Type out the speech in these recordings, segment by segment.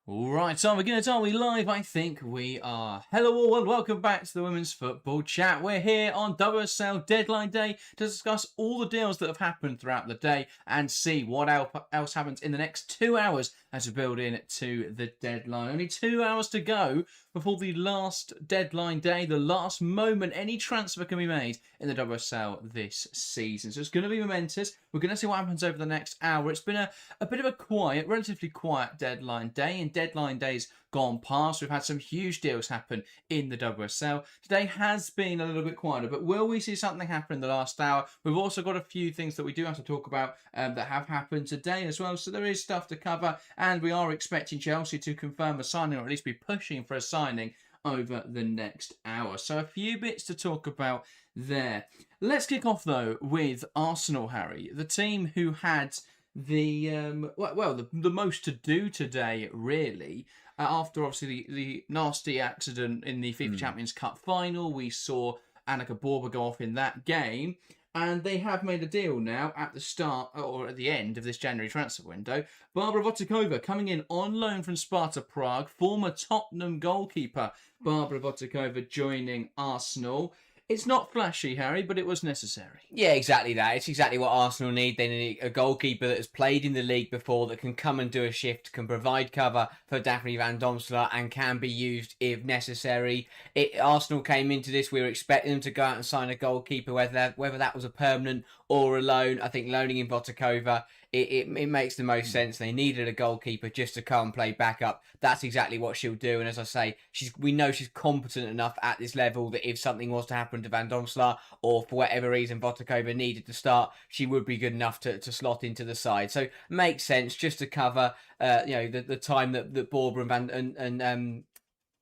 Alright, so we're going to we live? I think we are. Hello all and welcome back to the Women's Football Chat. We're here on WSL Deadline Day to discuss all the deals that have happened throughout the day and see what else happens in the next 2 hours as we build in to the deadline. Only 2 hours to go before the last deadline day, the last moment any transfer can be made in the WSL this season. So it's going to be momentous. We're going to see what happens over the next hour. It's been a bit of a quiet, relatively quiet deadline day. In deadline days gone past, we've had some huge deals happen in the WSL. Today has been a little bit quieter, but will we see something happen in the last hour? We've also got a few things that we do have to talk about that have happened today as well. So there is stuff to cover, and we are expecting Chelsea to confirm a signing, or at least be pushing for a signing over the next hour. So a few bits to talk about there. Let's kick off though with Arsenal, Harry, the team who had the most to do today, really. After obviously the nasty accident in the FIFA Champions Cup final, we saw Annika Borba go off in that game. And they have made a deal now at the start or at the end of this January transfer window. Barbara Votikova coming in on loan from Sparta Prague, former Tottenham goalkeeper Barbara Votikova joining Arsenal. It's not flashy, Harry, but it was necessary. Yeah, exactly that. It's exactly what Arsenal need. They need a goalkeeper that has played in the league before, that can come and do a shift, can provide cover for Daphne Van Domselaar, and can be used if necessary. Arsenal came into this, we were expecting them to go out and sign a goalkeeper, whether that was a permanent or a loan. I think loaning in Votikova, it makes the most sense. They needed a goalkeeper just to come and play backup. That's exactly what she'll do. And as I say, we know she's competent enough at this level that if something was to happen to Van Domselaar, or for whatever reason Votikova needed to start, she would be good enough to slot into the side. So makes sense just to cover the time that Borba and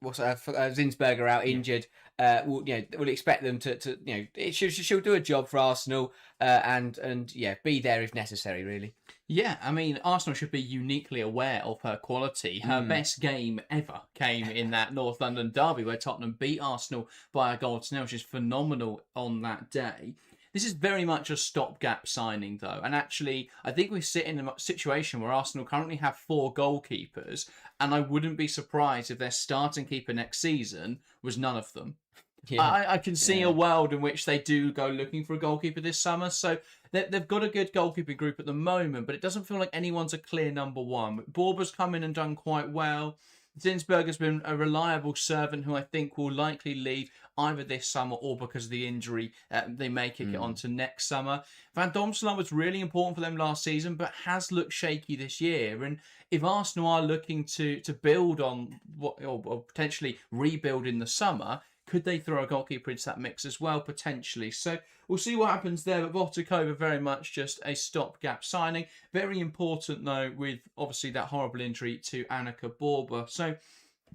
Zinsberger are out injured. We'll expect them to she'll do a job for Arsenal and be there if necessary, really. Yeah, I mean, Arsenal should be uniquely aware of her quality. Her best game ever came in that North London derby where Tottenham beat Arsenal by a goal to nil, which is phenomenal on that day. This is very much a stopgap signing, though. And actually, I think we sit in a situation where Arsenal currently have 4 goalkeepers, and I wouldn't be surprised if their starting keeper next season was none of them. Yeah. I can see a world in which they do go looking for a goalkeeper this summer. So they've got a good goalkeeping group at the moment, but it doesn't feel like anyone's a clear number one. Borba's come in and done quite well. Zinsberger's been a reliable servant who I think will likely leave either this summer or because of the injury. They may kick it on to next summer. Van Domselaar was really important for them last season, but has looked shaky this year. And if Arsenal are looking to build on or potentially rebuild in the summer, could they throw a goalkeeper into that mix as well, potentially? So we'll see what happens there. But Votikova, very much just a stopgap signing. Very important, though, with obviously that horrible injury to Annika Borba. So,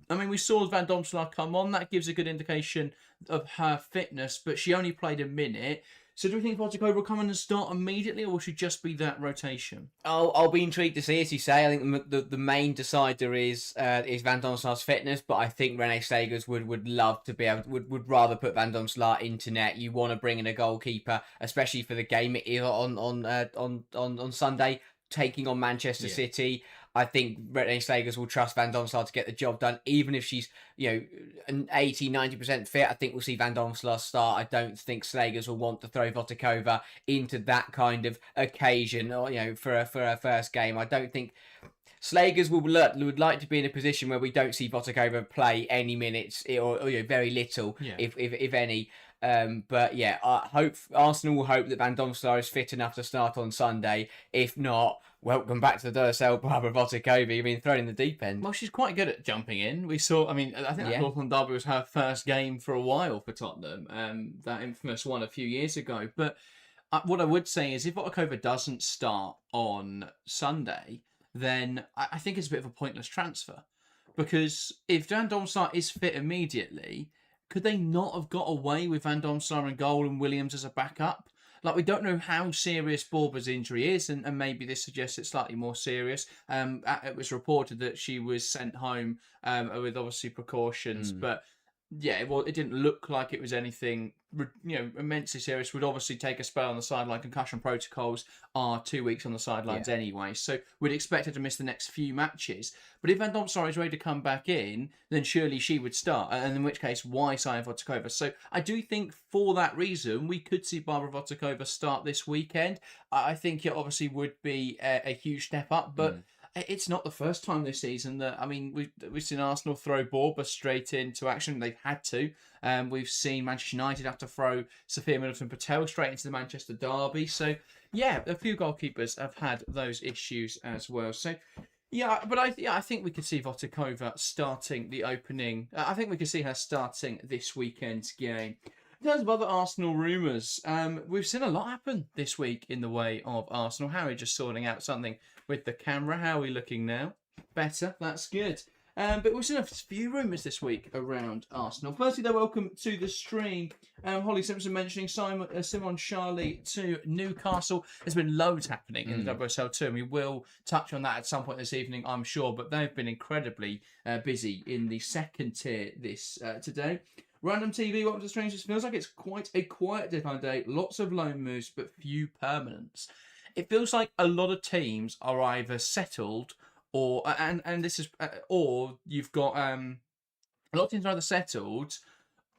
I mean, we saw Van Domselaar come on. That gives a good indication of her fitness, but she only played a minute. So do we think Votikova will come in and start immediately, or will she just be that rotation? I'll be intrigued to see, as you say. I think the main decider is Van Domselaar's fitness, but I think Renee Segers would love to be able would rather put Van Domselaar into net. You want to bring in a goalkeeper, especially for the game on Sunday, taking on Manchester City. I think Renee Segers will trust Van Domselaar to get the job done, even if she's, an 80-90% fit. I think we'll see Van Domselaar start. I don't think Segers will want to throw Votikova into that kind of occasion, or for a first game. I don't think Slagers would like to be in a position where we don't see Votikova play any minutes or very little, if any. But yeah, Arsenal will hope that Van Domselaar is fit enough to start on Sunday. If not, welcome back to the WSL, Barbara Votikova. You've been thrown in the deep end. Well, she's quite good at jumping in. We saw, I think that Northland derby was her first game for a while for Tottenham, that infamous one a few years ago. But what I would say is if Votikova doesn't start on Sunday, then I think it's a bit of a pointless transfer. Because if Van Domselaar is fit immediately, could they not have got away with Van Domselaar in goal and Williams as a backup? Like, we don't know how serious Borba's injury is, and maybe this suggests it's slightly more serious. It was reported that she was sent home with obviously precautions, but yeah, well, it didn't look like it was anything, immensely serious. Would obviously take a spell on the sideline. Concussion protocols are 2 weeks on the sidelines Yeah. anyway, so we'd expect her to miss the next few matches. But if Van Donstar is ready to come back in, then surely she would start, and in which case, why sign Votakova? So I do think for that reason, we could see Barbara Votakova start this weekend. I think it obviously would be a huge step up, but it's not the first time this season that, I mean, we've seen Arsenal throw Borba straight into action. They've had to. We've seen Manchester United have to throw Sophia Middleton-Patel straight into the Manchester derby. So, yeah, a few goalkeepers have had those issues as well. So, yeah, but I think we could see Votakova starting the opening. I think we could see her starting this weekend's game. In terms of other Arsenal rumours, we've seen a lot happen this week in the way of Arsenal. Harry just sorting out something with the camera. How are we looking now? Better. That's good. But we've seen a few rumours this week around Arsenal. Firstly, though, welcome to the stream. Holly Simpson mentioning Simon Charlie to Newcastle. There's been loads happening in the WSL too, and we will touch on that at some point this evening, I'm sure. But they've been incredibly busy in the second tier this today. Random TV, welcome to the stream. It feels like it's quite a quiet deadline day. Lots of loan moves, but few permanents. It feels like a lot of teams are either settled or you've got a lot of teams are either settled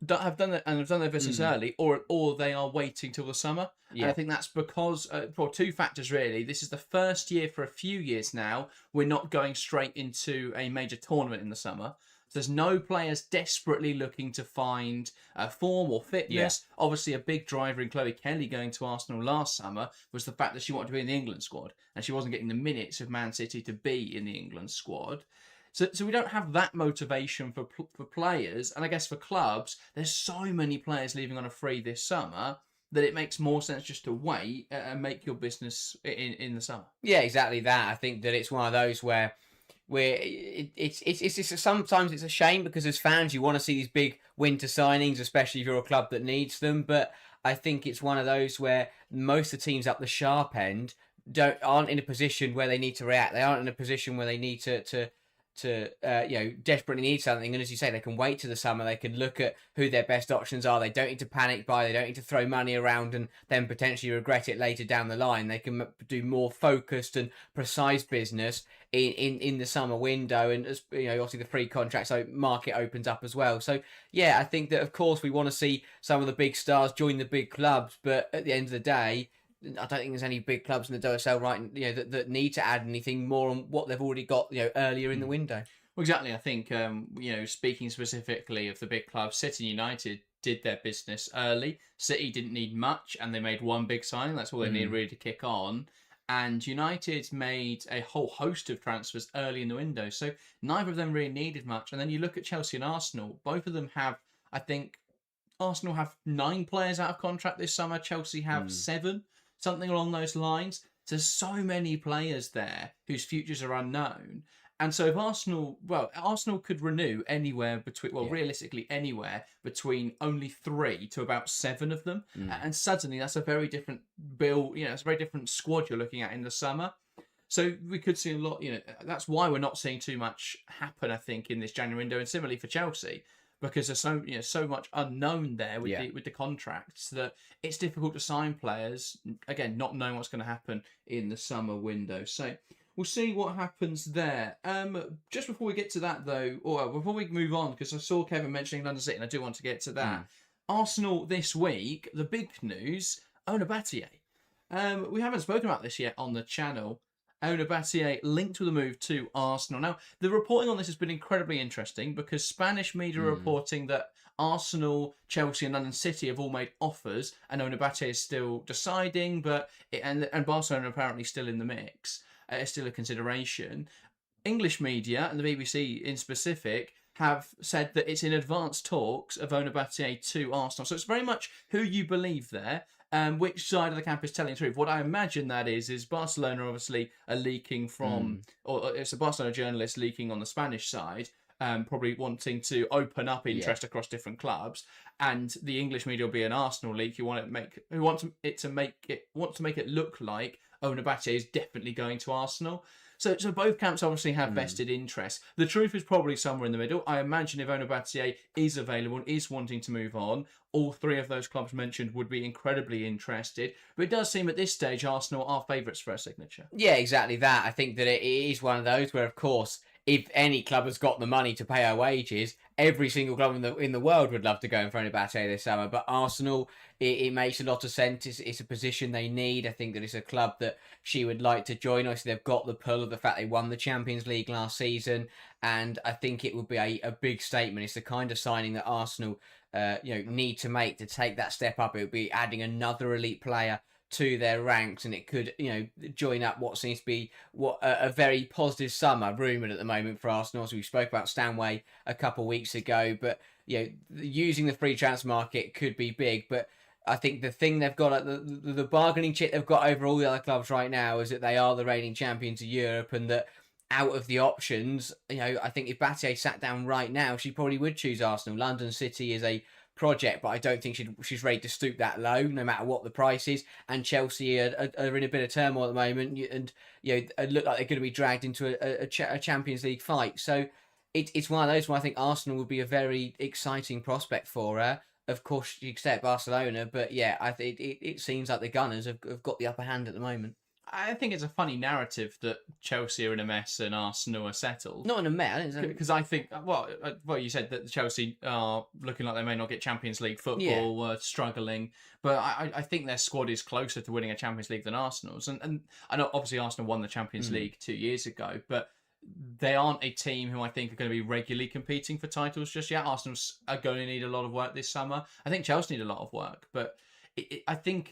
that have done it and have done their business early, or they are waiting till the summer. Yeah. And I think that's because for two factors really. This is the first year for a few years now we're not going straight into a major tournament in the summer. There's no players desperately looking to find form or fitness. Yeah. Obviously, a big driver in Chloe Kelly going to Arsenal last summer was the fact that she wanted to be in the England squad, and she wasn't getting the minutes of Man City to be in the England squad. So we don't have that motivation for players, and I guess for clubs, there's so many players leaving on a free this summer that it makes more sense just to wait and make your business in the summer. Yeah, exactly that. I think that it's one of those where it's sometimes it's a shame because as fans you want to see these big winter signings, especially if you're a club that needs them. But I think it's one of those where most of the teams up the sharp end aren't in a position where they need to react. They aren't in a position where they need to desperately need something. And as you say, they can wait to the summer. They can look at who their best options are. They don't need to panic buy. They don't need to throw money around and then potentially regret it later down the line. They can do more focused and precise business in the summer window. And as obviously the free contract market opens up as well. So yeah, I think that of course we want to see some of the big stars join the big clubs, but at the end of the day, I don't think there's any big clubs in the WSL that need to add anything more on what they've already got earlier in the window. Well, exactly. I think speaking specifically of the big clubs, City United did their business early. City didn't need much, and they made one big signing. That's all they needed really to kick on. And United made a whole host of transfers early in the window, so neither of them really needed much. And then you look at Chelsea and Arsenal. Both of them have, I think, Arsenal have 9 players out of contract this summer. Chelsea have 7. Something along those lines. There's so many players there whose futures are unknown. And so if Arsenal could renew anywhere between, realistically anywhere between only 3 to about 7 of them. And suddenly that's a very different bill, it's a very different squad you're looking at in the summer. So we could see a lot, that's why we're not seeing too much happen, I think, in this January window. And similarly for Chelsea, because there's so much unknown there with the contracts that it's difficult to sign players, again, not knowing what's going to happen in the summer window. So we'll see what happens there. Just before we get to that, though, or before we move on, because I saw Kevin mentioning London City, and I do want to get to that. Arsenal this week, the big news, Ona Batlle. We haven't spoken about this yet on the channel. Ona Batlle linked with a move to Arsenal. Now, the reporting on this has been incredibly interesting because Spanish media are reporting that Arsenal, Chelsea and London City have all made offers and Ona Batlle is still deciding, and Barcelona apparently still in the mix. It's still a consideration. English media and the BBC in specific have said that it's in advanced talks of Ona Batlle to Arsenal. So it's very much who you believe there. Which side of the camp is telling the truth? What I imagine that is Barcelona obviously are leaking from, or it's a Barcelona journalist leaking on the Spanish side, probably wanting to open up interest across different clubs, and the English media will be an Arsenal leak who want to make it look like Ona Batlle is definitely going to Arsenal. So both camps obviously have vested interest. The truth is probably somewhere in the middle. I imagine if Ona Batlle is available and is wanting to move on, all three of those clubs mentioned would be incredibly interested. But it does seem at this stage Arsenal are favourites for her signature. Yeah, exactly that. I think that it is one of those where, of course, if any club has got the money to pay her wages, every single club in the world would love to go in front of Batlle this summer. But Arsenal, it makes a lot of sense. It's a position they need. I think that it's a club that she would like to join. Obviously, they've got the pull of the fact they won the Champions League last season, and I think it would be a big statement. It's the kind of signing that Arsenal need to make to take that step up. It would be adding another elite player to their ranks, and it could join up what seems to be a very positive summer rumoured at the moment for Arsenal. So we spoke about Stanway a couple of weeks ago, but using the free transfer market could be big. But I think the thing they've got, the bargaining chip they've got over all the other clubs right now is that they are the reigning champions of Europe, and that out of the options, I think if Batlle sat down right now, she probably would choose Arsenal. London City is a project, but I don't think she's ready to stoop that low, no matter what the price is. And Chelsea are in a bit of turmoil at the moment, and look like they're going to be dragged into a Champions League fight. So it's one of those where I think Arsenal would be a very exciting prospect for her. Of course, you could stay at Barcelona, but yeah, I think it seems like the Gunners have got the upper hand at the moment. I think it's a funny narrative that Chelsea are in a mess and Arsenal are settled. Not in a mess, because I think, well, you said that Chelsea are looking like they may not get Champions League football, struggling, but I think their squad is closer to winning a Champions League than Arsenal's. And I know obviously Arsenal won the Champions League 2 years ago, but they aren't a team who I think are going to be regularly competing for titles just yet. Arsenal are going to need a lot of work this summer. I think Chelsea need a lot of work, but I think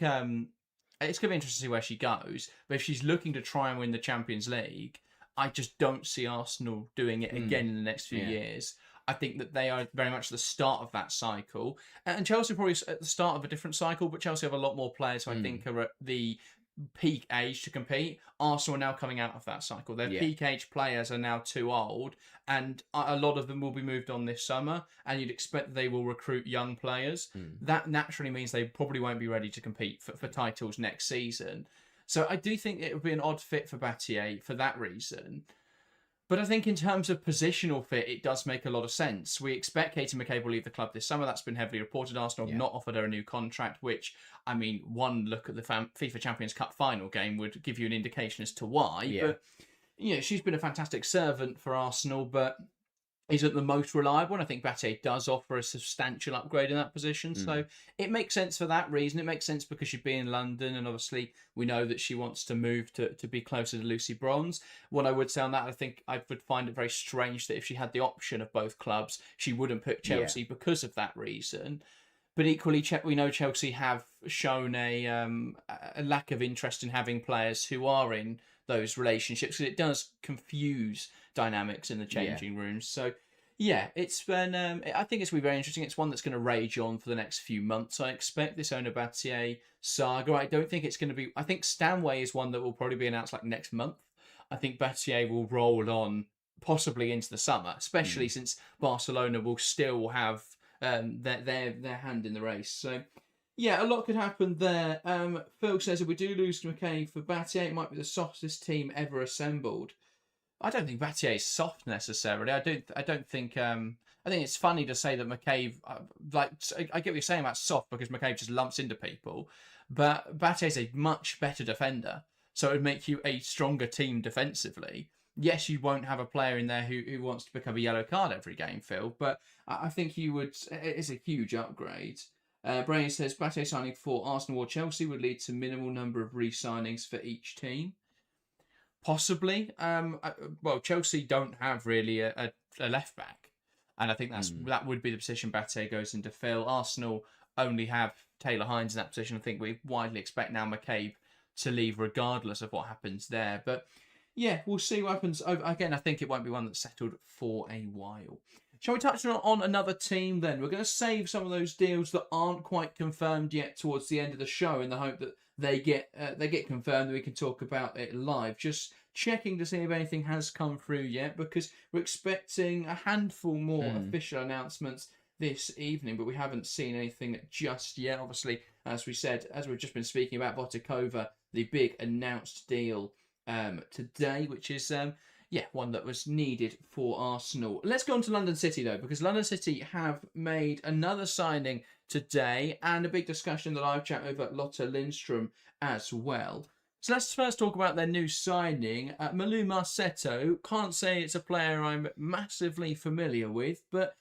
it's going to be interesting to see where she goes. But if she's looking to try and win the Champions League, I just don't see Arsenal doing it again in the next few years. I think that they are very much at the start of that cycle. And Chelsea are probably at the start of a different cycle, but Chelsea have a lot more players who I think are at the peak age to compete. Arsenal are now coming out of that cycle. Their peak age players are now too old, and a lot of them will be moved on this summer, and you'd expect they will recruit young players. That naturally means they probably won't be ready to compete for titles next season. So I do think it would be an odd fit for Batlle for that reason. But I think in terms of positional fit, it does make a lot of sense. We expect Katie McCabe will leave the club this summer. That's been heavily reported. Arsenal have not offered her a new contract, which, I mean, one look at the FIFA Champions Cup final game would give you an indication as to why. But, she's been a fantastic servant for Arsenal, but isn't the most reliable. And I think Batlle does offer a substantial upgrade in that position. So it makes sense for that reason. It makes sense because she'd be in London, and obviously we know that she wants to move to be closer to Lucy Bronze. What I would say on that, I think I would find it very strange that if she had the option of both clubs, she wouldn't pick Chelsea because of that reason. But equally, we know Chelsea have shown a lack of interest in having players who are in those relationships, because it does confuse dynamics in the changing rooms. So it's been I think it's going to be very interesting. It's one that's going to rage on for the next few months. I expect this Ona Batlle saga. I don't think it's going to be, I think Stanway is one that will probably be announced like next month. I think Batlle will roll on possibly into the summer, especially since Barcelona will still have their hand in the race. So a lot could happen there. Phil says if we do lose to McCabe for Batlle, it might be the softest team ever assembled. I don't think Batlle is soft necessarily. I don't think. I think it's funny to say that McCabe. I get what you're saying about soft because McCabe just lumps into people, but Batlle is a much better defender, so it would make you a stronger team defensively. Yes, you won't have a player in there who wants to pick up a yellow card every game, Phil, but I think you would. It's a huge upgrade. Brian says Batlle signing for Arsenal or Chelsea would lead to minimal number of re-signings for each team. Possibly. Well, Chelsea don't have really a left back, and I think that would be the position Batlle goes in to fill. Arsenal only have Taylor Hines in that position. I think we widely expect now McCabe to leave regardless of what happens there. But we'll see what happens. Again, I think it won't be one that's settled for a while. Shall we touch on another team then? We're going to save some of those deals that aren't quite confirmed yet towards the end of the show, in the hope that they get confirmed and we can talk about it live. Just checking to see if anything has come through yet, because we're expecting a handful more official announcements this evening, but we haven't seen anything just yet. Obviously, as we said, as we've just been speaking about Botikova, the big announced deal today, which is one that was needed for Arsenal. Let's go on to London City though, because London City have made another signing today, and a big discussion that I've chatted over Lotta Lindstrom as well. So let's first talk about their new signing, Malou Marsetto. Can't say it's a player I'm massively familiar with, but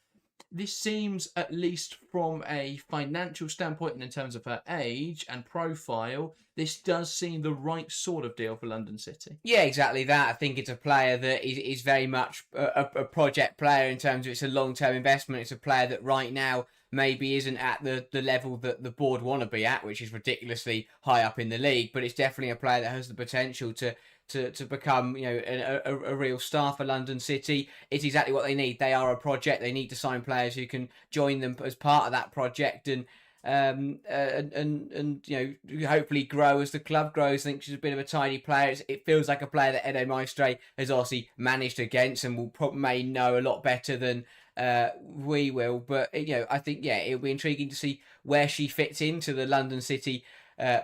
this seems, at least from a financial standpoint and in terms of her age and profile, this does seem the right sort of deal for London City. Yeah, exactly that. I think it's a player that is very much a project player in terms of it's a long-term investment. It's a player that right now maybe isn't at the level that the board want to be at, which is ridiculously high up in the league, but it's definitely a player that has the potential to become, a real star for London City. It's exactly what they need. They are a project. They need to sign players who can join them as part of that project and hopefully grow as the club grows. I think she's a bit of a tiny player. It feels like a player that Edo Maestre has obviously managed against and may know a lot better than we will. But I think it'll be intriguing to see where she fits into the London City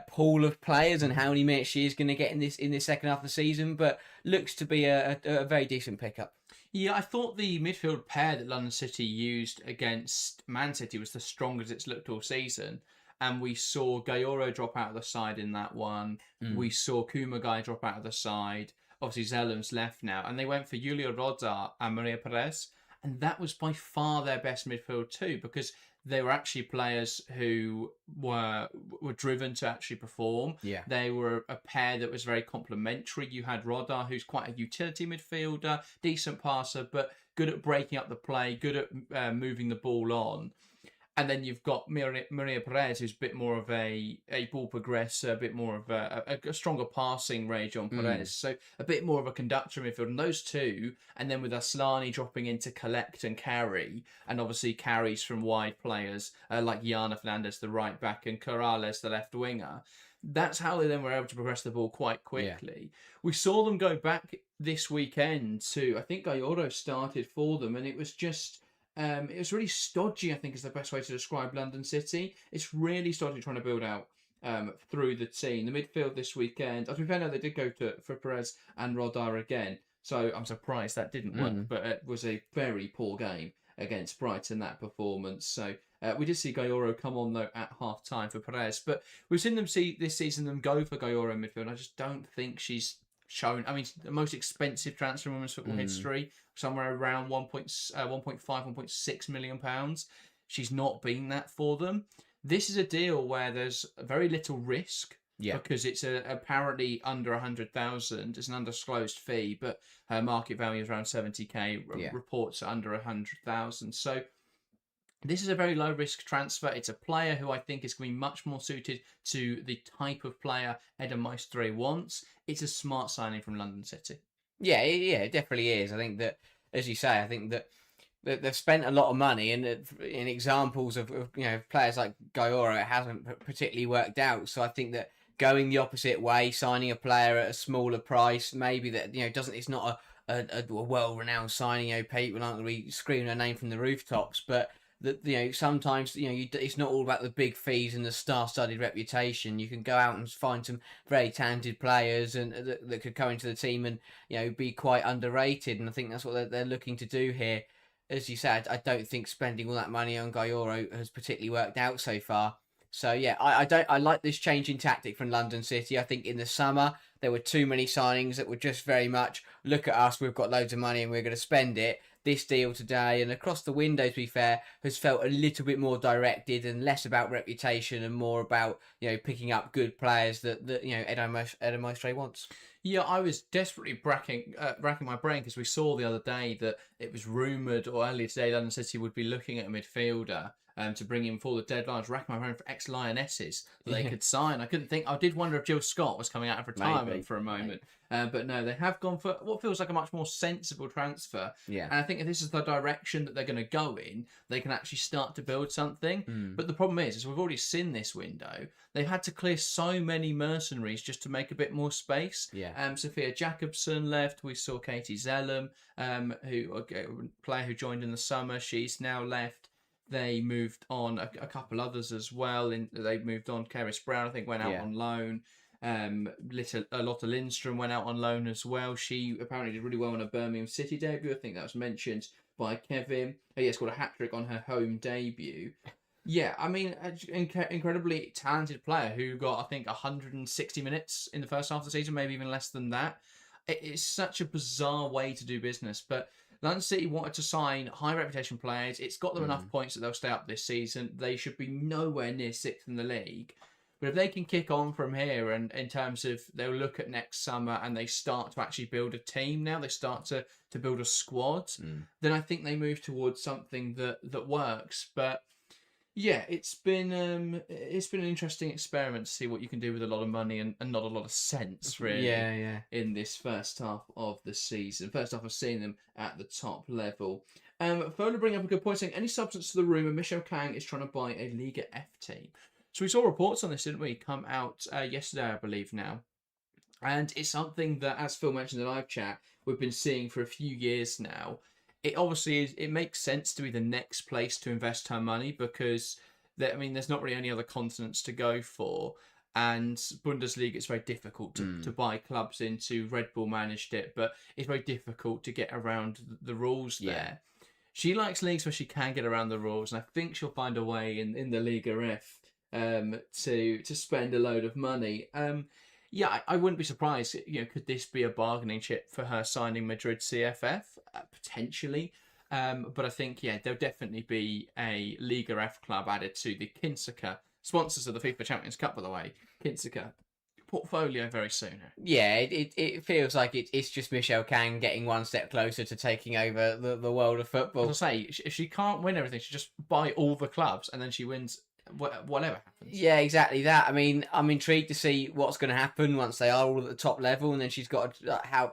pool of players and how many minutes she is going to get in this second half of the season. But looks to be a very decent pickup. Yeah, I thought the midfield pair that London City used against Man City was the strongest it's looked all season. And we saw Gayoro drop out of the side in that one. We saw Kumagai drop out of the side. Obviously, Zelem's left now. And they went for Julia Roda and Maria Perez. And that was by far their best midfield too, because they were actually players who were driven to actually perform. Yeah. They were a pair that was very complementary. You had Roda, who's quite a utility midfielder, decent passer, but good at breaking up the play, good at moving the ball on. And then you've got Maria Perez, who's a bit more of a ball progressor, a bit more of a stronger passing range on Perez. So a bit more of a conductor midfield. And those two, and then with Aslani dropping in to collect and carry, and obviously carries from wide players like Yana Fernandez, the right back, and Corrales, the left winger. That's how they then were able to progress the ball quite quickly. Yeah. We saw them go back this weekend to, I think Gayoro started for them, and it was just... it was really stodgy, I think is the best way to describe London City. It's really stodgy trying to build out through the team. The midfield this weekend, as we found out, they did go for Perez and Rodar again. So I'm surprised that didn't work, but it was a very poor game against Brighton, that performance. So we did see Gayoro come on, though, at half-time for Perez. But we've seen them this season go for Gayoro in midfield. I just don't think she's shown. I mean, the most expensive transfer in women's football history, somewhere around 1.6 million pounds. She's not been that for them. This is a deal where there's very little risk, because it's apparently under 100,000. It's an undisclosed fee, but her market value is around 70k. Reports are under 100,000. So this is a very low risk transfer. It's a player who I think is going to be much more suited to the type of player Edo Maestre wants. It's a smart signing from London City. Yeah, it definitely is. I think that, as you say, I think that they've spent a lot of money, and in examples of players like Gayoro, it hasn't particularly worked out. So I think that going the opposite way, signing a player at a smaller price, maybe that doesn't. It's not a well-renowned signing. People aren't going to be screaming her name from the rooftops, but that sometimes it's not all about the big fees and the star-studded reputation. You can go out and find some very talented players and that could come into the team and be quite underrated. And I think that's what they're looking to do here. As you said, I don't think spending all that money on Gayoro has particularly worked out so far. So yeah, I like this change in tactic from London City. I think in the summer there were too many signings that were just very much, look at us, we've got loads of money and we're going to spend it. This deal today and across the window, to be fair, has felt a little bit more directed and less about reputation and more about picking up good players that Edo Maestre wants. Yeah, I was desperately racking my brain because we saw the other day that it was rumoured, or earlier today, London City would be looking at a midfielder to bring in for the deadline. I was racking my brain for ex-Lionesses that they could sign. I couldn't think. I did wonder if Jill Scott was coming out of retirement for a moment. But no, they have gone for what feels like a much more sensible transfer. Yeah. And I think if this is the direction that they're going to go in, they can actually start to build something. But the problem is we've already seen this window. They've had to clear so many mercenaries just to make a bit more space. Yeah. Sophia Jacobson left. We saw Katie Zelem, a player who joined in the summer. She's now left. They moved on a couple others as well. They moved on. Keris Brown, I think, went out on loan. Lotta Lindstrom went out on loan as well. She apparently did really well on her Birmingham City debut. I think that was mentioned by Kevin. Scored a hat-trick on her home debut. Yeah, I mean, incredibly talented player who got, I think, 160 minutes in the first half of the season, maybe even less than that. It's such a bizarre way to do business, but London City wanted to sign high reputation players. It's got them enough points that they'll stay up this season. They should be nowhere near sixth in the league. But if they can kick on from here, and in terms of they'll look at next summer and they start to actually build a team now, they start to build a squad, then I think they move towards something that works. But yeah, it's been an interesting experiment to see what you can do with a lot of money and not a lot of sense, really. Yeah. In this first half of the season, first half of seeing them at the top level. Fola bring up a good point saying any substance to the rumour Michelle Kang is trying to buy a Liga F team. So we saw reports on this, didn't we? Come out yesterday, I believe now. And it's something that, as Phil mentioned in the live chat, we've been seeing for a few years now. It obviously is. It makes sense to be the next place to invest her money because, there's not really any other continents to go for. And Bundesliga, it's very difficult to buy clubs into. Red Bull managed it, but it's very difficult to get around the rules there. She likes leagues where she can get around the rules, and I think she'll find a way in the Liga F to spend a load of money. I wouldn't be surprised. Could this be a bargaining chip for her signing Madrid CFF? Potentially. But I think, there'll definitely be a Liga F club added to the Kinsica, sponsors of the FIFA Champions Cup, by the way. Kinsica portfolio very soon. Yeah, it feels like it's just Michelle Kang getting one step closer to taking over the world of football. As I say, if she can't win everything, she just buy all the clubs and then she wins whatever happens. Yeah, exactly that. I'm intrigued to see what's going to happen once they are all at the top level, and then she's got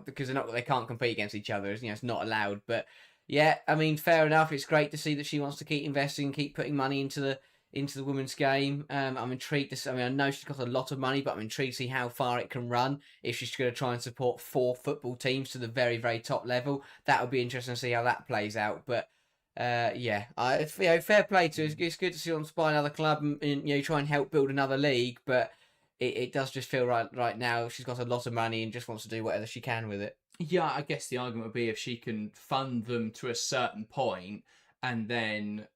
because they can't compete against each other. It's not allowed. But yeah, fair enough. It's great to see that she wants to keep investing, keep putting money into the women's game. I'm intrigued to see, I know she's got a lot of money, but I'm intrigued to see how far it can run if she's going to try and support 4 football teams to the very, very top level. That would be interesting to see how that plays out. But fair play to her. It's good to see her buy another club and try and help build another league. But it does just feel right now she's got a lot of money and just wants to do whatever she can with it. Yeah, I guess the argument would be if she can fund them to a certain point and then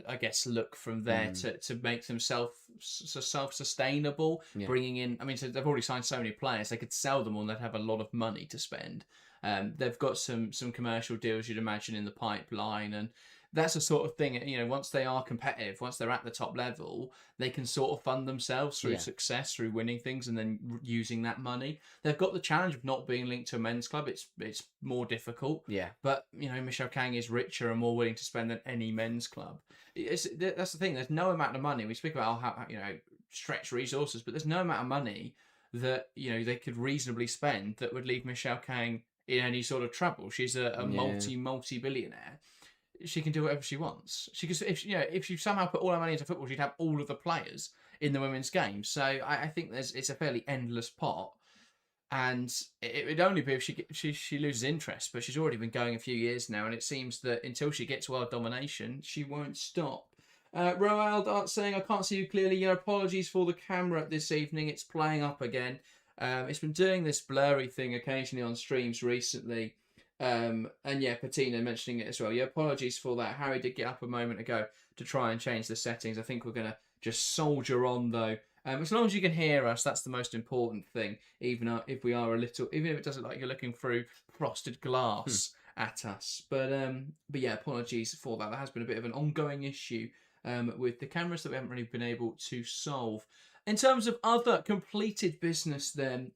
I guess look from there to make them self-sustainable, bringing in. So they've already signed so many players, they could sell them all and they'd have a lot of money to spend. They've got some commercial deals you'd imagine in the pipeline, and that's the sort of thing. Once they are competitive, once they're at the top level, they can sort of fund themselves through success, through winning things, and then using that money. They've got the challenge of not being linked to a men's club. It's more difficult. Yeah. But Michelle Kang is richer and more willing to spend than any men's club. That's the thing. There's no amount of money. We speak about how stretch resources, but there's no amount of money that they could reasonably spend that would leave Michelle Kang in any sort of trouble. She's a multi-billionaire. She can do whatever she wants. She could, if she somehow put all her money into football, she'd have all of the players in the women's game. So I think it's a fairly endless pot, and it would only be if she loses interest. But she's already been going a few years now, and it seems that until she gets world domination, she won't stop. Roald Art saying, "I can't see you clearly. Your apologies for the camera this evening. It's playing up again. It's been doing this blurry thing occasionally on streams recently." Patina mentioning it as well. Yeah, apologies for that. Harry did get up a moment ago to try and change the settings. I think we're going to just soldier on though. As long as you can hear us, that's the most important thing. Even if it doesn't look like you're looking through frosted glass at us. But yeah, apologies for that. That has been a bit of an ongoing issue with the cameras that we haven't really been able to solve. In terms of other completed business then,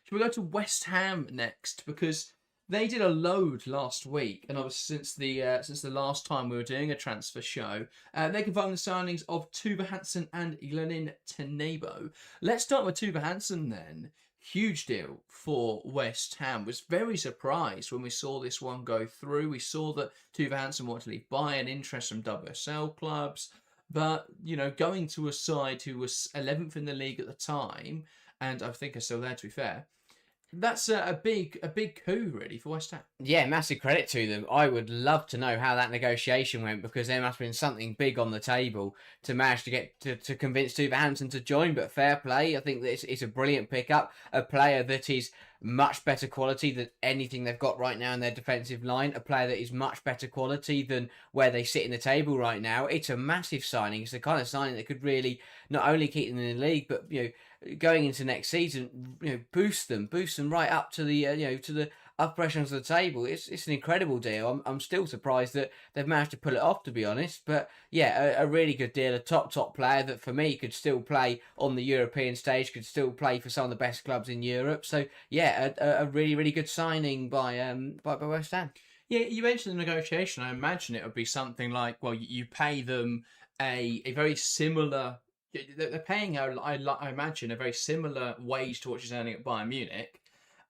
should we go to West Ham next? Because they did a load last week, and obviously since the last time we were doing a transfer show, they confirmed the signings of Tuva Hansen and Glenyn Tenebo. Let's start with Tuva Hansen then. Huge deal for West Ham. Was very surprised when we saw this one go through. We saw that Tuva Hansen wanted to leave Bayern, interest from WSL clubs, but going to a side who was 11th in the league at the time, and I think are still there to be fair. That's a big coup really for West Ham. Yeah, massive credit to them. I would love to know how that negotiation went, because there must have been something big on the table to manage to get to convince Wolverhampton to join. But fair play. I think that it's a brilliant pickup. A player that is much better quality than anything they've got right now in their defensive line. A player that is much better quality than where they sit in the table right now. It's a massive signing. It's the kind of signing that could really not only keep them in the league, but going into next season, boost them right up to the to the upper echelons of the table. It's an incredible deal. I'm still surprised that they've managed to pull it off, to be honest. But yeah, a really good deal. A top player that for me could still play on the European stage, could still play for some of the best clubs in Europe. So yeah, a really good signing by West Ham. Yeah, you mentioned the negotiation. I imagine it would be something like, well, you pay them a very similar. They're paying, I imagine, a very similar wage to what she's earning at Bayern Munich,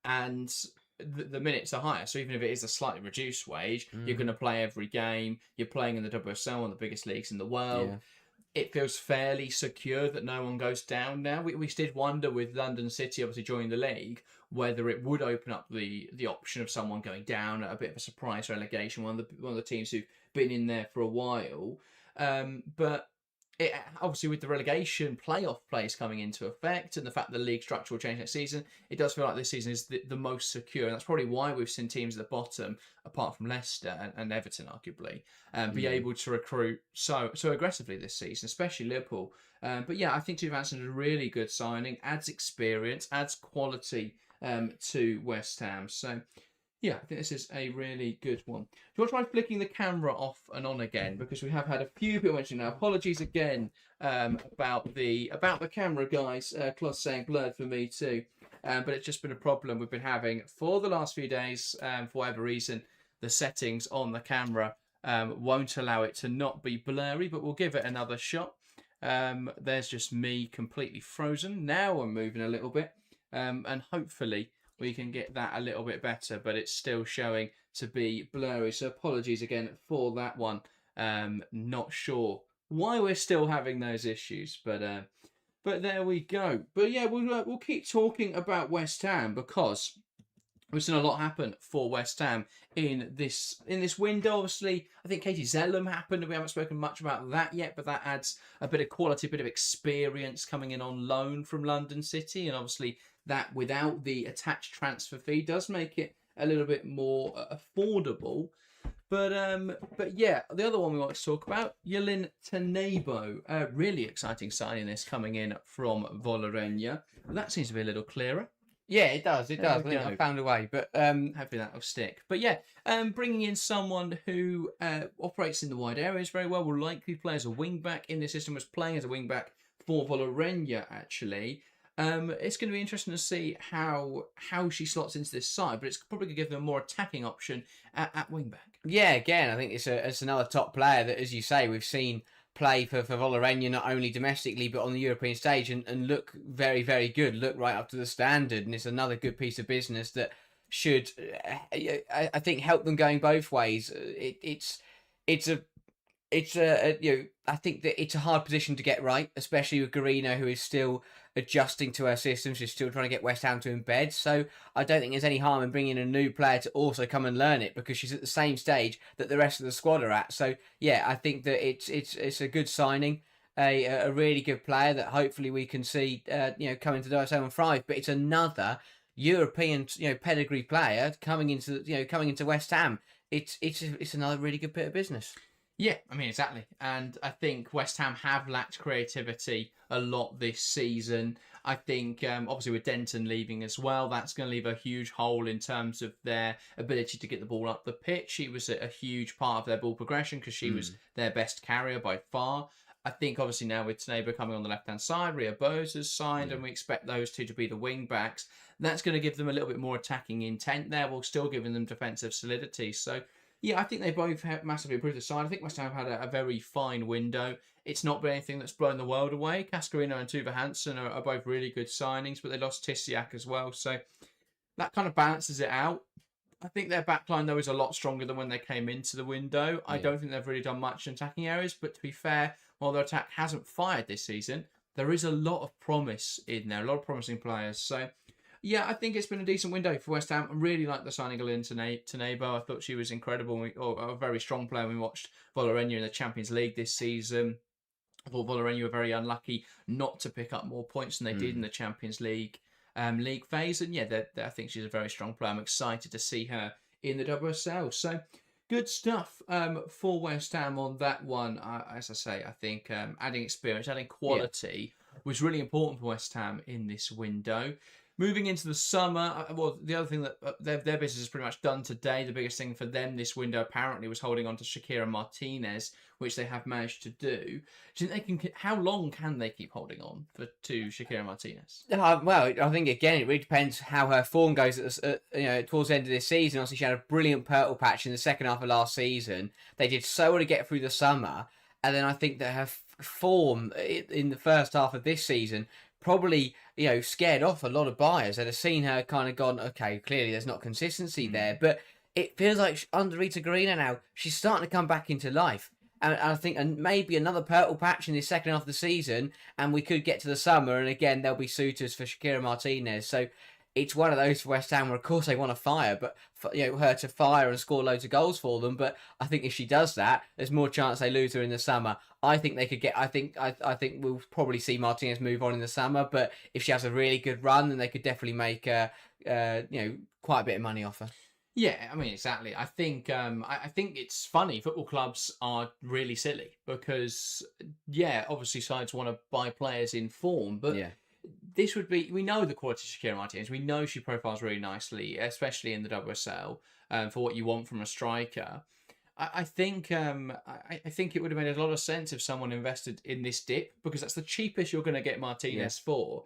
and the minutes are higher. So even if it is a slightly reduced wage, you're going to play every game. You're playing in the WSL, one of the biggest leagues in the world. Yeah. It feels fairly secure that no one goes down now. We did wonder with London City obviously joining the league whether it would open up the option of someone going down, a bit of a surprise relegation. One of the teams who've been in there for a while, but. Obviously, with the relegation playoff place coming into effect and the fact that the league structure will change next season, it does feel like this season is the most secure. And that's probably why we've seen teams at the bottom, apart from Leicester and Everton, arguably, be able to recruit so aggressively this season, especially Liverpool. But yeah, I think Wolverhampton is a really good signing, adds experience, adds quality to West Ham. So yeah, I think this is a really good one. Do you want to try flicking the camera off and on again? Because we have had a few people mentioning now. Apologies again about the camera, guys. Claude's saying blurred for me too. But it's just been a problem we've been having for the last few days. For whatever reason, the settings on the camera won't allow it to not be blurry, but we'll give it another shot. There's just me completely frozen. Now we're moving a little bit. And hopefully we can get that a little bit better, but it's still showing to be blurry. So apologies again for that one. Not sure why we're still having those issues, but there we go. But yeah, we'll keep talking about West Ham because we've seen a lot happen for West Ham in this window. Obviously, I think Katie Zellum happened, and we haven't spoken much about that yet, but that adds a bit of quality, a bit of experience coming in on loan from London City, and obviously that without the attached transfer fee does make it a little bit more affordable. But yeah, the other one we want to talk about, Yelin Tenebo. Really exciting signing this coming in from Vålerenga. That seems to be a little clearer. Yeah, it does. It does. I think I found a way, but hopefully that'll stick. But yeah, bringing in someone who operates in the wide areas very well, will likely play as a wing back in this system. Was playing as a wing back for Vålerenga actually. It's going to be interesting to see how she slots into this side, but it's probably going to give them a more attacking option at wing back. Yeah, again, I think it's another top player that, as you say, we've seen play for Vålerenga not only domestically but on the European stage and look very, very good, look right up to the standard, and it's another good piece of business that should, I think, help them going both ways. I think that it's a hard position to get right, especially with Garino, who is still adjusting to her system. She's still trying to get West Ham to embed. So I don't think there's any harm in bringing in a new player to also come and learn it, because she's at the same stage that the rest of the squad are at. So yeah, I think that it's a good signing, a really good player that hopefully we can see come into the WSL and thrive. But it's another European pedigree player coming into West Ham. It's another really good bit of business. Yeah, I mean, exactly. And I think West Ham have lacked creativity a lot this season. I think, obviously, with Denton leaving as well, that's going to leave a huge hole in terms of their ability to get the ball up the pitch. She was a huge part of their ball progression because she was their best carrier by far. I think, obviously, now with Tenebo coming on the left-hand side, Ria Bose has signed, and we expect those two to be the wing-backs. That's going to give them a little bit more attacking intent there, while still giving them defensive solidity. So yeah, I think they both have massively improved the side. I think West Ham had a very fine window. It's not been anything that's blown the world away. Cascarino and Tuva Hansen are both really good signings, but they lost Tisiak as well. So that kind of balances it out. I think their backline, though, is a lot stronger than when they came into the window. I don't think they've really done much in attacking areas, but to be fair, while their attack hasn't fired this season, there is a lot of promise in there, a lot of promising players. So Yeah, I think it's been a decent window for West Ham. I really like the signing of Lynn Tanebo. I thought she was incredible, or a very strong player. We watched Volorenga in the Champions League this season. I thought Volorenga were very unlucky not to pick up more points than they did in the Champions League league phase. And yeah, I think she's a very strong player. I'm excited to see her in the WSL. So good stuff for West Ham on that one. As I say, I think adding experience, adding quality was really important for West Ham in this window. Moving into the summer, well, the other thing that their business is pretty much done today. The biggest thing for them this window apparently was holding on to Shakira Martinez, which they have managed to do. Do you think they can? How long can they keep holding on to Shakira Martinez? Well, I think again it really depends how her form goes. Towards the end of this season, obviously she had a brilliant purple patch in the second half of last season. They did so well to get through the summer, and then I think that her form in the first half of this season probably scared off a lot of buyers that have seen her kind of gone, okay, clearly there's not consistency there, but it feels like under Rita Guarino now she's starting to come back into life. And I think, and maybe another purple patch in the second half of the season, and we could get to the summer, and again there'll be suitors for Shakira Martinez. So it's one of those for West Ham where, of course, they want to fire, but her to fire and score loads of goals for them. But I think if she does that, there's more chance they lose her in the summer. I think they could get. I think we'll probably see Martinez move on in the summer. But if she has a really good run, then they could definitely make quite a bit of money off her. Yeah, I mean, exactly. I think I think it's funny. Football clubs are really silly because, obviously sides want to buy players in form, but this would be, we know the quality of Shakira Martinez. We know she profiles really nicely, especially in the WSL, for what you want from a striker. I think it would have made a lot of sense if someone invested in this dip, because that's the cheapest you're going to get Martinez for.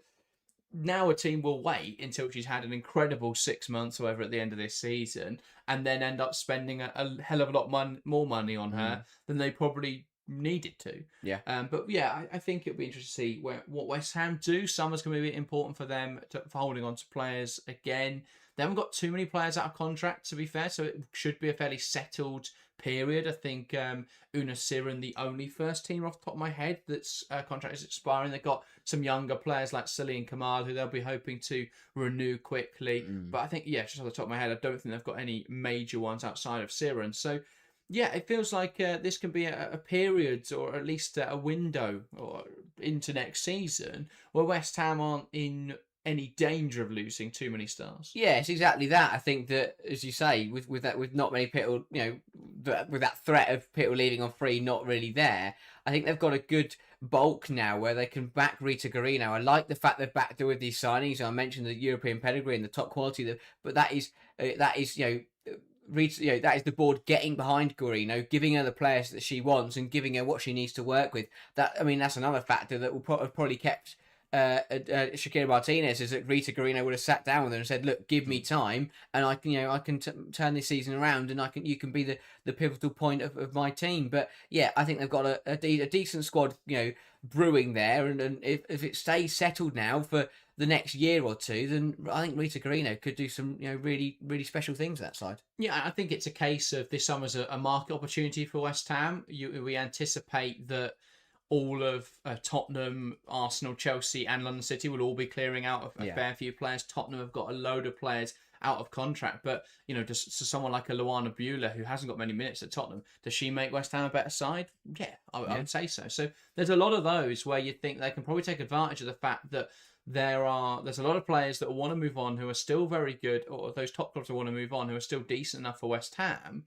Now a team will wait until she's had an incredible 6 months or whatever at the end of this season, and then end up spending a hell of a lot more money on her than they probably needed to. I think it'll be interesting to see what West Ham do. Summer's going to be important for them for holding on to players again. They haven't got too many players out of contract, to be fair, so it should be a fairly settled period. I think Una Siren, the only first teamer off the top of my head that's contract is expiring. They've got some younger players like Sully and Kamal who they'll be hoping to renew quickly. But I think, just off the top of my head, I don't think they've got any major ones outside of Siren. So it feels like this can be a period, or at least a window or into next season, where West Ham aren't in any danger of losing too many stars. Yeah, it's exactly that. I think that, as you say, with not many people, with that threat of people leaving on free not really there, I think they've got a good bulk now where they can back Rita Guarino. I like the fact they've backed her with these signings. I mentioned the European pedigree and the top quality, but that is that is the board getting behind Guarino, giving her the players that she wants and giving her what she needs to work with. That's another factor that will have probably kept Shakira Martinez, is that Rita Guarino would have sat down with her and said, "Look, give me time, and I can turn this season around, and you can be the pivotal point of my team." But I think they've got a decent squad, brewing there, and if it stays settled now for the next year or two, then I think Rita Guarino could do some really, really special things that side. Yeah, I think it's a case of this summer's a market opportunity for West Ham. We anticipate that all of Tottenham, Arsenal, Chelsea and London City will all be clearing out a fair few players. Tottenham have got a load of players out of contract, but just someone like a Ona Batlle who hasn't got many minutes at Tottenham, does she make West Ham a better side? I would say so. So there's a lot of those where you think they can probably take advantage of the fact that there's a lot of players that want to move on who are still very good, or those top clubs that want to move on who are still decent enough for West Ham.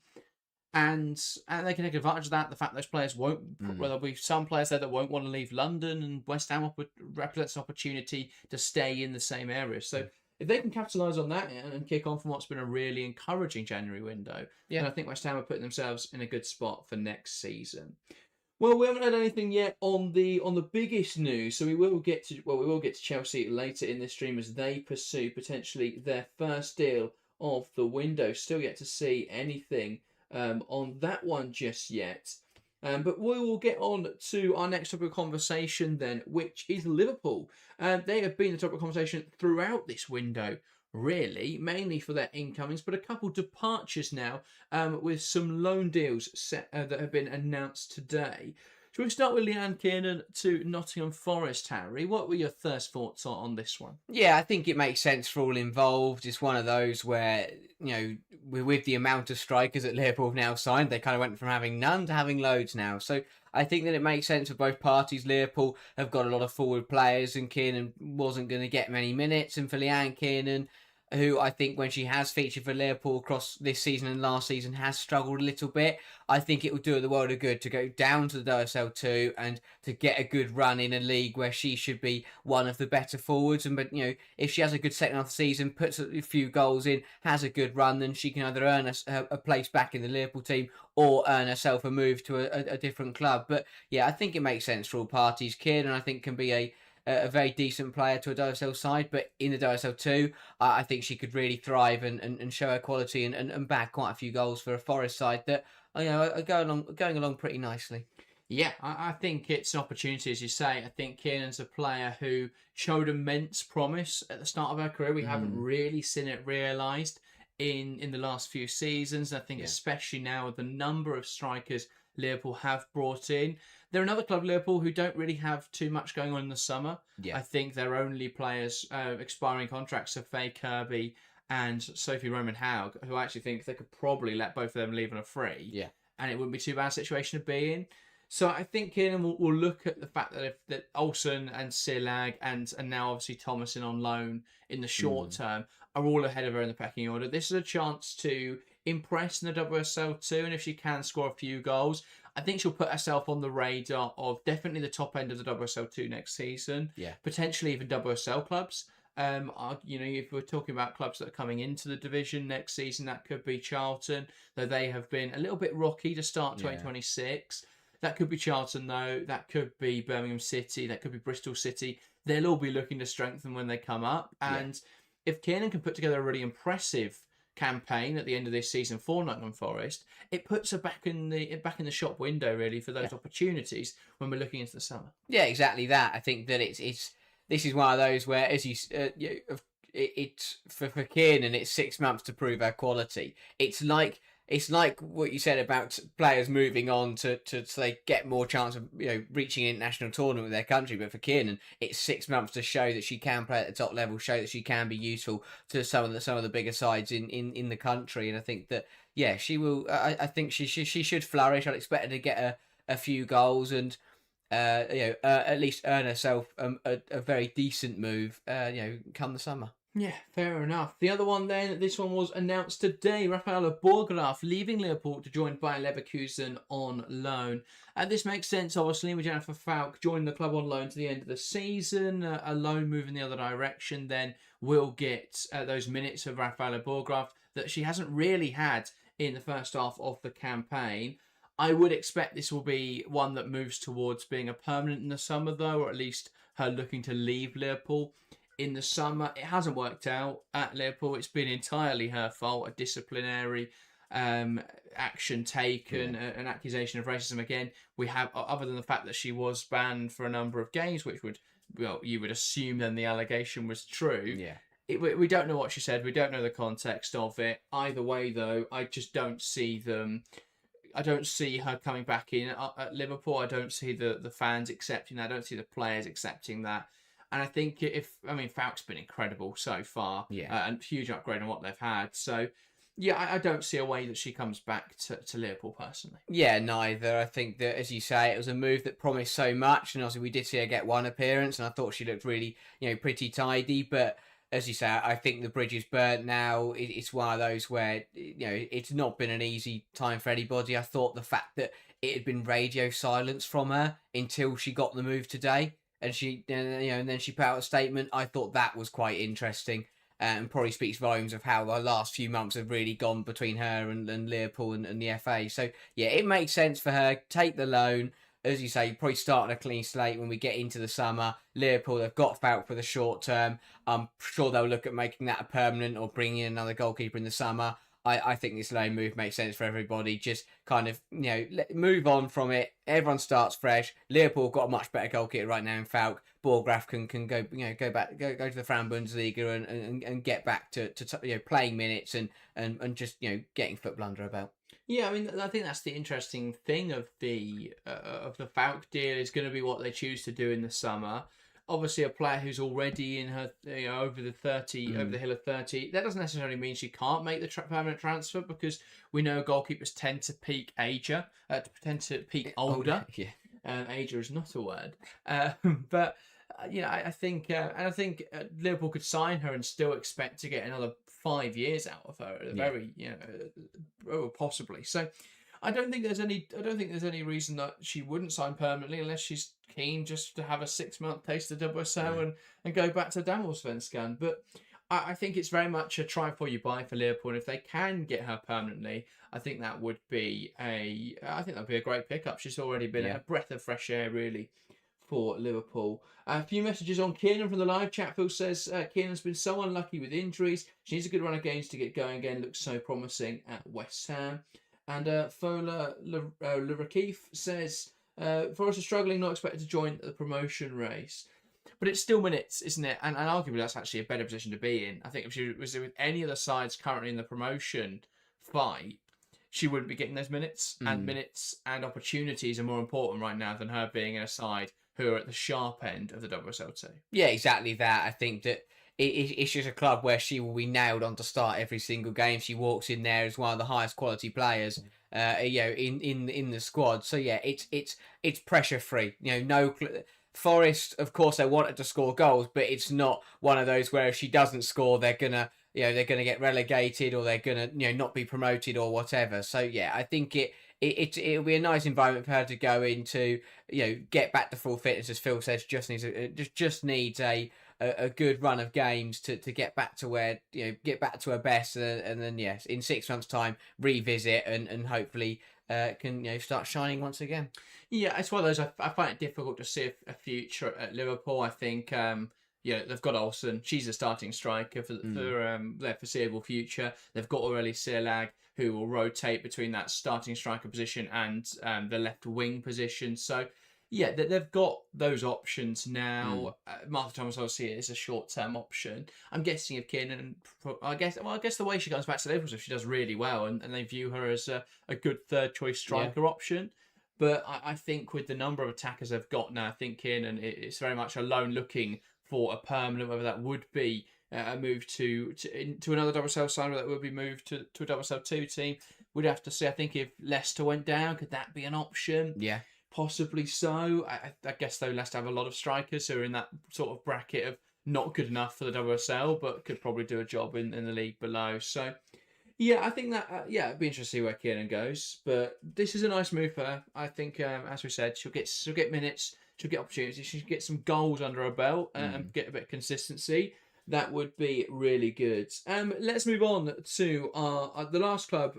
And they can take advantage of that. The fact those players won't, there'll be some players there that won't want to leave London, and West Ham represents an opportunity to stay in the same area. So if they can capitalise on that and kick on from what's been a really encouraging January window, then I think West Ham are putting themselves in a good spot for next season. Well, we haven't had anything yet on the biggest news, so we will get to Chelsea later in this stream as they pursue potentially their first deal of the window. Still yet to see anything on that one just yet. But we will get on to our next topic of conversation then, which is Liverpool. They have been the topic of conversation throughout this window, really, mainly for their incomings, but a couple departures now, with some loan deals set that have been announced today. Shall we start with Leanne Kiernan to Nottingham Forest, Harry? What were your first thoughts on this one? Yeah, I think it makes sense for all involved. It's one of those where, with the amount of strikers that Liverpool have now signed, they kind of went from having none to having loads now. So I think that it makes sense for both parties. Liverpool have got a lot of forward players, and Kiernan wasn't going to get many minutes. And for Leanne Kiernan, who I think when she has featured for Liverpool across this season and last season has struggled a little bit, I think it would do her the world of good to go down to the WSL 2 and to get a good run in a league where she should be one of the better forwards. And but if she has a good second half of the season, puts a few goals in, has a good run, then she can either earn a place back in the Liverpool team or earn herself a move to a different club. But yeah, I think it makes sense for all parties. Kiernan, I think, can be a very decent player to a WSL side, but in the WSL 2, I think she could really thrive and show her quality and bag quite a few goals for a Forest side that are going along pretty nicely. Yeah, I think it's an opportunity, as you say. I think Kiernan's a player who showed immense promise at the start of her career. We haven't really seen it realised in the last few seasons. I think especially now with the number of strikers Liverpool have brought in. They're another club, Liverpool, who don't really have too much going on in the summer. Yeah. I think their only players expiring contracts are Faye Kirby and Sophie Roman Haug, who I actually think they could probably let both of them leave on a free. Yeah. And it wouldn't be too bad a situation to be in. So I think Kiernan will look at the fact that Olsen and Silag and now obviously Thomason on loan in the short term are all ahead of her in the pecking order. This is a chance to impress in the WSL 2, and if she can score a few goals, I think she'll put herself on the radar of definitely the top end of the WSL 2 next season. Yeah. Potentially even WSL clubs. If we're talking about clubs that are coming into the division next season, that could be Charlton, though they have been a little bit rocky to start 2026. That could be Charlton, though. That could be Birmingham City. That could be Bristol City. They'll all be looking to strengthen when they come up. And if Kiernan can put together a really impressive campaign at the end of this season for Nottingham Forest, it puts her back in the shop window really for those opportunities when we're looking into the summer. Yeah, exactly that. I think that this is one of those where, as it's for Kiernan, it's 6 months to prove her quality. It's like what you said about players moving on so they get more chance of reaching an international tournament with their country. But for Kiernan, it's 6 months to show that she can play at the top level, show that she can be useful to some of the bigger sides in the country. And I think that she will. I think she should flourish. I'd expect her to get a few goals and at least earn herself a very decent move. Come the summer. Yeah, fair enough. The other one then, this one was announced today. Rafaela Borgraf leaving Liverpool to join Bayer Leverkusen on loan. And this makes sense, obviously, with Jennifer Falk joining the club on loan to the end of the season. A loan move in the other direction then will get those minutes of Rafaela Borgraf that she hasn't really had in the first half of the campaign. I would expect this will be one that moves towards being a permanent in the summer, though, or at least her looking to leave Liverpool in the summer. It hasn't worked out at Liverpool. It's been entirely her fault. A disciplinary action taken, an accusation of racism again. We have, other than the fact that she was banned for a number of games, which you would assume then the allegation was true. Yeah. We don't know what she said. We don't know the context of it. Either way, though, I just don't see them. I don't see her coming back in at Liverpool. I don't see the fans accepting that. I don't see the players accepting that. And I think Falk's been incredible so far. Yeah. And huge upgrade on what they've had. So, I don't see a way that she comes back to Liverpool personally. Yeah, neither. I think that, as you say, it was a move that promised so much. And obviously we did see her get one appearance. And I thought she looked really, pretty tidy. But as you say, I think the bridge is burnt now. It's one of those where, it's not been an easy time for anybody. I thought the fact that it had been radio silence from her until she got the move today. And and then she put out a statement. I thought that was quite interesting, and probably speaks volumes of how the last few months have really gone between her and Liverpool and the FA. So it makes sense for her. Take the loan, as you say. Probably start on a clean slate when we get into the summer. Liverpool, they've got Falk for the short term. I'm sure they'll look at making that a permanent or bringing in another goalkeeper in the summer. I think this loan move makes sense for everybody. Just kind of, move on from it. Everyone starts fresh. Liverpool got a much better goalkeeper right now in Falk. Borgraf can go, go back, go to the Frauen Bundesliga and get back to playing minutes and just, getting football under her belt. Yeah, I mean, I think that's the interesting thing of the Falk deal is going to be what they choose to do in the summer. Obviously, a player who's already in her, over the 30, over the hill of 30, that doesn't necessarily mean she can't make the permanent transfer, because we know goalkeepers tend to peak ager, tend to peak older. Yeah. Ager is not a word, but I think, and I think Liverpool could sign her and still expect to get another 5 years out of her, at a very, possibly. So, I don't think there's any reason that she wouldn't sign permanently, unless she's keen just to have a 6-month taste of WSL and go back to Damallsvenskan. But I think it's very much a try before you buy for Liverpool, and if they can get her permanently, I think that would be a great pickup. She's already been a breath of fresh air, really, for Liverpool. A few messages on Kiernan from the live chat. Phil says Kiernan's been so unlucky with injuries. She needs a good run of games to get going again. Looks so promising at West Ham. And Fola Larakif says Forest are struggling, not expected to join the promotion race. But it's still minutes, isn't it? And arguably that's actually a better position to be in. I think if she was with any of the sides currently in the promotion fight, she wouldn't be getting those minutes. And minutes and opportunities are more important right now than her being in a side who are at the sharp end of the WSL2. Yeah, exactly that. I think that it's just a club where she will be nailed on to start every single game. She walks in there as one of the highest quality players, in the squad. So yeah, it's pressure free. Forest, of course, they wanted to score goals, but it's not one of those where if she doesn't score, they're gonna get relegated, or they're gonna not be promoted or whatever. So yeah, I think it'll be a nice environment for her to go into. Get back to full fitness, as Phil says. Just needs a good run of games to get back to where get back to her best, and then yes, in 6 months' time revisit and hopefully can start shining once again. Yeah, it's one of those. I find it difficult to see a future at Liverpool. I think they've got Olsen. She's a starting striker for their foreseeable future. They've got Aurelie Sirlag, who will rotate between that starting striker position and the left wing position. So yeah, they've got those options now. Martha Thomas obviously is a short-term option. I'm guessing if Kiernan, I guess the way she comes back to Liverpool, if she does really well, and they view her as a good third-choice striker option. But I think with the number of attackers they've got now, I think Kiernan is very much alone looking for a permanent, whether that would be a move to another WSL side, or that would be moved to a WSL2 team. We'd have to see. I think if Leicester went down, could that be an option? Yeah. Possibly so. I guess, though, Leicester have a lot of strikers who are in that sort of bracket of not good enough for the WSL, but could probably do a job in the league below. So, yeah, I think that, it'd be interesting to see where Kiernan goes. But this is a nice move for her. I think, as we said, she'll get minutes, she'll get opportunities, she'll get some goals under her belt and get a bit of consistency. That would be really good. Let's move on to the last club,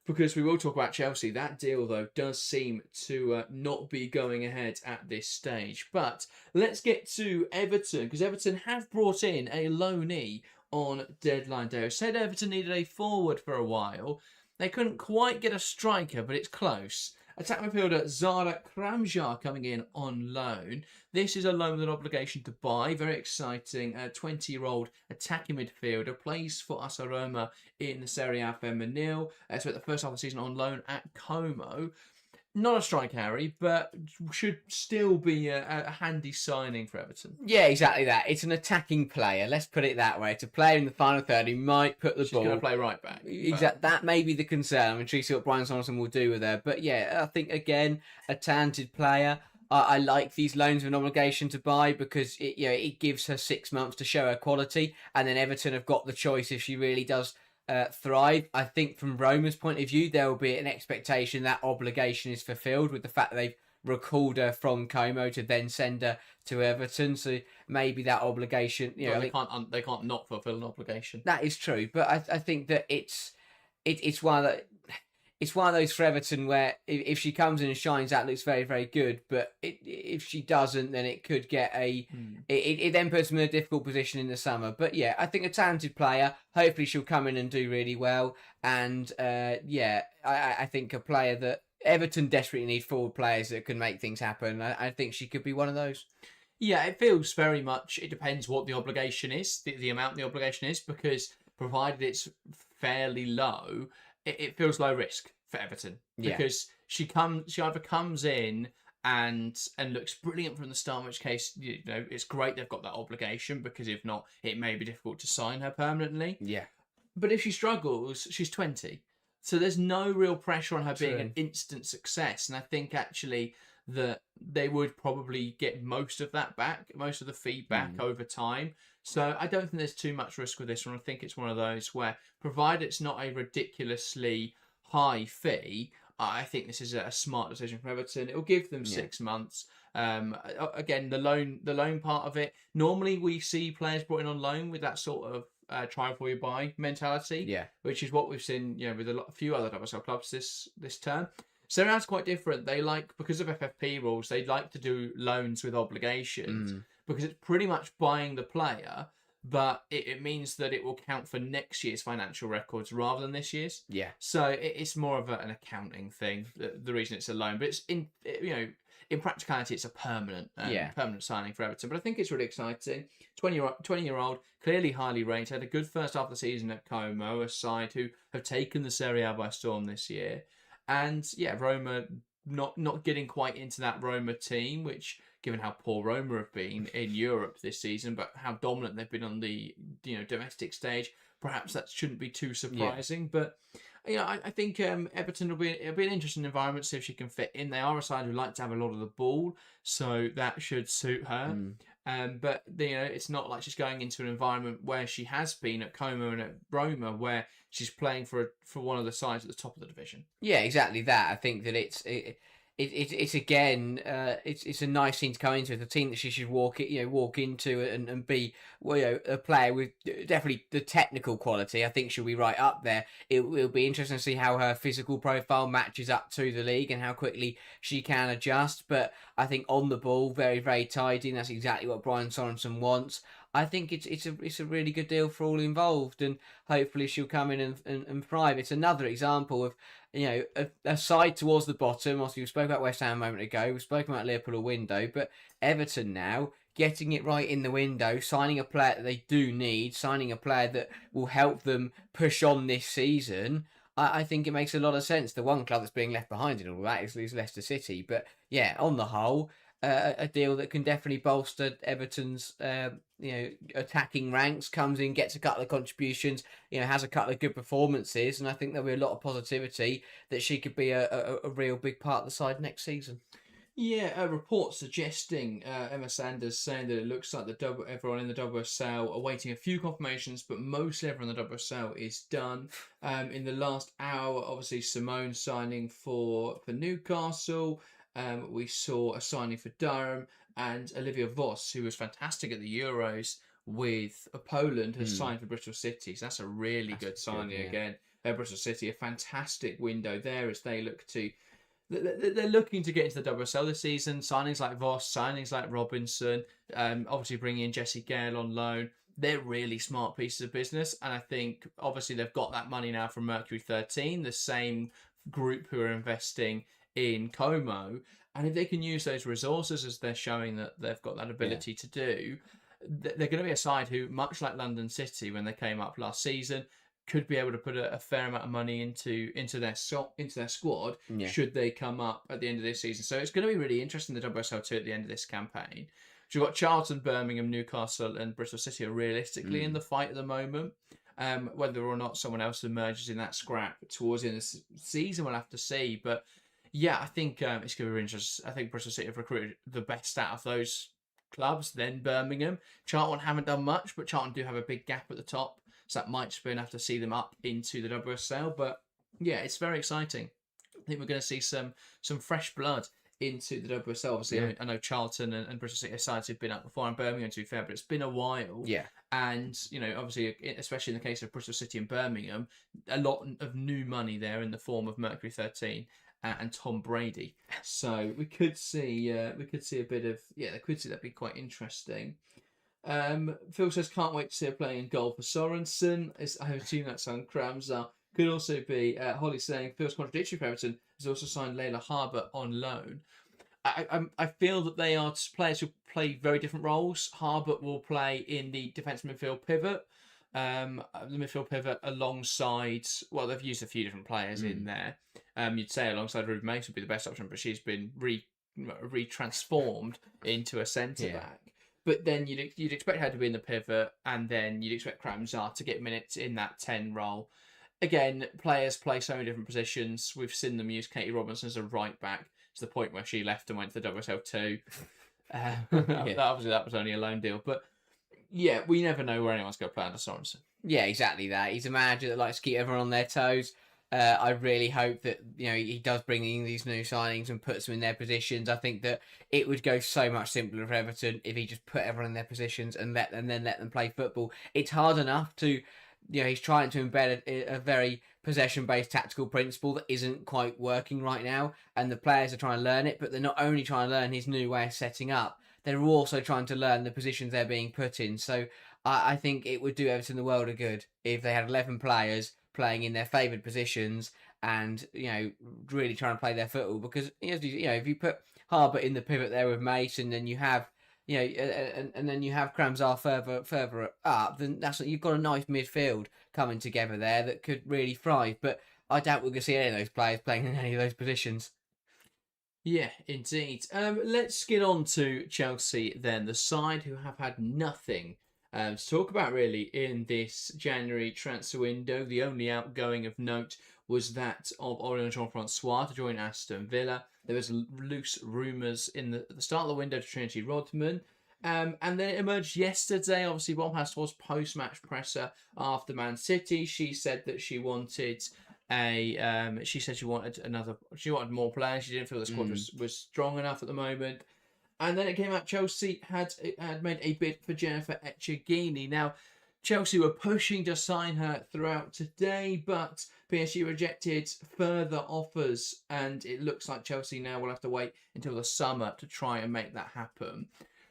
because we will talk about Chelsea. That deal, though, does seem to not be going ahead at this stage. But let's get to Everton, because Everton have brought in a loanee on deadline day. I said Everton needed a forward for a while. They couldn't quite get a striker, but it's close. Attack midfielder Zara Kramzar coming in on loan. This is a loan with an obligation to buy. Very exciting. 20-year-old attacking midfielder. Plays for AS Roma in the Serie A Femminile. Spent the first half of the season on loan at Como. Not a strike, Harry, but should still be a handy signing for Everton. Yeah, exactly that. It's an attacking player. Let's put it that way. It's a player in the final third who might put the ball. She's going to play right back. Exactly. That may be the concern. I'm intrigued to see what Brian Samuelson will do with her. But yeah, I think, again, a talented player. I like these loans with an obligation to buy, because it gives her 6 months to show her quality, and then Everton have got the choice if she really does thrive. I think from Roma's point of view, there will be an expectation that obligation is fulfilled with the fact that they've recalled her from Como to then send her to Everton. So maybe that obligation, they can't not fulfil an obligation. That is true, but I think that it's one of those for Everton where if she comes in and shines, that looks very, very good. But if she doesn't, then it could get it then puts them in a difficult position in the summer. But yeah, I think a talented player. Hopefully she'll come in and do really well. And I think a player that Everton desperately need forward players that can make things happen. I think she could be one of those. Yeah, it feels very much, it depends what the obligation is, the amount the obligation is, because provided it's fairly low, it feels low risk for Everton Yeah. because she either comes in and looks brilliant from the start, in which case it's great they've got that obligation, because if not, it may be difficult to sign her permanently. Yeah. But if she struggles, she's 20. So there's no real pressure on her being True. an instant success. And I think actually that they would probably get most of that back, most of the feedback over time. So I don't think there's too much risk with this one. I think it's one of those where, provided it's not a ridiculously high fee, I think this is a smart decision from Everton. It'll give them 6 months. Again, the loan part of it. Normally, we see players brought in on loan with that sort of try before you buy mentality. Yeah. Which is what we've seen, with a few other WSL clubs this term. Serie A's quite different. They because of FFP rules, they like to do loans with obligations because it's pretty much buying the player, but it means that it will count for next year's financial records rather than this year's. Yeah. So it's more of an accounting thing. The reason it's a loan, but it's in practicality, it's a permanent signing for Everton. But I think it's really exciting. 20-year-old, clearly highly rated, had a good first half of the season at Como, a side who have taken the Serie A by storm this year. And yeah, Roma not getting quite into that Roma team, which, given how poor Roma have been in Europe this season, but how dominant they've been on the domestic stage, perhaps that shouldn't be too surprising. Yeah. But I think Everton it'll be an interesting environment to see if she can fit in. They are a side who like to have a lot of the ball, so that should suit her. But it's not like she's going into an environment where she has been at Como and at Roma, where she's playing for one of the sides at the top of the division. Yeah, exactly that. I think that it's again, it's a nice team to come into. It's a team that she should walk into and be a player with definitely the technical quality. I think she'll be right up there. It'll be interesting to see how her physical profile matches up to the league and how quickly she can adjust. But I think on the ball, very, very tidy, and that's exactly what Brian Sorensen wants. I think it's a really good deal for all involved, and hopefully she'll come in and thrive. It's another example of a side towards the bottom. Obviously, we spoke about West Ham a moment ago. We've spoken about Liverpool a window, but Everton now getting it right in the window, signing a player that they do need, signing a player that will help them push on this season. I think it makes a lot of sense. The one club that's being left behind in all that is Leicester City, but yeah, on the whole, a deal that can definitely bolster Everton's attacking ranks. Comes in, gets a couple of contributions, has a couple of good performances, and I think there'll be a lot of positivity that she could be a real big part of the side next season. Yeah, a report suggesting Emma Sanders saying that it looks like everyone in the WSL are waiting a few confirmations, but mostly everyone in the WSL is done. In the last hour, obviously Simone signing for Newcastle. We saw a signing for Durham, and Olivia Voss, who was fantastic at the Euros with Poland, has signed for Bristol City. So that's a really good signing again. Bristol City, a fantastic window there as they look to. They're looking to get into the WSL this season. Signings like Voss, signings like Robinson, obviously bringing in Jessie Gale on loan. They're really smart pieces of business, and I think obviously they've got that money now from Mercury 13, the same group who are investing in Como, and if they can use those resources as they're showing that they've got that ability to do, they're going to be a side who, much like London City when they came up last season, could be able to put a fair amount of money into their squad should they come up at the end of this season. So it's going to be really interesting, the WSL2 at the end of this campaign. So you've got Charlton, Birmingham, Newcastle and Bristol City are realistically in the fight at the moment. Whether or not someone else emerges in that scrap towards the end of the season, we'll have to see. But yeah, I think it's going to be really interesting. I think Bristol City have recruited the best out of those clubs. Then Birmingham. Charlton haven't done much, but Charlton do have a big gap at the top. So that might just be enough to see them up into the WSL. But yeah, it's very exciting. I think we're going to see some fresh blood into the WSL. Obviously, I know Charlton and Bristol City sides have been up before, and Birmingham, to be fair, but it's been a while. Yeah. And, obviously, especially in the case of Bristol City and Birmingham, a lot of new money there in the form of Mercury 13 and Tom Brady. So we could see a bit of, they could see that be quite interesting. Phil says, can't wait to see her playing in goal for Sorensen. I assume that's on Kramzar. Could also be Holly saying, Phil's contradictory for Everton has also signed Layla Harbour on loan. I feel that they are players who play very different roles. Harbour will play in the defensive midfield pivot. the midfield pivot alongside. Well, they've used a few different players in there. You'd say alongside Ruben Mace would be the best option, but she's been retransformed into a centre back. But then you'd expect her to be in the pivot, and then you'd expect Kramzar to get minutes in that 10 role. Again, players play so many different positions. We've seen them use Katie Robinson as a right back to the point where she left and went to the WSL 2. Obviously, that was only a loan deal. But yeah, we never know where anyone's going to play under Sorensen. Yeah, exactly that. He's a manager that likes to keep everyone on their toes. I really hope that he does bring in these new signings and puts them in their positions. I think that it would go so much simpler for Everton if he just put everyone in their positions and let them play football. It's hard enough to, he's trying to embed a very possession-based tactical principle that isn't quite working right now, and the players are trying to learn it. But they're not only trying to learn his new way of setting up; they're also trying to learn the positions they're being put in. So I think it would do Everton the world of good if they had 11 players playing in their favoured positions and really trying to play their football, because if you put Harbour in the pivot there with Mason, then you have and then you have Kramzar further up, then you've got a nice midfield coming together there that could really thrive. But I doubt we're going to see any of those players playing in any of those positions. Yeah, indeed. Let's get on to Chelsea then, the side who have had nothing to talk about really in this January transfer window. The only outgoing of note was that of Orion Jean-Francois to join Aston Villa. There was loose rumours in the start of the window to Trinity Rodman. And then it emerged yesterday. Obviously, Bob Hastle's post-match presser after Man City. She said that she wanted she wanted more players. She didn't feel the squad was strong enough at the moment. And then it came out Chelsea had made a bid for Jennifer Echegini. Now, Chelsea were pushing to sign her throughout today, but PSG rejected further offers, and it looks like Chelsea now will have to wait until the summer to try and make that happen.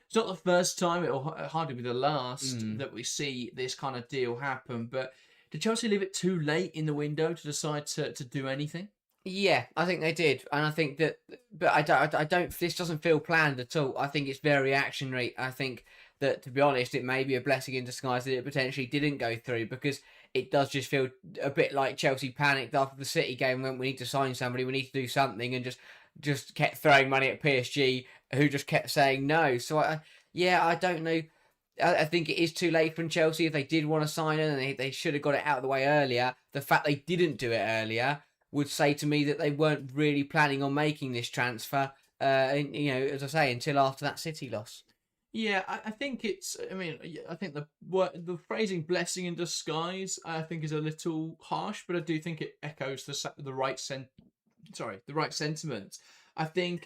It's not the first time, it will hardly be the last that we see this kind of deal happen, but did Chelsea leave it too late in the window to decide to do anything? Yeah, I think they did, and I think that, but I don't. This doesn't feel planned at all. I think it's very reactionary. I think that, to be honest, it may be a blessing in disguise that it potentially didn't go through, because it does just feel a bit like Chelsea panicked after the City game when we need to sign somebody, we need to do something, and just kept throwing money at PSG, who just kept saying no. So I don't know. I think it is too late from Chelsea. If they did want to sign her, and they should have got it out of the way earlier. The fact they didn't do it earlier would say to me that they weren't really planning on making this transfer, as I say, until after that City loss. Yeah, I think it's. I mean, I think the phrasing "blessing in disguise" I think is a little harsh, but I do think it echoes the right sentiment. I think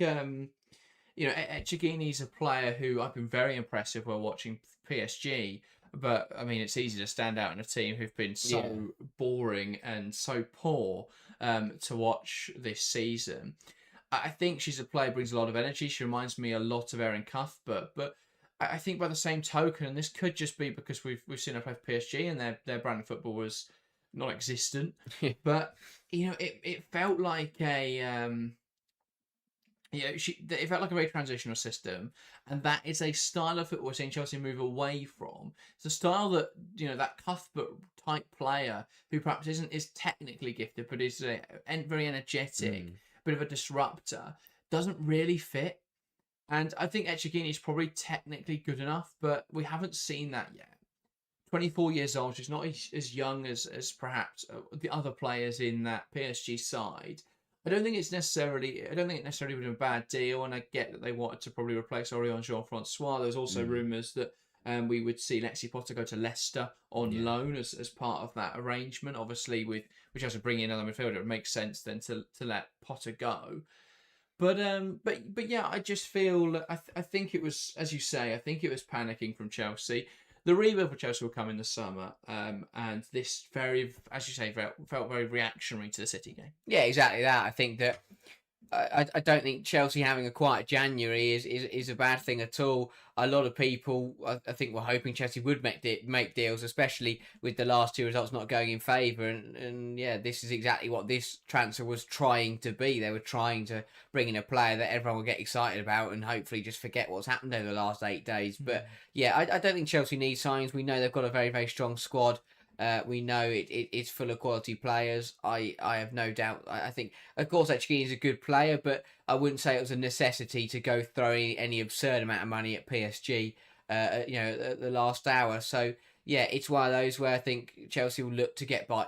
Echegini is a player who I've been very impressed with while watching PSG. But I mean, it's easy to stand out in a team who've been so boring and so poor to watch this season. I think she's a player who brings a lot of energy. She reminds me a lot of Erin Cuthbert, but I think by the same token, and this could just be because we've seen her play for PSG and their brand of football was non-existent, but it felt like it felt like a very transitional system, and that is a style of football we're seeing Chelsea move away from. It's a style that that Cuthbert type player who perhaps isn't as technically gifted, but is very energetic, bit of a disruptor, doesn't really fit. And I think Echegini is probably technically good enough, but we haven't seen that yet. 24 years old, she's not as young as perhaps the other players in that PSG side. I don't think it necessarily would have been a bad deal, and I get that they wanted to probably replace Orion Jean-Francois. There's also rumours that we would see Lexi Potter go to Leicester on loan as part of that arrangement. Obviously, which has to bring in another midfielder, it makes sense then to let Potter go. But yeah, I just feel I think it was, as you say, I think it was panicking from Chelsea. The rebuild for Chelsea will come in the summer, and this very, as you say, felt very reactionary to the City game. Yeah, exactly that. I think that I don't think Chelsea having a quiet January is a bad thing at all. A lot of people, I think, were hoping Chelsea would make deals, especially with the last two results not going in favour. And yeah, this is exactly what this transfer was trying to be. They were trying to bring in a player that everyone will get excited about and hopefully just forget what's happened over the last 8 days. But yeah, I don't think Chelsea needs signings. We know they've got a very, very strong squad. We know it's full of quality players. I have no doubt. I think, of course, Echegini is a good player, but I wouldn't say it was a necessity to go throwing any absurd amount of money at PSG, at the last hour. So yeah, it's one of those where I think Chelsea will look to get by,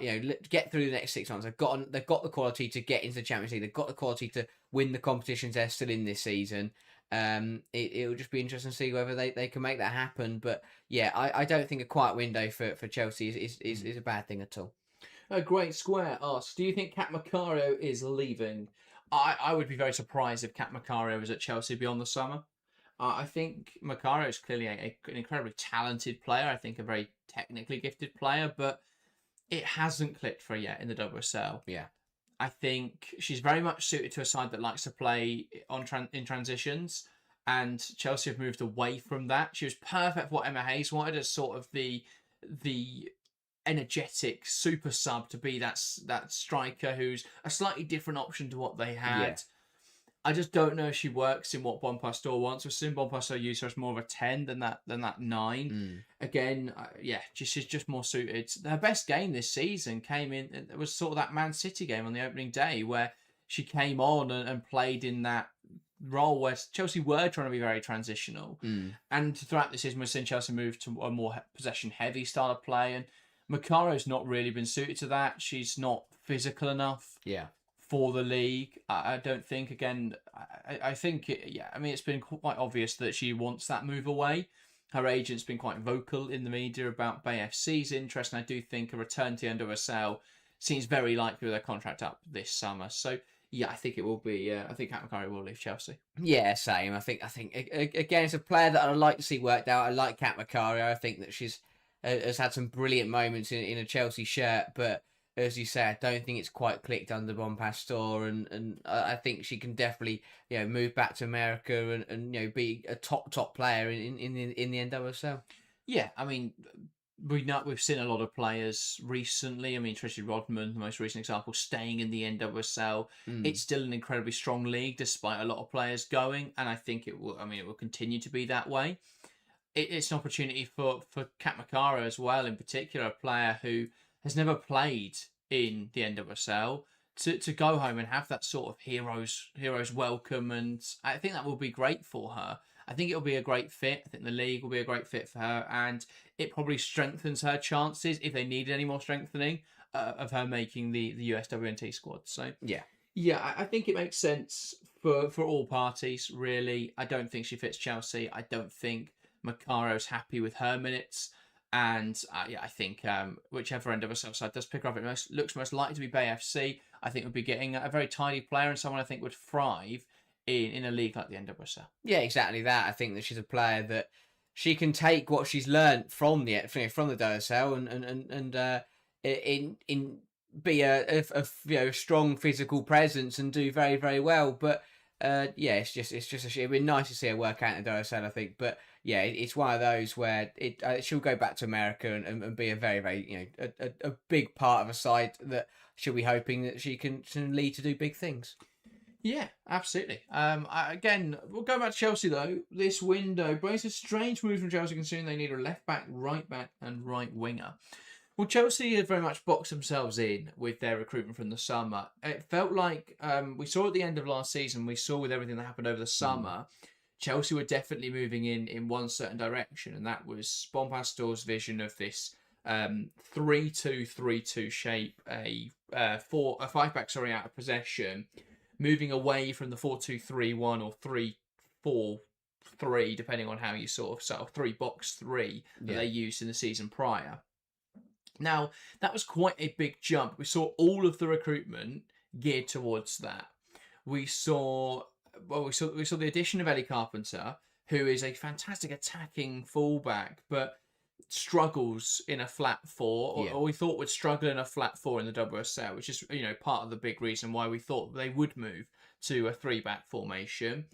get through the next 6 months. They've got the quality to get into the Champions League. They've got the quality to win the competitions they're still in this season. It'll just be interesting to see whether they can make that happen. But yeah, I don't think a quiet window for Chelsea is a bad thing at all. A Great Square asks, do you think Cat Macario is leaving? I would be very surprised if Cat Macario was at Chelsea beyond the summer. I think Macario is clearly an incredibly talented player. I think a very technically gifted player, but it hasn't clicked for her yet in the WSL. Yeah. I think she's very much suited to a side that likes to play in transitions, and Chelsea have moved away from that. She was perfect for what Emma Hayes wanted, as sort of the energetic super sub to be that striker who's a slightly different option to what they had. Yeah. I just don't know if she works in what Bonpastor wants. We've seen Bonpastor use her as more of a 10 than that 9. Again, she's just more suited. Her best game this season came in. It was sort of that Man City game on the opening day where she came on and played in that role where Chelsea were trying to be very transitional. And throughout the season, we've seen Chelsea move to a more possession-heavy style of play. And Macaro's not really been suited to that. She's not physical enough. Yeah. For the league, I don't think. Again, I think it's been quite obvious that she wants that move away. Her agent's been quite vocal in the media about Bay FC's interest, and I do think a return to the WSL seems very likely with her contract up this summer. So yeah, I think it will be. I think Cat Macario will leave Chelsea. Yeah, same. I think again, it's a player that I'd like to see worked out. I like Cat Macario. I think that she's has had some brilliant moments in a Chelsea shirt, but as you say, I don't think it's quite clicked under Bonpastor, and I think she can definitely move back to America and be a top player in the NWSL. Yeah, I mean, we've seen a lot of players recently. I mean, Tracy Rodman, the most recent example, staying in the NWSL. It's still an incredibly strong league despite a lot of players going, and I think it will. I mean, it will continue to be that way. It's an opportunity for Cat Macario as well, in particular, a player who has never played in the NWSL to go home and have that sort of heroes welcome, and I think that will be great for her. I think it'll be a great fit. I think the league will be a great fit for her, and it probably strengthens her chances, if they needed any more strengthening, of her making the USWNT squad. So yeah, I think it makes sense for all parties, really. I don't think she fits Chelsea. I don't think Macaro's happy with her minutes. And I think whichever end of a side does pick her up, it looks most likely to be Bay FC. I think we'll be getting a very tidy player and someone I think would thrive in a league like the NWSL. Yeah, exactly that. I think that she's a player that she can take what she's learned from the WSL and be a strong physical presence and do very, very well. But it'd be nice to see her work out in the WSL, I think. But yeah, it's one of those where she'll go back to America and be a very, very a big part of a side that she'll be hoping that she can lead to do big things. Yeah, absolutely. Again, we'll go back to Chelsea though. This window brings a strange move from Chelsea, considering they need a left back, right back, and right winger. Well, Chelsea have very much boxed themselves in with their recruitment from the summer. It felt like we saw at the end of last season, we saw with everything that happened over the summer, Chelsea were definitely moving in one certain direction, and that was Bonpastor's vision of this 3-2-3-2 shape, a 5-back out of possession, moving away from the 4-2-3-1 or 3-4-3, depending on how you sort of 3-box-3 that they used in the season prior. Now, that was quite a big jump. We saw all of the recruitment geared towards that. We saw the addition of Ellie Carpenter, who is a fantastic attacking fullback, but struggles in a flat 4, or we thought would struggle in a flat 4 in the WSL, which is part of the big reason why we thought they would move to a 3-back formation.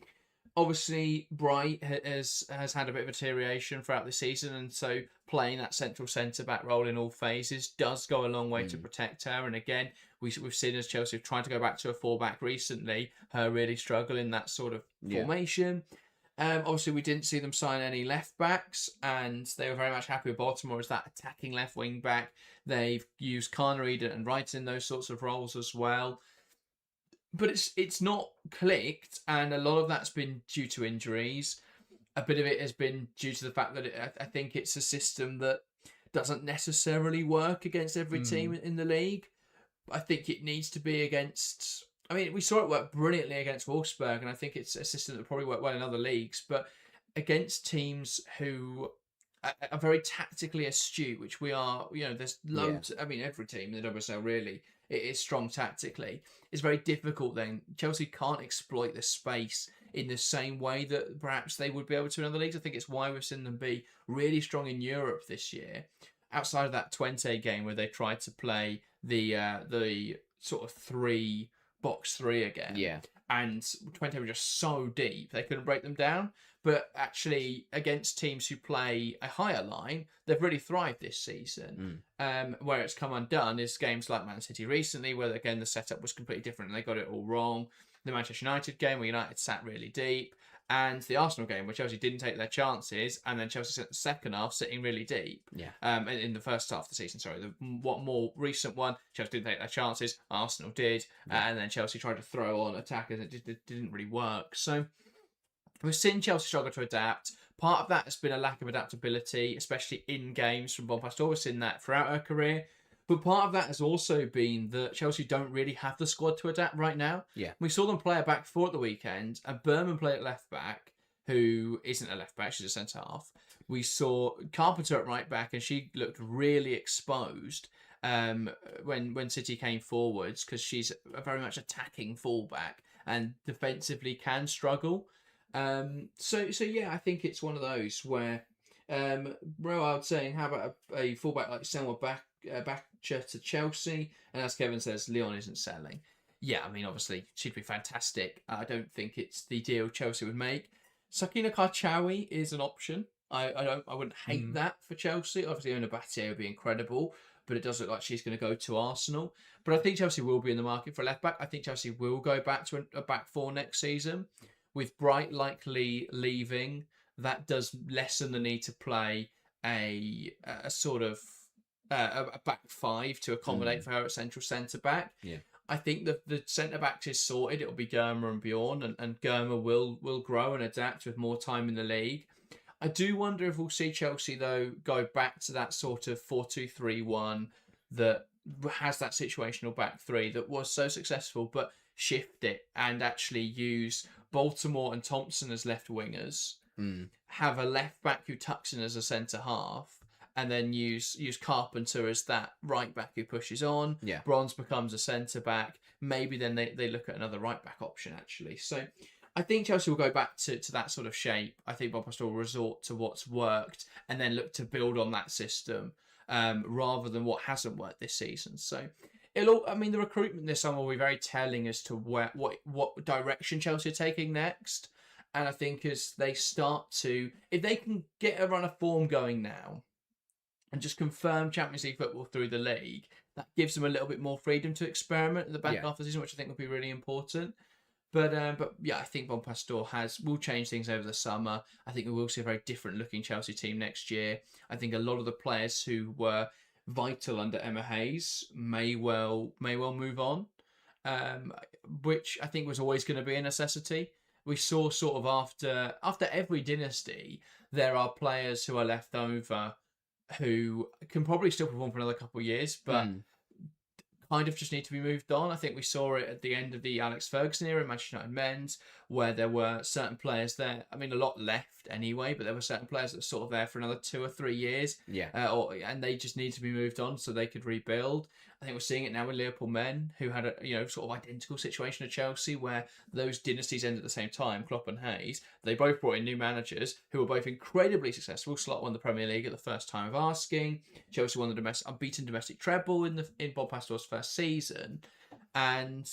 Obviously, Bright has had a bit of a deterioration throughout the season, and so playing that central centre-back role in all phases does go a long way to protect her. And again, we've seen as Chelsea have tried to go back to a 4-back recently, her really struggle in that sort of formation. Obviously, we didn't see them sign any left-backs, and they were very much happy with Baltimore as that attacking left wing-back. They've used Carnegie and Wright in those sorts of roles as well. But it's not clicked, and a lot of that's been due to injuries. A bit of it has been due to the fact that I think it's a system that doesn't necessarily work against every team in the league. I think it needs to be against... I mean, we saw it work brilliantly against Wolfsburg, and I think it's a system that probably worked well in other leagues, but against teams who are very tactically astute, which we are, there's loads... I mean, every team in the WSL really... It is strong tactically. It's very difficult then. Chelsea can't exploit the space in the same way that perhaps they would be able to in other leagues. I think it's why we've seen them be really strong in Europe this year. Outside of that Twente game where they tried to play the sort of 3-box-3 again. Yeah. And Twente were just so deep, they couldn't break them down. But actually, against teams who play a higher line, they've really thrived this season. Where it's come undone is games like Man City recently, where, again, the setup was completely different and they got it all wrong. The Manchester United game, where United sat really deep. And the Arsenal game, where Chelsea didn't take their chances, and then Chelsea spent the second half sitting really deep. In the first half of the season, sorry. The more recent one, Chelsea didn't take their chances, Arsenal did, and then Chelsea tried to throw on attackers, and it didn't really work. So we've seen Chelsea struggle to adapt. Part of that has been a lack of adaptability, especially in games from Bonpastor. We've seen that throughout her career. But part of that has also been that Chelsea don't really have the squad to adapt right now. We saw them play a back four at the weekend, and Berman played at left back, who isn't a left back, she's a centre half. We saw Carpenter at right back, and she looked really exposed when City came forwards, because she's a very much attacking fullback and defensively can struggle. So yeah, I think it's one of those where Roald saying, how about a fullback like Selma Batlle to Chelsea? And as Kevin says, Lyon isn't selling. Yeah, I mean, obviously, she'd be fantastic. I don't think it's the deal Chelsea would make. Sakina Karchawi is an option. I wouldn't hate that for Chelsea. Obviously, Ona Batlle would be incredible, but it does look like she's going to go to Arsenal. But I think Chelsea will be in the market for a left back. I think Chelsea will go back to a back four next season. With Bright likely leaving, that does lessen the need to play a sort of a back five to accommodate for her at central centre back. I think the centre backs is sorted. It'll be Germa and Bjorn, and Germa will grow and adapt with more time in the league. I do wonder if we'll see Chelsea, though, go back to that sort of 4-2-3-1 that has that situational back three that was so successful, but shift it and actually use Baltimore and Thompson as left wingers, have a left back who tucks in as a centre half, and then use Carpenter as that right back who pushes on. Bronze becomes a centre back. Maybe then they look at another right back option, actually. So I think Chelsea will go back to that sort of shape. I think Bob Pastor will resort to what's worked and then look to build on that system rather than what hasn't worked this season. So the recruitment this summer will be very telling as to what direction Chelsea are taking next. And I think as they start to, if they can get a run of form going now and just confirm Champions League football through the league, that gives them a little bit more freedom to experiment at the back half of the season, which I think will be really important. But yeah, I think Bon Pastor will change things over the summer. I think we will see a very different looking Chelsea team next year. I think a lot of the players who were vital under Emma Hayes may well move on, which I think was always going to be a necessity. We saw sort of after every dynasty, there are players who are left over who can probably still perform for another couple of years, but kind of just need to be moved on. I think we saw it at the end of the Alex Ferguson era in Manchester United men's, where there were certain players there. I mean, a lot left anyway, but there were certain players that were sort of there for another 2 or 3 years. And they just need to be moved on so they could rebuild. I think we're seeing it now with Liverpool men, who had a sort of identical situation to Chelsea, where those dynasties ended at the same time, Klopp and Hayes. They both brought in new managers who were both incredibly successful. Slot won the Premier League at the first time of asking. Chelsea won the unbeaten domestic treble in Bob Pastor's first season. and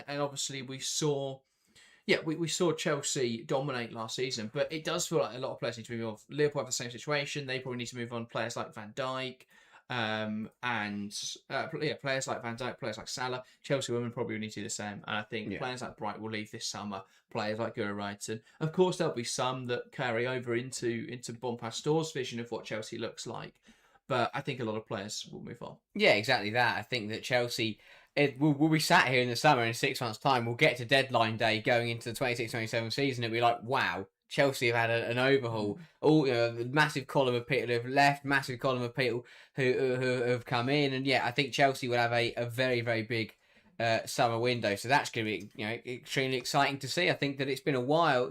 obviously we saw. Yeah, we saw Chelsea dominate last season, but it does feel like a lot of players need to move on. Liverpool have the same situation. They probably need to move on. Players like Van Dijk, players like Van Dijk, players like Salah. Chelsea women probably need to do the same. And I think players like Bright will leave this summer. Players like Guro Reiten. Of course, there'll be some that carry over into Bonpastore's vision of what Chelsea looks like. But I think a lot of players will move on. Yeah, exactly that. I think that Chelsea, we'll be sat here in the summer in 6 months' time. We'll get to deadline day going into the 26-27 season, and we'll be like, wow, Chelsea have had an overhaul. All massive column of people who have left, massive column of people who have come in, and I think Chelsea will have a very, very big summer window. So that's going to be extremely exciting to see. I think that it's been a while.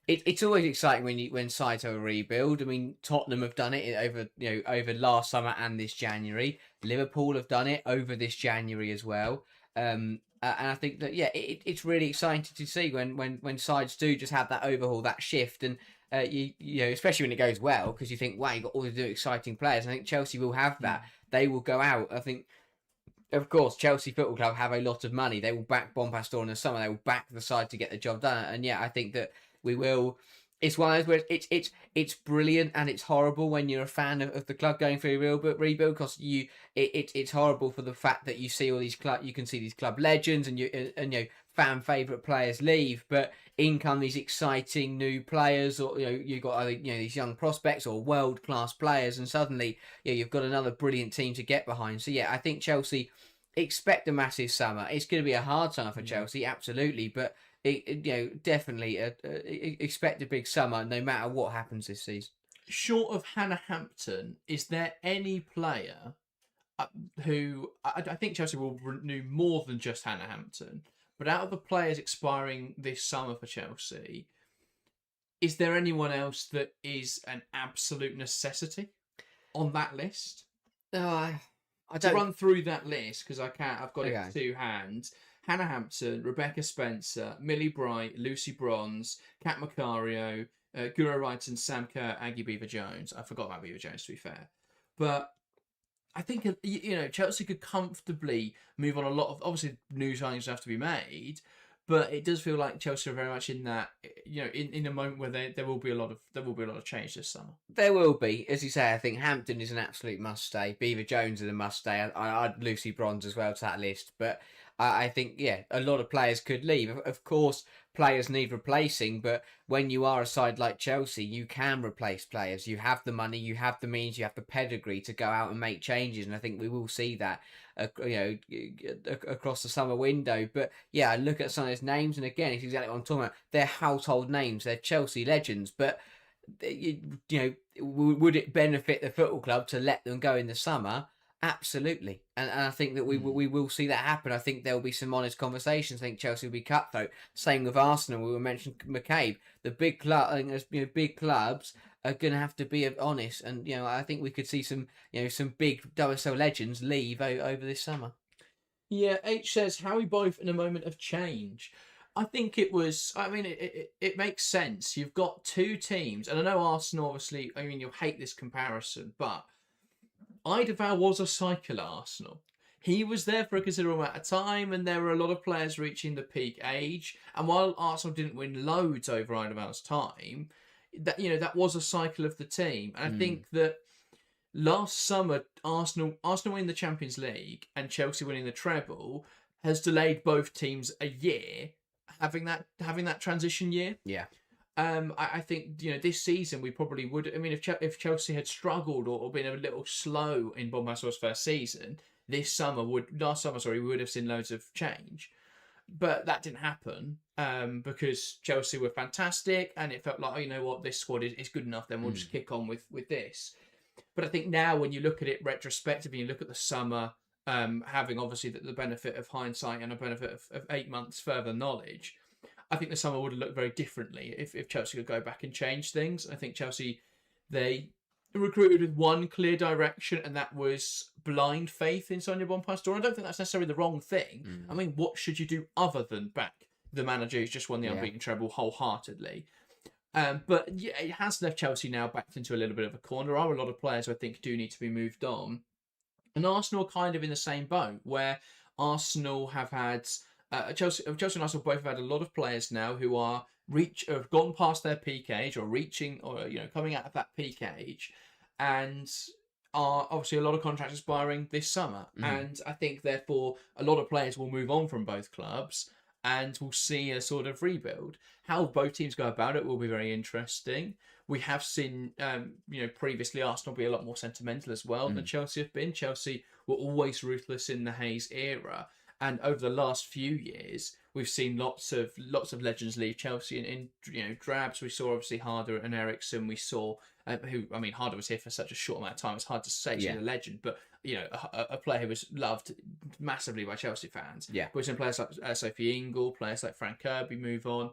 It's always exciting when sides have a rebuild. I mean, Tottenham have done it over last summer and this January. Liverpool have done it over this January as well. And I think that it's really exciting to see when sides do just have that overhaul, that shift, and especially when it goes well, because you think, wow, you've got all these new exciting players. I think Chelsea will have that. They will go out. I think. Of course, Chelsea Football Club have a lot of money. They will back Bonpastore in the summer. They will back the side to get the job done. And I think that we will. It's one of those where it's brilliant and it's horrible when you're a fan of the club going through a rebuild, because it's horrible for the fact that you see all these you can see these club legends and fan favourite players leave, but in come these exciting new players, or you've got either these young prospects or world class players, and suddenly you've got another brilliant team to get behind. So I think Chelsea expect a massive summer. It's going to be a hard summer for Chelsea, absolutely, but definitely expect a big summer no matter what happens this season. Short of Hannah Hampton, is there any player who I think Chelsea will renew more than just Hannah Hampton, but out of the players expiring this summer for Chelsea, is there anyone else that is an absolute necessity on that list? I To don't run through that list, because I can't. I've got it Okay. in two hands. Hannah Hampton, Rebecca Spencer, Millie Bright, Lucy Bronze, Kat Macario, Guro Reiten, Sam Kerr, Aggie Beaver-Jones. I forgot about Beaver-Jones, to be fair. But I think, Chelsea could comfortably move on a lot of... Obviously, new signings have to be made, but it does feel like Chelsea are very much in that, in a moment where there will be a lot of change this summer. There will be, as you say. I think Hampton is an absolute must stay. Beaver-Jones is a must stay. I'd Lucy Bronze as well to that list, but I think a lot of players could leave. Of course, players need replacing, but when you are a side like Chelsea, you can replace players. You have the money, you have the means, you have the pedigree to go out and make changes, and I think we will see that across the summer window. But I look at some of those names, and again, it's exactly what I'm talking about. They're household names, they're Chelsea legends, but would it benefit the football club to let them go in the summer? Absolutely, and I think that we will see that happen. I think there will be some honest conversations. I think Chelsea will be cutthroat. Same with Arsenal. We were mentioning McCabe. The big club, I think big clubs are going to have to be honest, and I think we could see some some big WSL legends leave over this summer. Yeah, H says, how are we both in a moment of change? I think it was. I mean, it makes sense. You've got two teams, and I know Arsenal. Obviously, I mean, you'll hate this comparison, but Eidevall was a cycle at Arsenal. He was there for a considerable amount of time, and there were a lot of players reaching the peak age. And while Arsenal didn't win loads over Eidevall's time, that was a cycle of the team. And I think that last summer, Arsenal winning the Champions League and Chelsea winning the treble has delayed both teams a year, having that transition year. Yeah. I think this season we probably would. I mean, if Chelsea had struggled or been a little slow in Bonpastore's first season, last summer we would have seen loads of change, but that didn't happen because Chelsea were fantastic, and it felt like, you know what, this squad is good enough. Then we'll just kick on with this. But I think now when you look at it retrospectively, you look at the summer, having obviously the benefit of hindsight and a benefit of 8 months further knowledge. I think the summer would have looked very differently if Chelsea could go back and change things. I think Chelsea, they recruited with one clear direction, and that was blind faith in Sonia Bonpastore. I don't think that's necessarily the wrong thing. I mean, what should you do other than back the manager who's just won the unbeaten treble wholeheartedly? But it has left Chelsea now backed into a little bit of a corner. There are a lot of players who I think do need to be moved on. And Arsenal are kind of in the same boat, where Arsenal have had Chelsea and Arsenal both have had a lot of players now who have gone past their peak age or reaching or coming out of that peak age, and are obviously a lot of contracts expiring this summer. And I think therefore a lot of players will move on from both clubs and we'll see a sort of rebuild. How both teams go about it will be very interesting. We have seen, previously Arsenal be a lot more sentimental as well than Chelsea have been. Chelsea were always ruthless in the Hayes era, and over the last few years, we've seen lots of legends leave Chelsea in drabs. We saw obviously Harder and Eriksson. We saw Harder was here for such a short amount of time. It's hard to say he's a legend, but a player who was loved massively by Chelsea fans. Yeah, we've seen players like Sophie Ingle, players like Frank Kirby move on.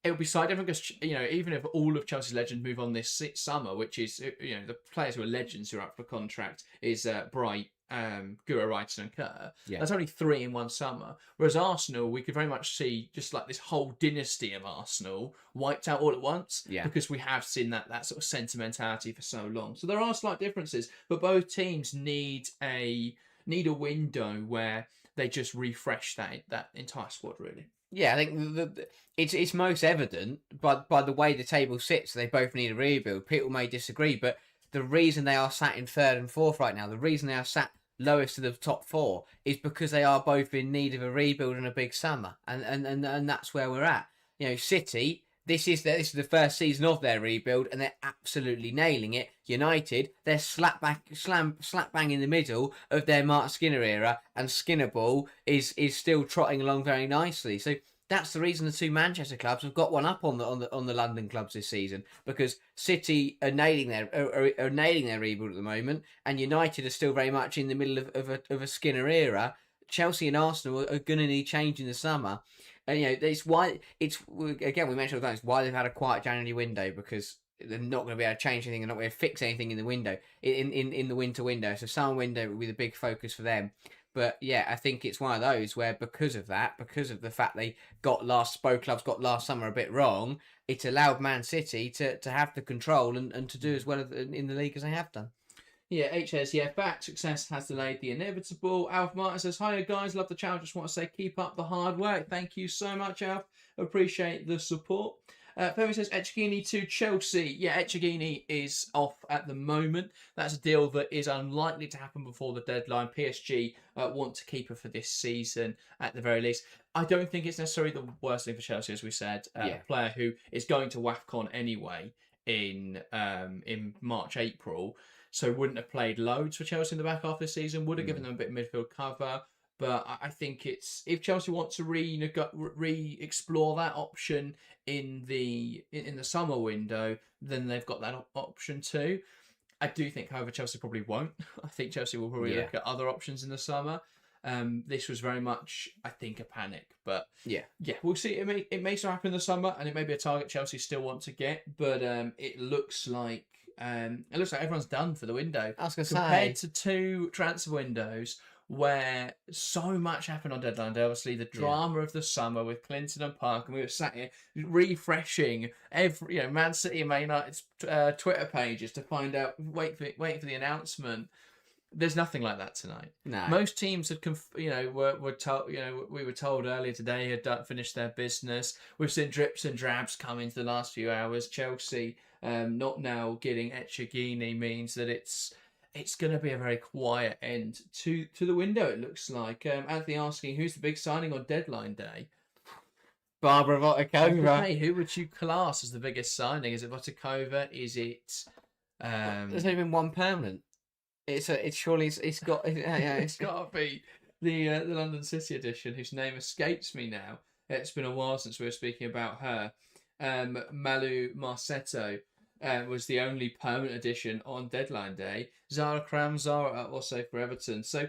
It would be side different because even if all of Chelsea's legends move on this summer, which is the players who are legends who are up for contract is Bright, Guro Reiten and Kerr. Yeah. That's only 3 in one summer. Whereas Arsenal, we could very much see just like this whole dynasty of Arsenal wiped out all at once. Yeah. Because we have seen that sort of sentimentality for so long. So there are slight differences, but both teams need a window where they just refresh that entire squad really. Yeah, I think it's most evident by the way the table sits. They both need a rebuild. People may disagree, but the reason they are sat in 3rd and 4th right now, the reason they are sat lowest of the top 4, is because they are both in need of a rebuild and a big summer, and that's where we're at. City. This is the first season of their rebuild, and they're absolutely nailing it. United, they're slap bang in the middle of their Mark Skinner era, and Skinner ball is still trotting along very nicely. So that's the reason the 2 Manchester clubs have got one up on the London clubs this season, because City are nailing their rebuild at the moment, and United are still very much in the middle of a Skinner era. Chelsea and Arsenal are going to need change in the summer. And it's why again we mentioned all the time, why they've had a quiet January window, because they're not going to be able to change anything, they're not going to fix anything in the window, in the winter window. So summer window will be the big focus for them. But yeah, I think it's one of those where because of the fact they both clubs got last summer a bit wrong, it's allowed Man City to have the control and to do as well in the league as they have done. Yeah, H says, back success has delayed the inevitable. Alf Martin says, hiya guys, love the channel. Just want to say, keep up the hard work. Thank you so much, Alf. Appreciate the support. Femi says, Echegini to Chelsea. Yeah, Echegini is off at the moment. That's a deal that is unlikely to happen before the deadline. PSG want to keep her for this season at the very least. I don't think it's necessarily the worst thing for Chelsea, as we said. A player who is going to WAFCON anyway in March, April. So wouldn't have played loads for Chelsea in the back half of the season. Would have given them a bit of midfield cover. But I think it's, if Chelsea want to re-explore that option in the summer window, then they've got that option too. I do think, however, Chelsea probably won't. I think Chelsea will probably look at other options in the summer. This was very much, I think, a panic. But yeah, we'll see. It may still happen in the summer, and it may be a target Chelsea still want to get. But it looks like everyone's done for the window. I was going to say, compared to 2 transfer windows where so much happened on deadline day. Obviously, the drama of the summer with Clinton and Park, and we were sat here refreshing every Man City and Man United's Twitter pages to find out, wait for the announcement. There's nothing like that tonight. No. Most teams had, were told, we were told earlier today had finished their business. We've seen drips and drabs come into the last few hours. Chelsea not now getting Echegini means that it's going to be a very quiet end to the window, it looks like. Anthony asking, who's the big signing on deadline day? Barbara Votakova. Hey, who would you class as the biggest signing? Is it Votakova? Is it? There's only been one permanent. It's got to be the London City edition, whose name escapes me now. It's been a while since we were speaking about her. Malu Marsetto was the only permanent addition on deadline day. Zara Kramzar also for Everton. So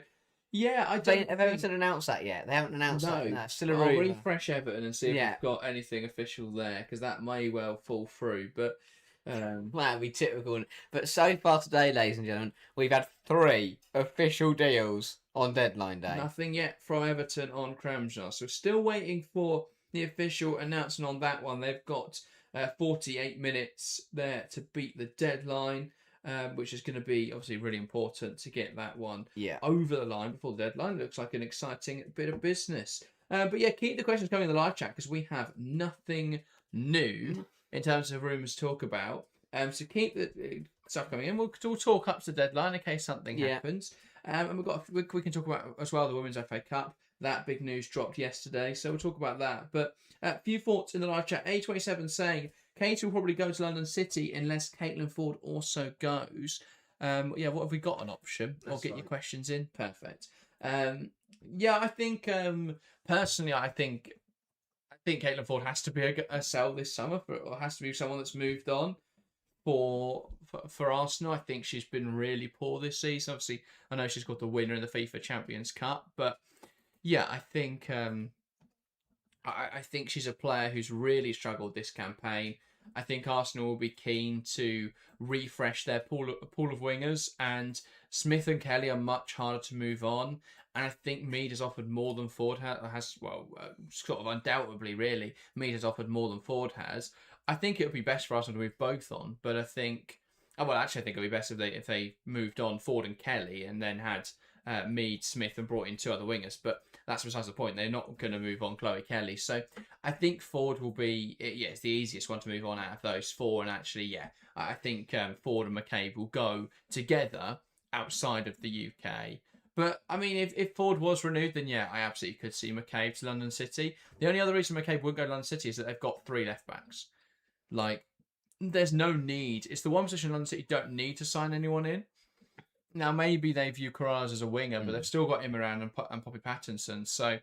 yeah, have Everton announced that yet? They haven't announced that. No, still a rumour. I'll refresh Everton and see if we've got anything official there, because that may well fall through. But that'd be typical. But so far today, ladies and gentlemen, we've had 3 official deals on deadline day. Nothing yet from Everton on Kramzar. So still waiting for the official announcement on that one. They've got 48 minutes there to beat the deadline. which is going to be obviously really important to get that one Yeah. over the line before the deadline. Looks like an exciting bit of business. But yeah, keep the questions coming in the live chat because we have nothing new in terms of rumours to talk about. So keep the stuff coming in. We'll talk up to the deadline in case something happens. And we can talk about as well the Women's FA Cup. That big news dropped yesterday, so we'll talk about that. But a few thoughts in the live chat. A27 saying Katie will probably go to London City unless Caitlin Ford also goes. Yeah, what have we got an option? Or get your questions in. Perfect. Yeah, I think personally, I think Caitlin Ford has to be a sell this summer, or has to be someone that's moved on for Arsenal. I think she's been really poor this season. Obviously, I know she's got the winner in the FIFA Champions Cup, but yeah, I think I think she's a player who's really struggled this campaign. I think Arsenal will be keen to refresh their pool of wingers, and Smith and Kelly are much harder to move on. And I think Mead has offered more than Ford has. Well, sort of undoubtedly, really, Mead has offered more than Ford has. I think it would be best for Arsenal to move both on, but I think, well, actually, I think it would be best if they moved on Ford and Kelly and then had Mead, Smith, and brought in two other wingers. But that's besides the point. They're not going to move on Chloe Kelly. So I think Ford will be, it's the easiest one to move on out of those four. And actually, I think Ford and McCabe will go together outside of the UK. But, I mean, if Ford was renewed, then I absolutely could see McCabe to London City. The only other reason McCabe wouldn't go to London City is that they've got 3 left-backs. Like, there's no need. It's the one position London City don't need to sign anyone in. Now, maybe they view Carras as a winger, but they've still got Imran and Poppy Pattinson. So,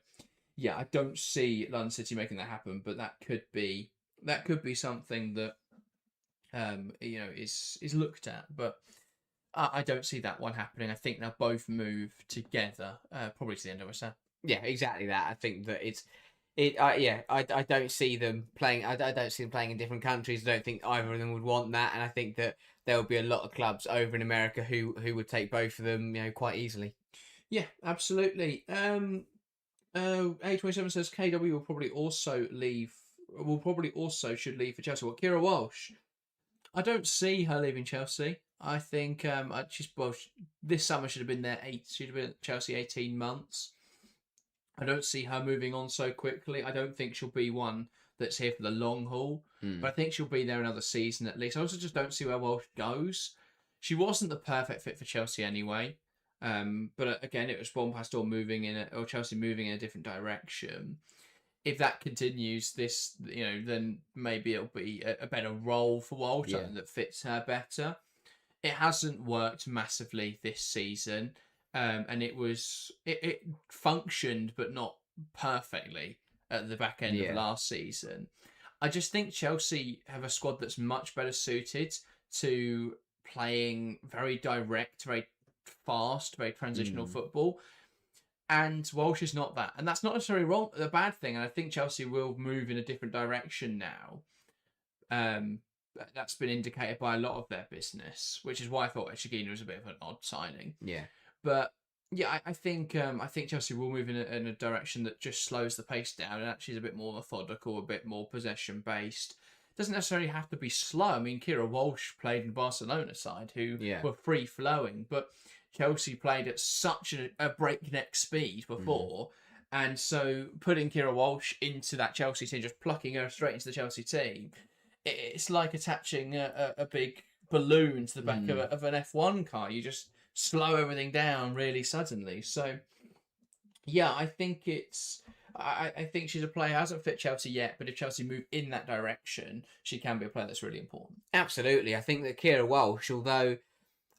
I don't see London City making that happen. But that could be something that is looked at. But I don't see that one happening. I think they'll both move together, probably to the end of WSL. Yeah, exactly that. I think that I don't see them playing. I don't see them playing in different countries. I don't think either of them would want that, and I think that there will be a lot of clubs over in America who would take both of them, quite easily. Yeah, absolutely. A27 says KW will probably also leave. Should leave for Chelsea. What, Kira Walsh? I don't see her leaving Chelsea. I think this summer should have been there. She'd have been at Chelsea 18 months. I don't see her moving on so quickly. I don't think she'll be one that's here for the long haul. But I think she'll be there another season at least. I also just don't see where Walsh goes. She wasn't the perfect fit for Chelsea anyway. But again, it was Juan Pastor or Chelsea moving in a different direction. If that continues, then maybe it'll be a better role for Walsh, something that fits her better. It hasn't worked massively this season. And it functioned, but not perfectly at the back end of last season. I just think Chelsea have a squad that's much better suited to playing very direct, very fast, very transitional football. And Walsh is not that. And that's not necessarily a bad thing. And I think Chelsea will move in a different direction now. That's been indicated by a lot of their business, which is why I thought Echegini was a bit of an odd signing. Yeah. But I think Chelsea will move in a direction that just slows the pace down and actually is a bit more methodical, a bit more possession based. Doesn't necessarily have to be slow. I mean, Kira Walsh played in Barcelona side who were free flowing, but Chelsea played at such a breakneck speed before, and so putting Kira Walsh into that Chelsea team, just plucking her straight into the Chelsea team, it's like attaching a big balloon to the back of an F1 car. You just slow everything down really suddenly. So, I think I think she's a player who hasn't fit Chelsea yet, but if Chelsea move in that direction, she can be a player that's really important. Absolutely. I think that Kira Walsh, although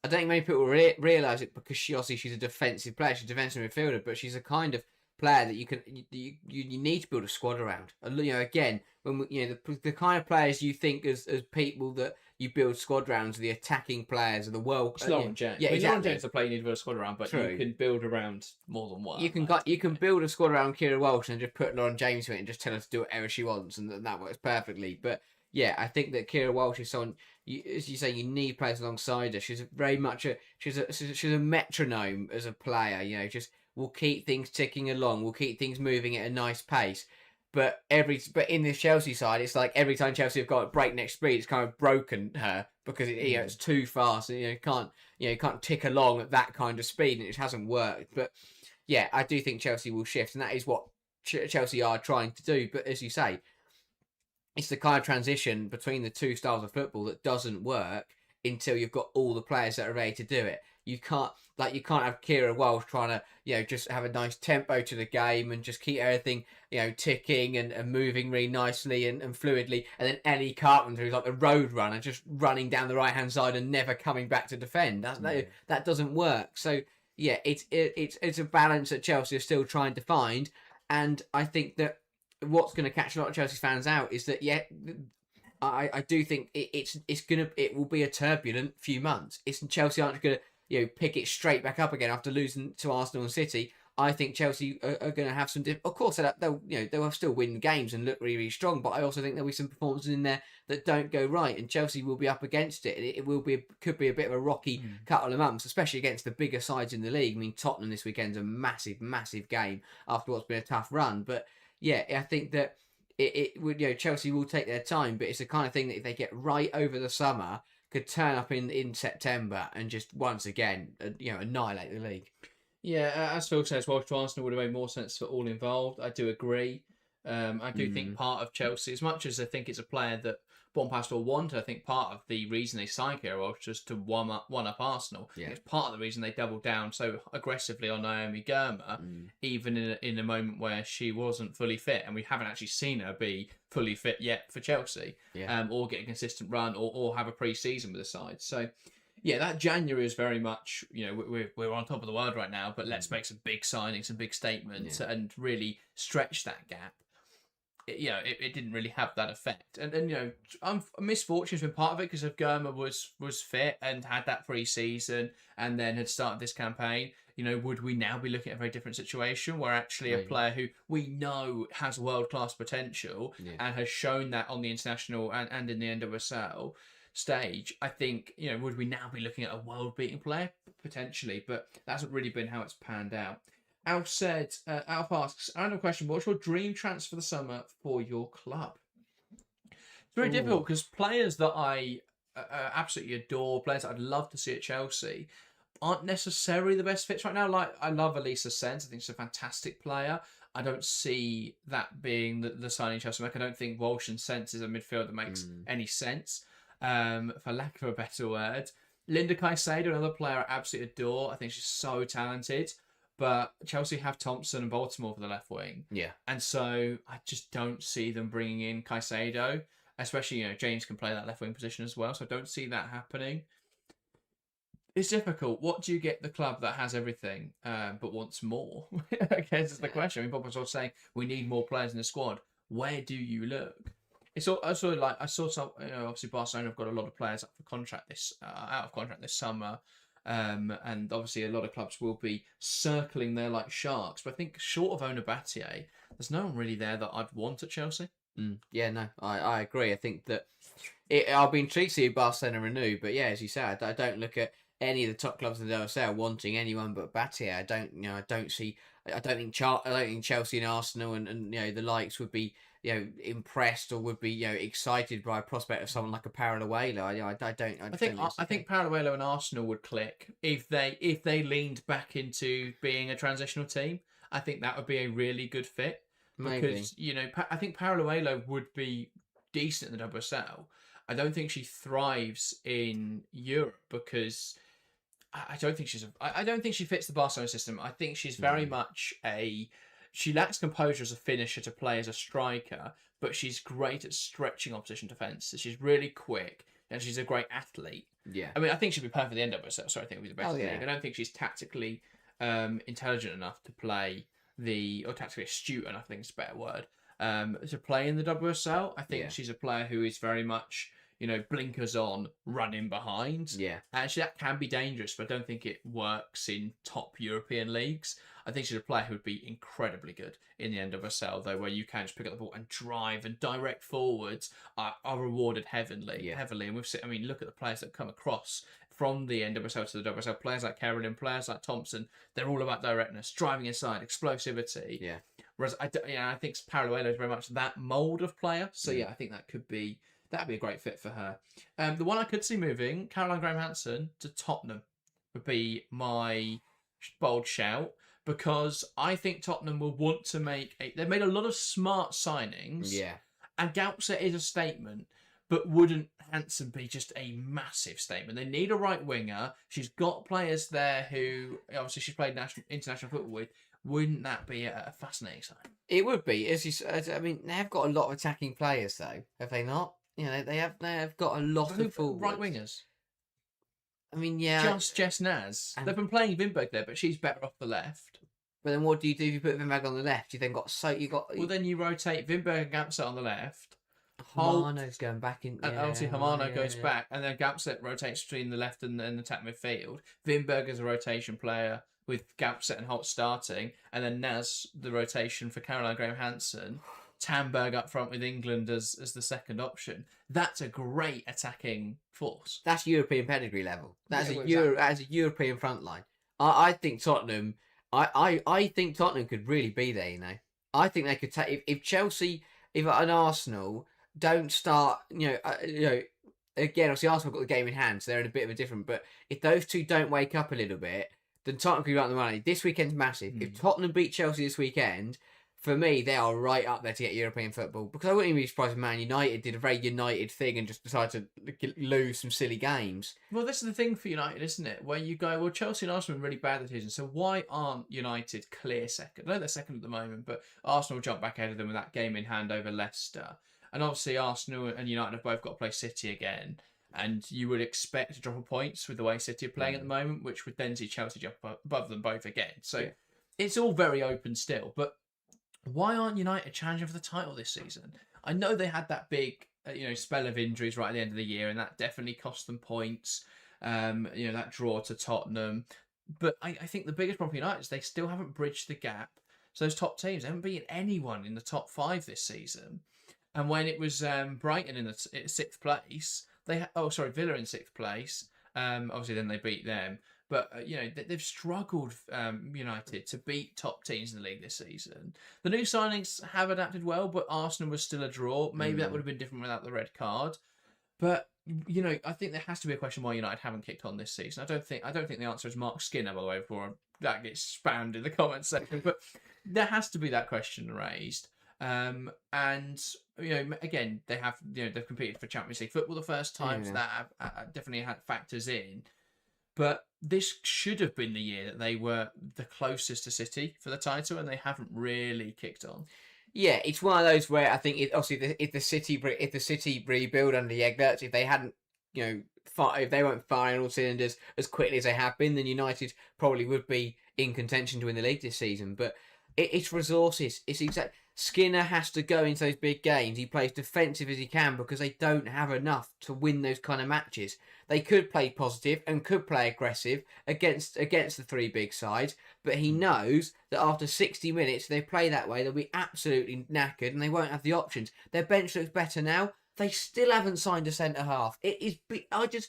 I don't think many people realise it because she's a defensive player, she's a defensive midfielder, but she's a kind of player that you need to build a squad around. Again, when the kind of players you think as people that you build squad rounds, the attacking players of the world. It's Lauren James. Yeah, exactly. Lauren James is a player you need to build a squad around, but you can build around more than one. You can build a squad around Kira Walsh and just put Lauren James in it and just tell her to do whatever she wants, and that works perfectly. But I think that Kira Walsh is someone, as you say, you need players alongside her. She's very much she's a metronome as a player. Just will keep things ticking along, will keep things moving at a nice pace. But in this Chelsea side, it's like every time Chelsea have got breakneck speed, it's kind of broken her because it's too fast, and you can't tick along at that kind of speed, and it just hasn't worked. But yeah, I do think Chelsea will shift, and that is what Chelsea are trying to do. But as you say, it's the kind of transition between the two styles of football that doesn't work until you've got all the players that are ready to do it. You can't have Kira Walsh trying to just have a nice tempo to the game and just keep everything ticking and moving really nicely and fluidly, and then Ellie Carpenter, who's like the road runner, just running down the right hand side and never coming back to defend. That doesn't work. So yeah, it's a balance that Chelsea are still trying to find, and I think that what's going to catch a lot of Chelsea fans out is that I do think it will be a turbulent few months. Chelsea aren't going to pick it straight back up again after losing to Arsenal and City. I think Chelsea are going to have some. Of course, they'll still win games and look really, really strong. But I also think there'll be some performances in there that don't go right, and Chelsea will be up against it. It could be a bit of a rocky couple of months, especially against the bigger sides in the league. I mean, Tottenham this weekend's a massive, massive game after what's been a tough run. But yeah, I think that it would Chelsea will take their time, but it's the kind of thing that if they get right over the summer, could turn up in September and just once again annihilate the league. Yeah, as Phil says, Welsh to Arsenal would have made more sense for all involved. I do agree. I do think part of Chelsea, as much as I think it's a player that Bonpastor wanted, I think part of the reason they signed Kira Welsh was to one up Arsenal. Yeah. It's part of the reason they doubled down so aggressively on Naomi Girma, even in a moment where she wasn't fully fit, and we haven't actually seen her be fully fit yet for Chelsea, or get a consistent run, or have a pre-season with the side. So yeah, that January is very much, we're on top of the world right now, but let's make some big signings, some big statements, and really stretch that gap. It didn't really have that effect, and misfortune's been part of it because if Girma was fit and had that pre-season and then had started this campaign, would we now be looking at a very different situation where actually a player who we know has world-class potential and has shown that on the international and in the NWSL stage, I think, would we now be looking at a world-beating player? Potentially, but that's not really been how it's panned out. Alf asks, random question, what's your dream transfer for the summer for your club? It's very difficult because players that I absolutely adore, players that I'd love to see at Chelsea, aren't necessarily the best fits right now. Like, I love Elisa Sens. I think she's a fantastic player. I don't see that being the signing Chelsea make. I don't think Walsh and Sens is a midfield that makes any sense, for lack of a better word. Linda Caicedo, another player I absolutely adore. I think she's so talented. But Chelsea have Thompson and Baltimore for the left wing. Yeah. And so I just don't see them bringing in Caicedo. Especially, James can play that left wing position as well. So I don't see that happening. It's difficult. What do you get the club that has everything but wants more? I guess is the question. I mean, Bob was also saying we need more players in the squad. Where do you look? It's also like I saw some. Obviously Barcelona have got a lot of players up for contract out of contract this summer. And obviously a lot of clubs will be circling there like sharks. But I think short of Ona Batlle, there's no one really there that I'd want at Chelsea. Yeah, no, I agree. I think that I'll be intrigued to see Barcelona renew. But yeah, as you said, I don't look at any of the top clubs in the WSL wanting anyone but Batlle. I don't think Chelsea and Arsenal and the likes would be impressed or would be excited by a prospect of someone like a Paraluelo. I think Paraluelo and Arsenal would click if they leaned back into being a transitional team. I think that would be a really good fit because I think Paraluelo would be decent in the WSL. I don't think she thrives in Europe because I don't think she fits the Barcelona system. I think she's very much she lacks composure as a finisher to play as a striker, but she's great at stretching opposition defence. She's really quick, and she's a great athlete. Yeah. I mean, I think she'd be perfect for the NWSL, so I think it would be the best league. I don't think she's tactically intelligent enough to play or tactically astute enough, I think is a better word, to play in the WSL. I think she's a player who is very much, blinkers on, running behind. Yeah. Actually, that can be dangerous, but I don't think it works in top European leagues. I think she's a player who would be incredibly good in the NWSL, though, where you can just pick up the ball and drive and direct forwards are rewarded heavily. And we've seen, look at the players that come across from the NWSL to the WSL. Players like Carolyn, players like Thompson, they're all about directness, driving inside, explosivity. Yeah. Whereas I think Paraluelo is very much that mould of player. So yeah, I think that'd be a great fit for her. The one I could see moving, Caroline Graham-Hansen to Tottenham, would be my bold shout, because I think Tottenham will want to they've made a lot of smart signings. Yeah. And Gaupset is a statement, but wouldn't Hansen be just a massive statement? They need a right winger. She's got players there who, obviously, she's played international football with. Wouldn't that be a fascinating sign? It would be. I mean, they have got a lot of attacking players, though, have they not? You know, they have got a lot of forwards. Right wingers. I mean, yeah. Just Jess Naz. They've been playing Wimberg there, but she's better off the left. But then what do you do if you put Wimberg on the left? You then Well, then you rotate Wimberg and Gaupset on the left. Hamano's going back in. And obviously, Hamano goes back, and then Gaupset rotates between the left and the attack midfield. Wimberg is a rotation player with Gaupset and Holt starting, and then Naz, the rotation for Caroline Graham-Hansen. Tamberg up front with England as the second option. That's a great attacking force. That's European pedigree level. That's a European front line. I think Tottenham. I think Tottenham could really be there. You know, I think they could take if Chelsea, if an Arsenal don't start. Again, obviously Arsenal got the game in hand, so they're in a bit of a different. But if those two don't wake up a little bit, then Tottenham could be out the money. This weekend's massive. If Tottenham beat Chelsea this weekend, for me, they are right up there to get European football. Because I wouldn't even be surprised if Man United did a very United thing and just decided to lose some silly games. Well, this is the thing for United, isn't it? Where you go, well, Chelsea and Arsenal are really bad this season, so why aren't United clear second? I know they're second at the moment, but Arsenal jumped back ahead of them with that game in hand over Leicester. And obviously Arsenal and United have both got to play City again. And you would expect a drop of points with the way City are playing at the moment, which would then see Chelsea jump above them both again. So it's all very open still. But why aren't United challenging for the title this season? I know they had that big spell of injuries right at the end of the year, and that definitely cost them points. That draw to Tottenham. But I think the biggest problem for United is they still haven't bridged the gap. So those top teams, they haven't beaten anyone in the top 5 this season. And when it was Brighton in the 6th place, Villa in 6th place. Obviously, then they beat them. But, they've struggled, United, to beat top teams in the league this season. The new signings have adapted well, but Arsenal was still a draw. Maybe that would have been different without the red card. But, I think there has to be a question why United haven't kicked on this season. I don't think the answer is Mark Skinner, by the way, before that gets spammed in the comments section. But there has to be that question raised. And again, they have they've competed for Champions League football the first time, so that definitely had factors in. But this should have been the year that they were the closest to City for the title, and they haven't really kicked on. Yeah, it's one of those where I think if the City rebuild under the Egberts, if they hadn't if they weren't firing all cylinders as quickly as they have been, then United probably would be in contention to win the league this season. But it's resources. It's Skinner has to go into those big games. He plays defensive as he can because they don't have enough to win those kind of matches. They could play positive and could play aggressive against the 3 big sides, but he knows that after 60 minutes, if they play that way, they'll be absolutely knackered and they won't have the options. Their bench looks better now. They still haven't signed a centre half. It is.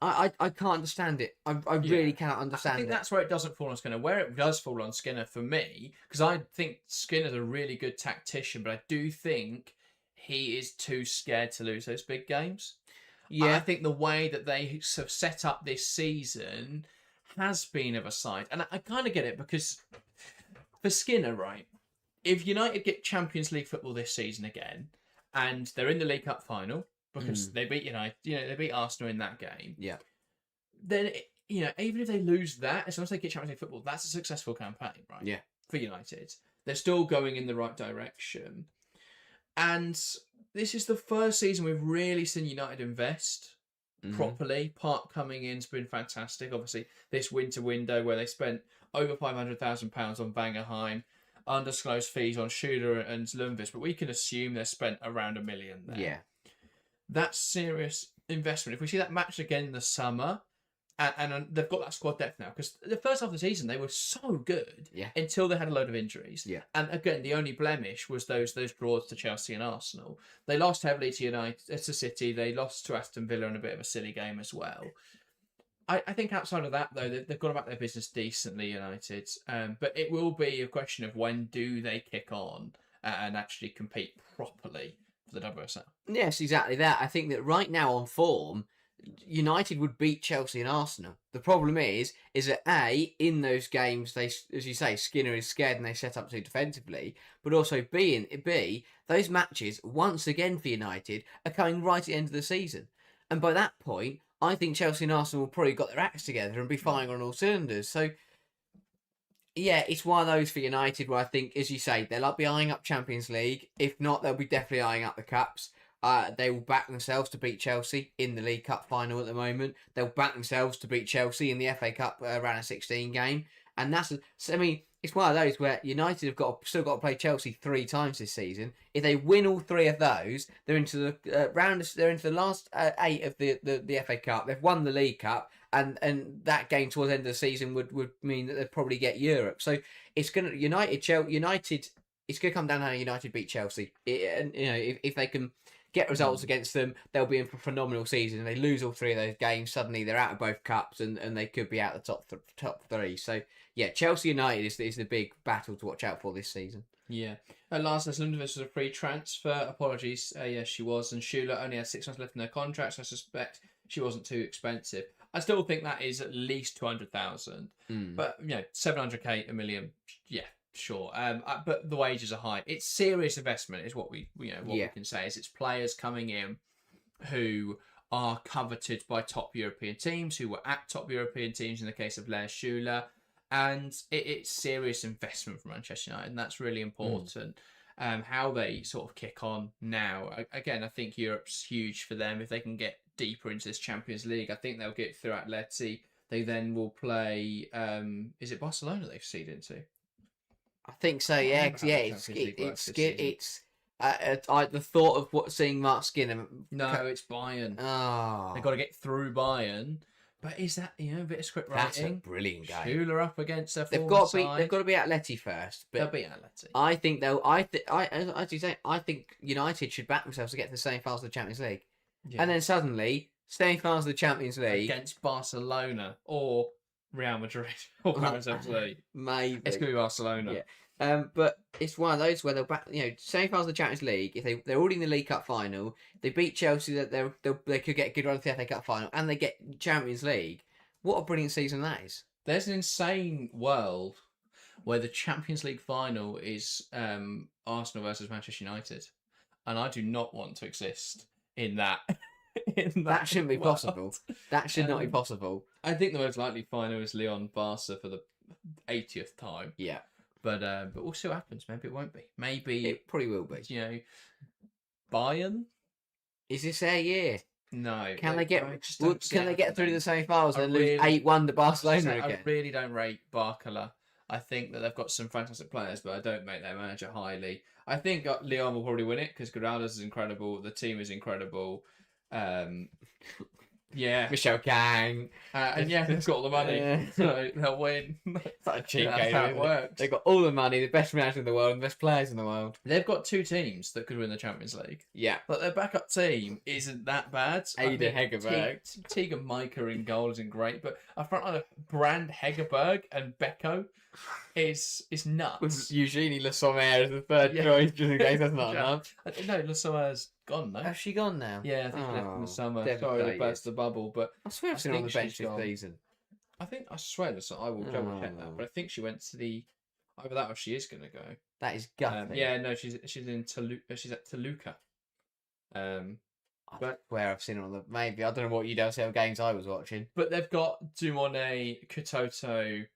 I can't understand it. I really cannot understand it. I think that's where it doesn't fall on Skinner. Where it does fall on Skinner for me, because I think Skinner's a really good tactician, but I do think he is too scared to lose those big games. Yeah, I think the way that they have set up this season has been of a side. And I kind of get it, because for Skinner, right, if United get Champions League football this season again, and they're in the League Cup final, because they beat United, they beat Arsenal in that game. Yeah. Then, even if they lose that, as long as they get Champions League football, that's a successful campaign, right? Yeah. For United. They're still going in the right direction. And this is the first season we've really seen United invest properly. Park coming in's been fantastic. Obviously, this winter window where they spent over £500,000 on Vangerheim, undisclosed fees on Schuler and Lundqvist, but we can assume they spent around £1 million there. Yeah. That's serious investment. If we see that match again in the summer, and they've got that squad depth now, because the first half of the season they were so good until they had a load of injuries. Yeah. And again, the only blemish was those draws to Chelsea and Arsenal. They lost heavily to City. They lost to Aston Villa in a bit of a silly game as well. I think outside of that, though, they've gone about their business decently, United. But it will be a question of when do they kick on and actually compete properly for the WSL. Yes, exactly that. I think that right now on form, United would beat Chelsea and Arsenal. The problem is that A, in those games, they, as you say, Skinner is scared and they set up too defensively. But also B, those matches once again for United are coming right at the end of the season, and by that point, I think Chelsea and Arsenal will probably got their acts together and be firing on all cylinders. So, yeah, it's one of those for United where I think, as you say, they'll be eyeing up Champions League. If not, they'll be definitely eyeing up the Cups. They will back themselves to beat Chelsea in the League Cup final at the moment. They'll back themselves to beat Chelsea in the FA Cup round of 16 game. And it's one of those where United have still got to play Chelsea 3 times this season. If they win all 3 of those, they're into the They're into the last 8 of the FA Cup. They've won the League Cup, and that game towards the end of the season would mean that they'd probably get Europe. So it's gonna United. It's gonna come down to how United beat Chelsea. And if they can get results against them, they'll be in for a phenomenal season. If they lose all 3 of those games, suddenly they're out of both cups and they could be out of the top 3. So yeah, Chelsea United is the big battle to watch out for this season. Yeah. Last Lundqvist was a free transfer. Apologies. Yes, she was. And Schuler only had 6 months left in their contract, so I suspect she wasn't too expensive. I still think that is at least 200,000. But 700k, a million, yeah. Sure, but the wages are high. It's serious investment, is what we can say. Is it's players coming in who are coveted by top European teams, who were at top European teams in the case of Lea Schuler, and it's serious investment for Manchester United, and that's really important. How they sort of kick on now. Again, I think Europe's huge for them. If they can get deeper into this Champions League, I think they'll get through Atleti. They then will play. Is it Barcelona they've seeded into? I think so. Yeah, it's the thought of seeing Mark Skinner. No, it's Bayern. Oh, They've got to get through Bayern. But is that a bit of script writing? That's a brilliant game. Schuler up against their They've got to be Atleti first. But they'll beat Atleti. I think I think United should back themselves to get to the semi-finals of the Champions League, and then suddenly semi-finals of the Champions League against Barcelona or Real Madrid or Paris FC. Maybe it's gonna be Barcelona. Yeah. But it's one of those where they'll back, semi-finals of the Champions League. If they're already in the League Cup final, they beat Chelsea, that they could get a good run to the FA Cup final, and they get Champions League. What a brilliant season that is! There's an insane world where the Champions League final is Arsenal versus Manchester United, and I do not want to exist in that. That shouldn't be possible. That should not be possible. I think the most likely final is Lyon Barca for the 80th time. Yeah. But we'll see what happens. Maybe it won't be. Maybe it probably will be. Bayern. Is this their year? No. Can they get through the semi-finals and lose 8-1 to Barcelona again? I really don't rate Barcola. I think that they've got some fantastic players, but I don't make their manager highly. I think Lyon will probably win it because Granados is incredible. The team is incredible. Yeah, Michelle Kang, and they've got all the money, so they'll win. It's like a cheap game. That's how it works. They've got all the money, the best manager in the world, and the best players in the world. They've got 2 teams that could win the Champions League. Yeah, but their backup team isn't that bad. Ada Hegerberg, Tegan Mica in goal isn't great, but a front line of Brand Hegerberg and Beko is nuts. With Eugénie Le Sommer as the third choice, just in case that's not enough. No, Le Sommer's gone though. Has she gone now? Yeah, I think she left in the summer. Sorry to burst the bubble, but I swear I've seen her on the bench this season. I swear I will double check that, but I think she went to either that or she is going to go. That is gutting. No, she's in Toluca. She's at Toluca. But where I've seen her on the maybe I don't know what UWSL games I was watching. But they've got Dumone, Katoto,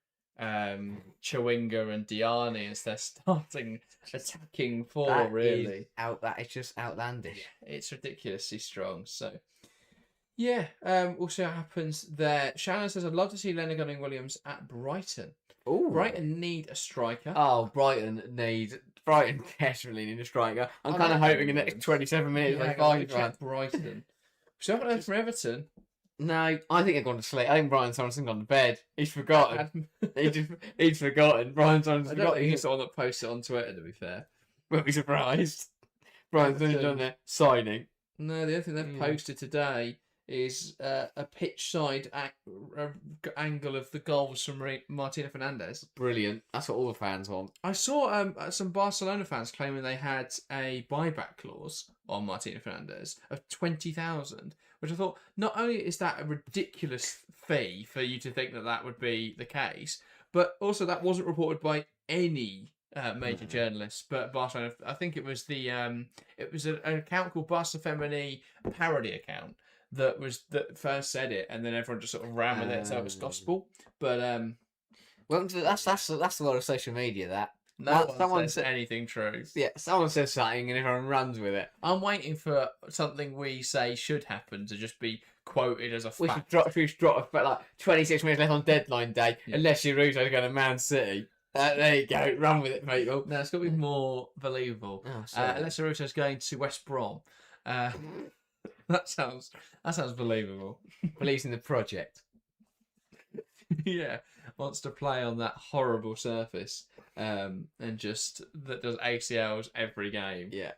Chawinga and Diani as their starting attacking four. That is just outlandish. Yeah, it's ridiculously strong. So we'll see what happens there. Shannon says, I'd love to see Leonard Gunning-Williams at Brighton. Ooh. Brighton need a striker. Oh, Brighton desperately need a striker. I'm kind of hoping in the next 27 minutes they find one. Brighton. So I haven't heard from Everton. No, I think they've gone to sleep. I think Brian Sorensen's gone to bed. He's forgotten. He's forgotten. Brian Sorensen's forgotten. I don't think he's the one that posted it on Twitter, to be fair. Won't be surprised. Brian's only done there signing. No, the other thing they've posted today is a pitch side angle of the goals from Martina Fernandez. Brilliant. That's what all the fans want. I saw some Barcelona fans claiming they had a buyback clause on Martina Fernandez of 20,000, which I thought not only is that a ridiculous fee for you to think that would be the case, but also that wasn't reported by any major journalists, but Barcelona. I think it was an account called Barca Femení parody account that first said it, and then everyone just sort of ran with it, so it was gospel. But well, that's the world of social media. That no one says anything true. Yeah, someone says something and everyone runs with it. I'm waiting for something we say should happen to just be quoted as a fact. We should drop like 26 minutes left on deadline day, unless Ruto's going to Man City. There you go, run with it, people. No, it's got to be more believable. Unless Ruto's going to West Brom. That sounds believable. Believes in the project. Yeah, wants to play on that horrible surface, and just that does ACLs every game. Yeah,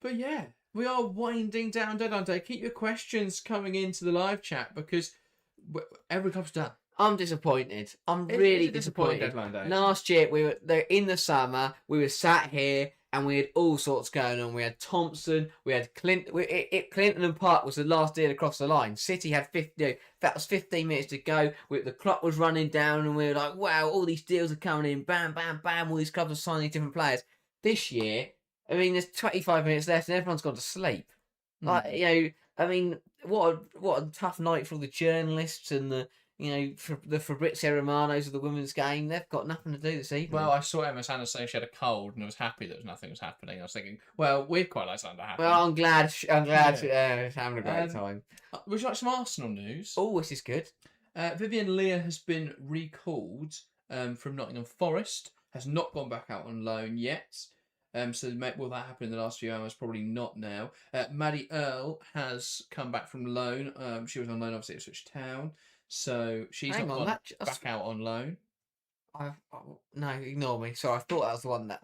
but yeah, we are winding down deadline day. Keep your questions coming into the live chat because every club's done. I'm disappointed. I'm really disappointed. Deadline day. Last year, we were there in the summer. We were sat here and we had all sorts going on. We had Thompson, we had Clinton. Clinton and Park was the last deal across the line. City had 50. That was 15 minutes to go. The clock was running down, and we were like, "Wow, all these deals are coming in! Bam, bam, bam! All these clubs are signing different players." This year, I mean, there's 25 minutes left, and everyone's gone to sleep. Like, I mean, what a tough night for all the journalists and the. For the Fabrizio Romanos of the women's game, they've got nothing to do this evening. Well, I saw Emma Sanders say she had a cold and was happy that nothing was happening. I was thinking, well, we'd quite like something to happen. Well, I'm glad she's having a great time. Would you like some Arsenal news? Oh, this is good. Vivian Leah has been recalled from Nottingham Forest, has not gone back out on loan yet. So will that happen in the last few hours? Probably not now. Maddie Earle has come back from loan. She was on loan, obviously, at Ipswich Town. So she's not gone back out on loan. No, ignore me. Sorry, I thought that was the one that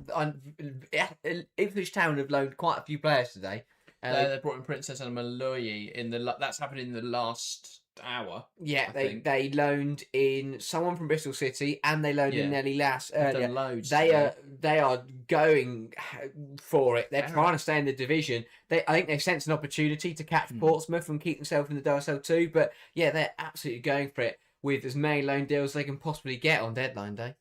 Ipswich Town have loaned quite a few players today. They brought in Princess and Malloy that's happened in the last hour. Yeah, they loaned in someone from Bristol City and they loaned in Nelly Lass earlier. They are going for it. They're trying to stay in the division. I think they've sensed an opportunity to catch Portsmouth and keep themselves in the WSL too. But yeah, they're absolutely going for it with as many loan deals they can possibly get on deadline day.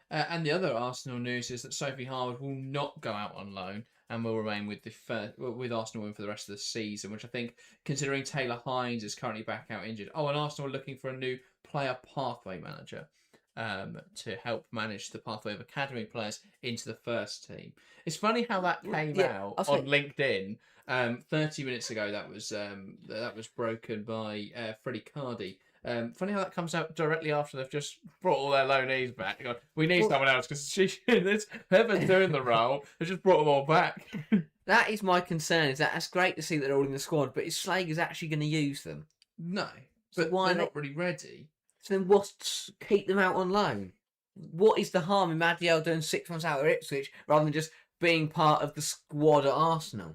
And the other Arsenal news is that Sophie Harwood will not go out on loan and will remain with Arsenal for the rest of the season, which I think, considering Taylor Hines is currently back out injured. Oh, and Arsenal are looking for a new player pathway manager to help manage the pathway of academy players into the first team. It's funny how that came out on LinkedIn 30 minutes ago. That was broken by Freddie Cardi. Funny how that comes out directly after they've just brought all their loanees back. We need someone else because whoever's doing the role has just brought them all back. That is my concern. Is that it's great to see that they're all in the squad, but is Slager's actually going to use them? No, but why they're not really ready? So then, keep them out on loan? What is the harm in Madriel doing 6 months out of Ipswich rather than just being part of the squad at Arsenal?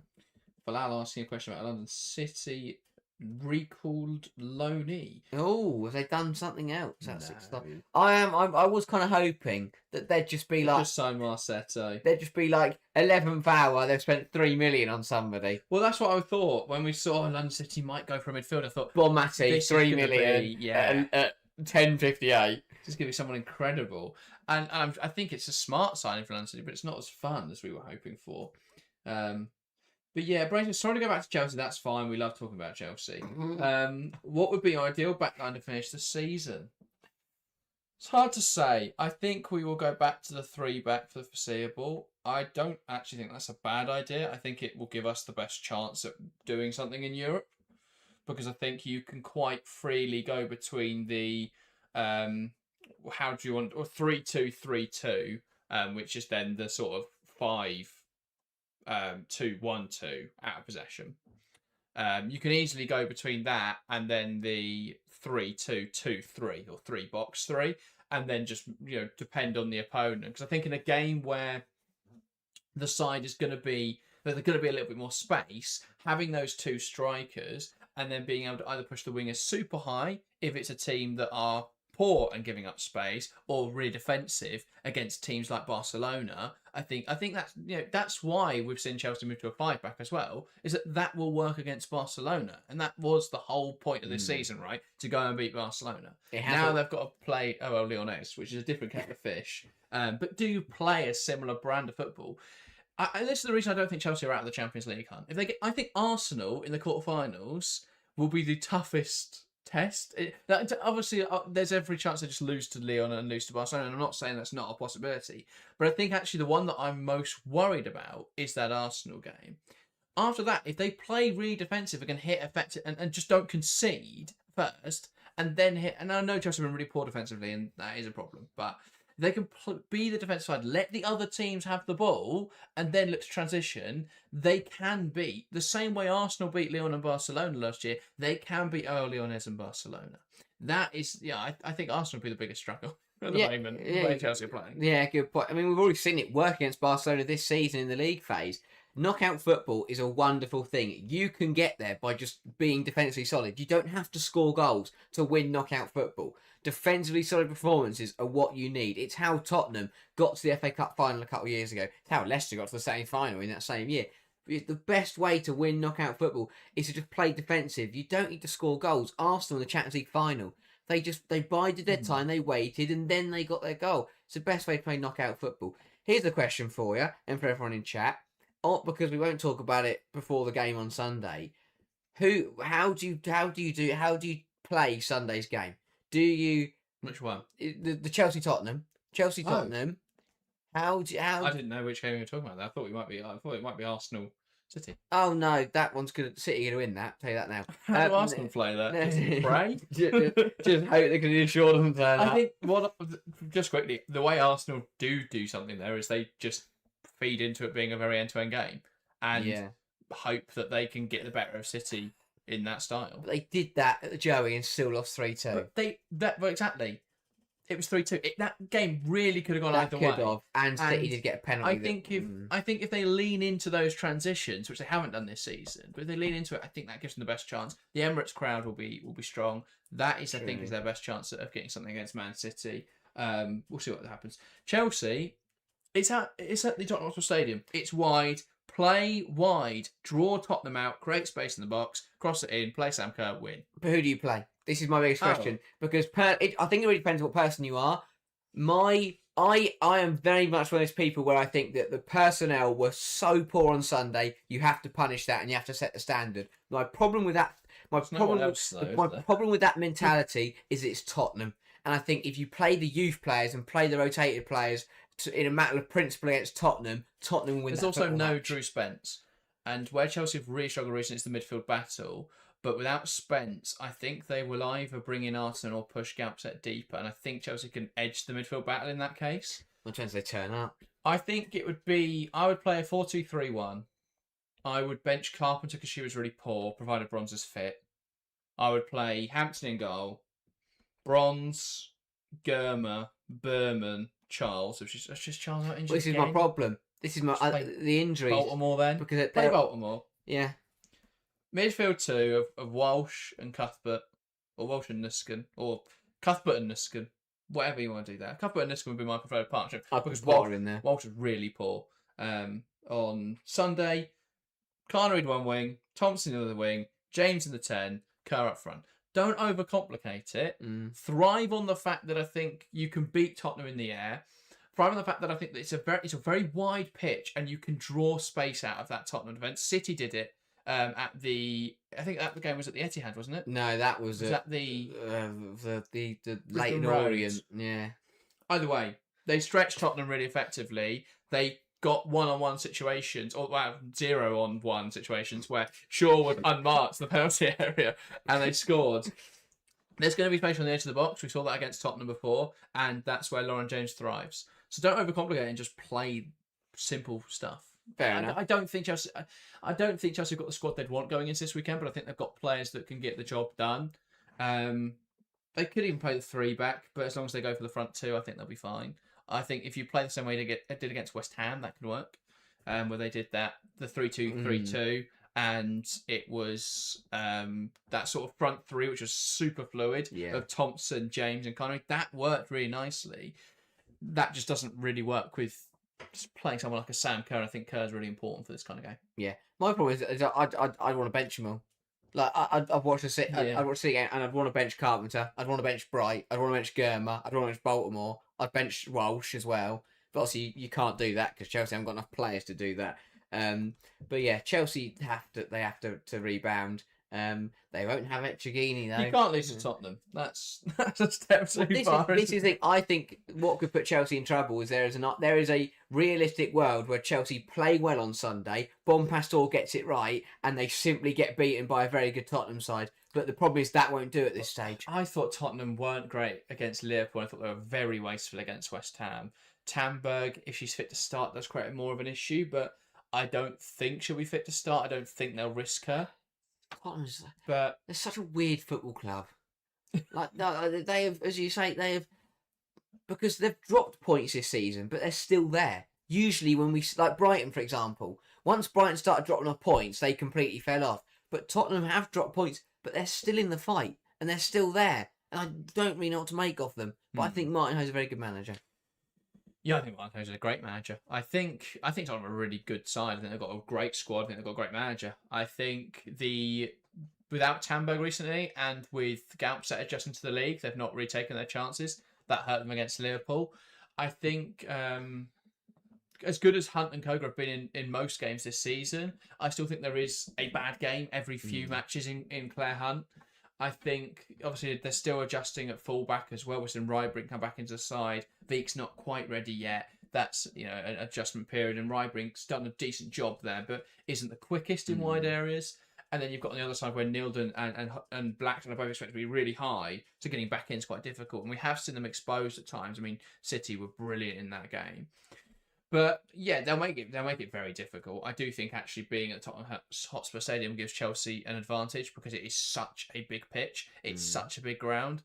Bilal asking a question about London City recalled loanee. Oh, have they done something else? I was kind of hoping that they'd just be like just sign Marsetto. They'd just be like 11th hour. They've spent 3 million on somebody. Well, that's what I thought when we saw London City might go for a midfielder. I thought Bonmati, 3 million. At 10.58. Just give me someone incredible, and I think it's a smart signing for London City, but it's not as fun as we were hoping for. But yeah, Brayson, sorry to go back to Chelsea. That's fine. We love talking about Chelsea. What would be ideal backline to finish the season? It's hard to say. I think we will go back to the 3-back for the foreseeable. I don't actually think that's a bad idea. I think it will give us the best chance at doing something in Europe, because I think you can quite freely go between the 3-2-3-2, which is then the sort of 5-2-1-2 out of possession. You can easily go between that and then the 3-2-2-3 or 3-box-3, and then just depend on the opponent. Because I think in a game where the side is going to be there's going to be a little bit more space, having those two strikers and then being able to either push the wingers super high if it's a team that are poor and giving up space, or really defensive against teams like Barcelona. I think that's that's why we've seen Chelsea move to a 5-back as well. Is that will work against Barcelona, and that was the whole point of this season, right? To go and beat Barcelona. Now they've got to play Lionesses, which is a different kettle of fish. But do you play a similar brand of football? This is the reason I don't think Chelsea are out of the Champions League hunt. I think Arsenal in the quarterfinals will be the toughest test. Obviously, there's every chance they just lose to Lyon and lose to Barcelona. And I'm not saying that's not a possibility, but I think actually the one that I'm most worried about is that Arsenal game. After that, if they play really defensive and can hit effective and just don't concede first, and then hit, and I know Chelsea have been really poor defensively, and that is a problem, but they can be the defensive side, let the other teams have the ball, and then look to transition. They can beat, the same way Arsenal beat Lyon and Barcelona last year, they can beat Lionesses and Barcelona. That is, I think Arsenal will be the biggest struggle at the moment, the way Chelsea are playing. Yeah, good point. I mean, we've already seen it work against Barcelona this season in the league phase. Knockout football is a wonderful thing. You can get there by just being defensively solid. You don't have to score goals to win knockout football. Defensively solid performances are what you need. It's how Tottenham got to the FA Cup final a couple of years ago. It's how Leicester got to the same final in that same year. The best way to win knockout football is to just play defensive. You don't need to score goals. Arsenal in the Champions League final, they bided their time, they waited, and then they got their goal. It's the best way to play knockout football. Here's a question for you and for everyone in chat. Because we won't talk about it before the game on Sunday. How do you play Sunday's game? Do you Which one? The Chelsea Tottenham? Tottenham. How I didn't know which game you were talking about. I thought it might be Arsenal City. Oh no, that one's good. City going to win that. I'll tell you that now. How do Arsenal play that? Just pray. just hope they can ensure them turn up. I think just quickly, the way Arsenal do something there is they just feed into it being a very end-to-end game and hope that they can get the better of City in that style. But they did that at the Joey and still lost 3-2. But exactly. It was 3-2. That game really could have gone either way. And City did get a penalty. I think if they lean into those transitions, which they haven't done this season, but if they lean into it, I think that gives them the best chance. The Emirates crowd will be strong. That is, I think, is their best chance of getting something against Man City. We'll see what happens. Chelsea. It's at the Tottenham Hotspur Stadium. It's wide. Play wide. Draw Tottenham out. Create space in the box. Cross it in. Play Sam Kerr. Win. But who do you play? This is my biggest question. Because I think it really depends on what person you are. I am very much one of those people where I think that the personnel were so poor on Sunday, you have to punish that and you have to set the standard. My problem with that problem with that mentality is it's Tottenham. And I think if you play the youth players and play the rotated players in a matter of principle against Tottenham will win. There's also no Drew Spence. And where Chelsea have really struggled recently is the midfield battle. But without Spence, I think they will either bring in Arsenal or push Gapset deeper. And I think Chelsea can edge the midfield battle in that case. What chance they turn up? I think it would be... I would play a 4-2-3-1. I would bench Carpenter because she was really poor, provided Bronze is fit. I would play Hampton in goal. Bronze, Germer, Berman, Charles. It's just Charles not injured. Well, this is my problem. This is the injuries. Baltimore then. Because play Baltimore. Yeah. Midfield two of Walsh and Cuthbert, or Walsh and Nuskin, or Cuthbert and Nuskin, whatever you want to do there. Cuthbert and Nuskin would be my preferred partnership. Because Walsh in there. Walsh was really poor. On Sunday, Carnery one wing, Thompson in the other wing, James in the 10, Kerr up front. Don't overcomplicate it. Thrive on the fact that I think you can beat Tottenham in the air. Thrive on the fact that I think that it's a very wide pitch and you can draw space out of that Tottenham defence. City did it I think that the game was at the Etihad, wasn't it? No, that was at the Leighton Orient. Yeah. Either way, they stretched Tottenham really effectively. They got one-on-one situations, or 0-on-1 situations where Shaw was unmarked the penalty area, and they scored. There's going to be space on the edge of the box. We saw that against Tottenham before, and that's where Lauren James thrives. So don't overcomplicate it and just play simple stuff. Fair enough. I don't think Chelsea have got the squad they'd want going into this weekend, but I think they've got players that can get the job done. They could even play the 3-back, but as long as they go for the front two, I think they'll be fine. I think if you play the same way they did against West Ham, that could work. Where they did that, the 3-2-3-2. and it was that sort of front three, which was super fluid, of Thompson, James, and Connery. That worked really nicely. That just doesn't really work with playing someone like a Sam Kerr. I think Kerr's really important for this kind of game. Yeah, my problem is I'd want to bench them all. Like I'd watch I'd watch the game and I'd want to bench Carpenter. I'd want to bench Bright. I'd want to bench Germa. I'd want to bench Baltimore. I'd bench Walsh as well. But obviously you can't do that because Chelsea haven't got enough players to do that. But yeah, Chelsea have to rebound. They won't have Echegini though. You can't lose to Tottenham. That's a step too far. This is the thing. I think what could put Chelsea in trouble is there is a realistic world where Chelsea play well on Sunday, Bonpastor gets it right, and they simply get beaten by a very good Tottenham side. But the problem is that won't do at this stage. I thought Tottenham weren't great against Liverpool. I thought they were very wasteful against West Ham. Tamberg, if she's fit to start, does create more of an issue, but I don't think she'll be fit to start. I don't think they'll risk her. Tottenham's, but they're such a weird football club. Like they have, as you say, because they've dropped points this season, but they're still there. Usually, when we like Brighton, for example, once Brighton started dropping off points, they completely fell off. But Tottenham have dropped points, but they're still in the fight and they're still there. And I don't really know what to make of them. But I think Martin is a very good manager. Yeah, I think Martin is a great manager. I think Tottenham are a really good side. I think they've got a great squad. I think they've got a great manager. I think without Tamberg recently and with Gaupset adjusting to the league, they've not really taken their chances. That hurt them against Liverpool. I think as good as Hunt and Koga have been in most games this season, I still think there is a bad game every few matches in Claire Hunt. I think, obviously, they're still adjusting at fullback as well. We're seeing Rybring come back into the side. Veek's not quite ready yet. That's, an adjustment period. And Rybrink's done a decent job there, but isn't the quickest in wide areas. And then you've got on the other side where Nilden and Blackton are both expected to be really high. So getting back in is quite difficult. And we have seen them exposed at times. I mean, City were brilliant in that game. But yeah, they'll make it very difficult. I do think actually being at Tottenham Hotspur Stadium gives Chelsea an advantage because it is such a big pitch. It's such a big ground.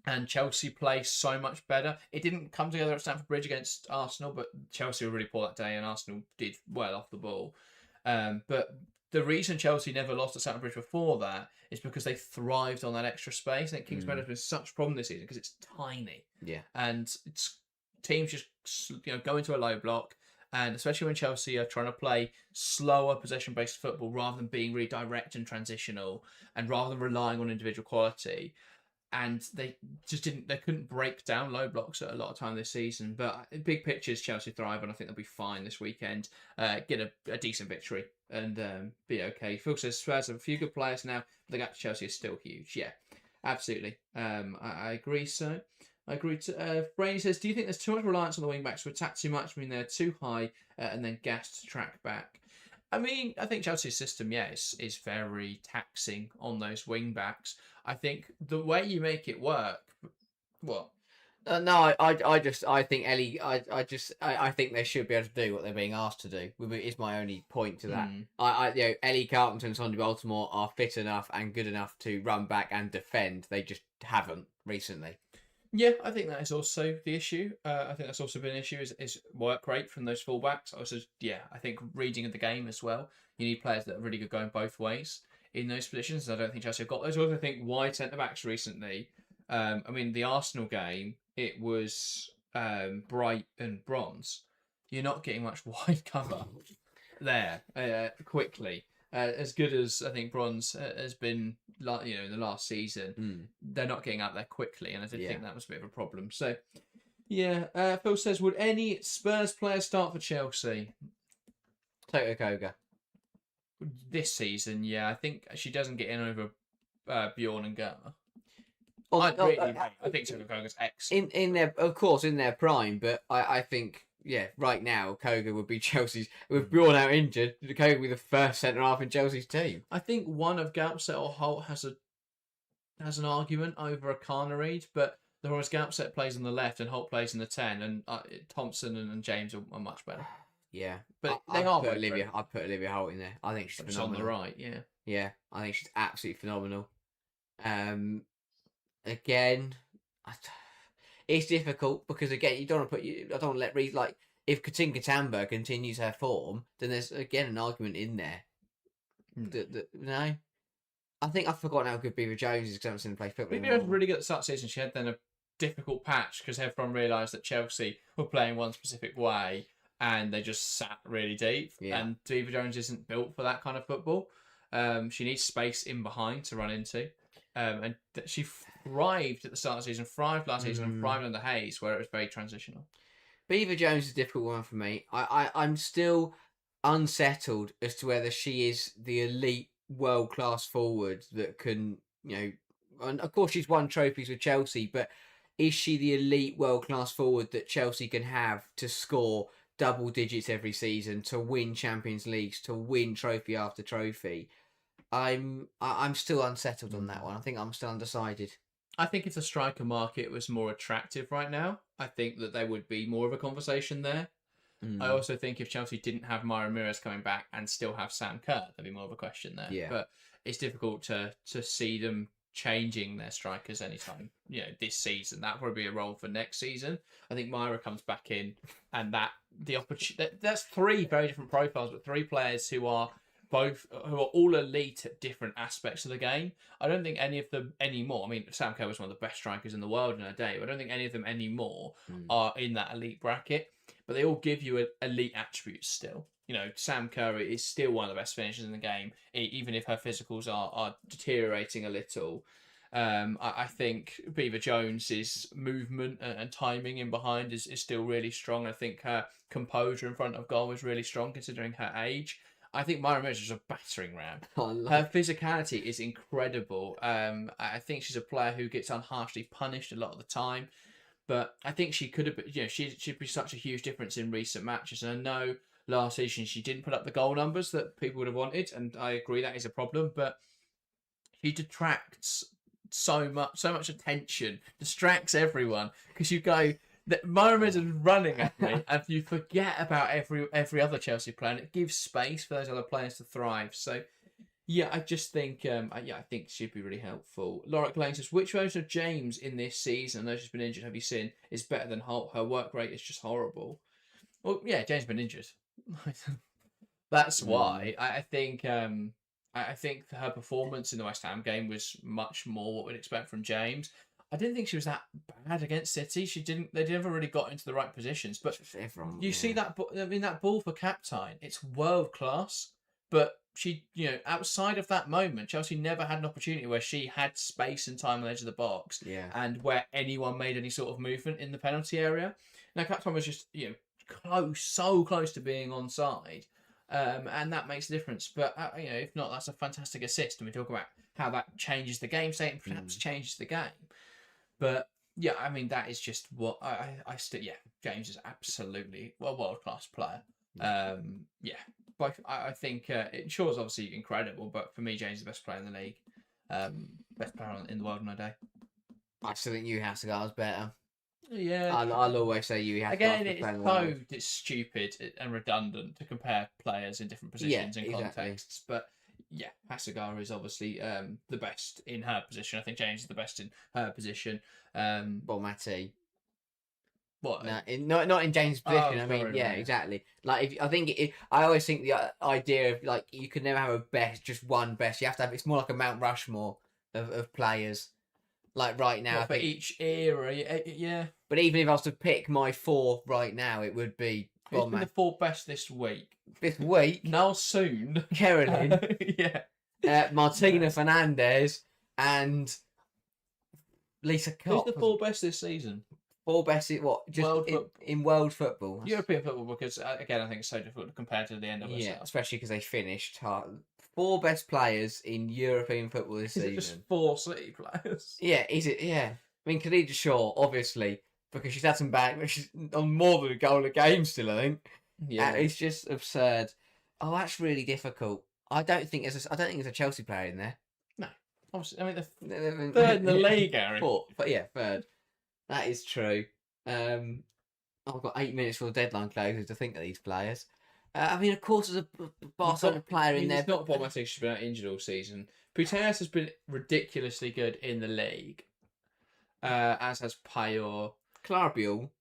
And Chelsea play so much better. It didn't come together at Stamford Bridge against Arsenal, but Chelsea were really poor that day and Arsenal did well off the ball. But the reason Chelsea never lost at Stamford Bridge before that is because they thrived on that extra space. I think Kings Meadow has been such a problem this season because it's tiny. Yeah. And teams just go into a low block, and especially when Chelsea are trying to play slower possession-based football rather than being really direct and transitional, and rather than relying on individual quality, and they couldn't break down low blocks at a lot of time this season. But big pictures, Chelsea thrive, and I think they'll be fine this weekend. Get a decent victory and be okay. Phil says Spurs have a few good players now, but the gap to Chelsea is still huge. Yeah, absolutely. I agree. So. I agree. Brainy says, do you think there's too much reliance on the wing-backs to attack too much? I mean, they're too high and then gas to track back. I mean, I think Chelsea's system, is very taxing on those wing-backs. I think the way you make it work... What? No, I think Ellie. I think they should be able to do what they're being asked to do. Is my only point to that. Ellie Carpenter and Sonny Baltimore are fit enough and good enough to run back and defend. They just haven't recently. Yeah, I think that is also the issue. I think that's also been an issue is work rate from those fullbacks. Also, I think reading of the game as well. You need players that are really good going both ways in those positions. I don't think Chelsea have got those. I also think wide centre-backs recently. I mean, the Arsenal game, it was Bright and Bronze. You're not getting much wide cover there quickly. As good as I think Bronze has been, in the last season, they're not getting out there quickly, and I did think that was a bit of a problem. So, yeah, Phil says, would any Spurs player start for Chelsea? Toto Koga. This season, yeah. I think she doesn't get in over Bjorn and Germa. I think Toto Koga's excellent. In their prime, but I think... Yeah, right now, Koga would be Chelsea's... With Bjorn out injured, Koga would be the first centre-half in Chelsea's team. I think one of Gaupset or Holt has an argument over a Carnareed, but the Horace Gaupset plays on the left and Holt plays in the 10, and Thompson and James are much better. Yeah. But I'd put Olivia Holt in there. I think she's phenomenal. On the right, yeah. Yeah, I think she's absolutely phenomenal. Again... It's difficult because again I don't want to let Reed if Katinka Tamber continues her form, then there's again an argument in there. No. I think I've forgotten how good Beaver Jones is because I haven't seen him play football. Beaver was really good at the start of the season. She had then a difficult patch because everyone realised that Chelsea were playing one specific way and they just sat really deep. Yeah. And Beaver Jones isn't built for that kind of football. She needs space in behind to run into. And she thrived at the start of the season, thrived last season, and thrived under Hayes, where it was very transitional. Beaver Jones is a difficult one for me. I'm still unsettled as to whether she is the elite world-class forward that can, and of course she's won trophies with Chelsea, but is she the elite world-class forward that Chelsea can have to score double digits every season, to win Champions Leagues, to win trophy after trophy? I'm still unsettled on that one. I think I'm still undecided. I think if the striker market was more attractive right now, I think that there would be more of a conversation there. I also think if Chelsea didn't have Myra Ramirez coming back and still have Sam Kerr, there'd be more of a question there. Yeah. But it's difficult to see them changing their strikers anytime, this season. That'll probably be a role for next season. I think Myra comes back in, and that's three very different profiles, but three players who are all elite at different aspects of the game. I don't think any of them anymore. I mean, Sam Kerr was one of the best strikers in the world in her day, but I don't think any of them anymore are in that elite bracket. But they all give you elite attributes still. Sam Kerr is still one of the best finishers in the game, even if her physicals are deteriorating a little. I think Beaver Jones's movement and timing in behind is still really strong. I think her composure in front of goal is really strong considering her age. I think Myra Ramirez is a battering ram. Her physicality is incredible. I think she's a player who gets unharshly punished a lot of the time. But I think she could have been, she'd be such a huge difference in recent matches. And I know last season she didn't put up the goal numbers that people would have wanted. And I agree that is a problem. But she detracts so much attention, distracts everyone. Because you go, Myra Ramirez is running at me, and you forget about every other Chelsea player, and it gives space for those other players to thrive. So, yeah, I just think, I think she'd be really helpful. Laura Lane says, which version of James in this season, I know she's been injured, have you seen, is better than Holt? Her work rate is just horrible. Well, yeah, James has been injured. That's why. I think her performance in the West Ham game was much more what we'd expect from James. I didn't think she was that bad against City. They never really got into the right positions. But see that, that ball for Captain, it's world class. But she, outside of that moment, Chelsea never had an opportunity where she had space and time on the edge of the box, and where anyone made any sort of movement in the penalty area. Now, Captain was just, so close to being onside, and that makes a difference. But if not, that's a fantastic assist, and we talk about how that changes the game state and perhaps changes the game. But yeah, I mean that is just what I still James is absolutely a world class player. But I think Shaw's obviously incredible, but for me, James is the best player in the league, best player in the world on a day. I still think Hassegar's better. Yeah, I'll always say Hassegar's again. It's stupid and redundant to compare players in different positions and contexts, but. Yeah, Hassegar is obviously the best in her position. I think James is the best in her position. Matty. What? No, not in James' position. Exactly. Like, I always think the idea of you could never have a best, just one best. You have to have. It's more like a Mount Rushmore of players. Like right now, for each era, yeah. But even if I was to pick my four right now, it would be. Who's been the four best this week? This week? Now soon. Carolyn. Yeah. Martina Fernandez and Lisa Kopp. Who's the four best this season? Four best in what? Just in world football. European football, because again, I think it's so difficult to compare to the end of it. Yeah, especially because they finished hard. Four best players in European football this season. Is it just four City players? Yeah, is it? Yeah. I mean, Khadija Shaw, obviously, because she's had some bad. She's on more than a goal a game still, I think. Yeah, it's just absurd. Oh, that's really difficult. I don't think there's a Chelsea player in there. No, obviously. I mean, the third in the league, Aaron. Fourth, but yeah, third. That is true. I've got 8 minutes for the deadline closes to think of these players. I mean, of course, there's a Barcelona player in there. It's not problematic. She's been out injured all season. Putellas has been ridiculously good in the league, as has Payor. Clara Buell.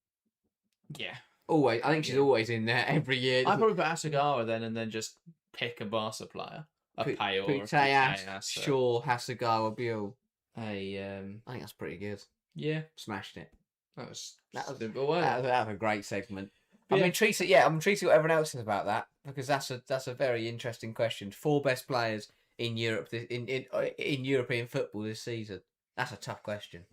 Yeah. Always. I think she's always in there every year. I'd probably put Asagara then and then just pick a Barca player. a Pay or a Puteas, Puteas, Shaw, Hasegawa, Buell. I think that's pretty good. yeah, Smashed it. that was That was simple, wasn't it? that was a great segment. But I'm intrigued. Yeah, I'm intrigued to what everyone else says about that because that's a very interesting question. 4 best players in Europe in European football this season. That's a tough question.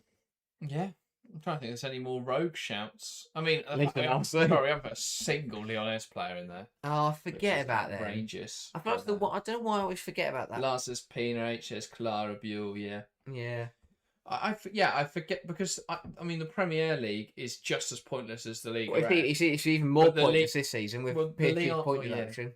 yeah. I'm trying to think if there's any more rogue shouts. I mean, At least we enough, so. haven't put a single Lionesses player in there. Oh, I forget about that. Outrageous. I don't know why I always forget about that. Lances, Pina, HS, Clara, Buell, yeah. Yeah. I forget because I mean the Premier League is just as pointless as the league. Well, it's even more pointless this season with PSG point deduction.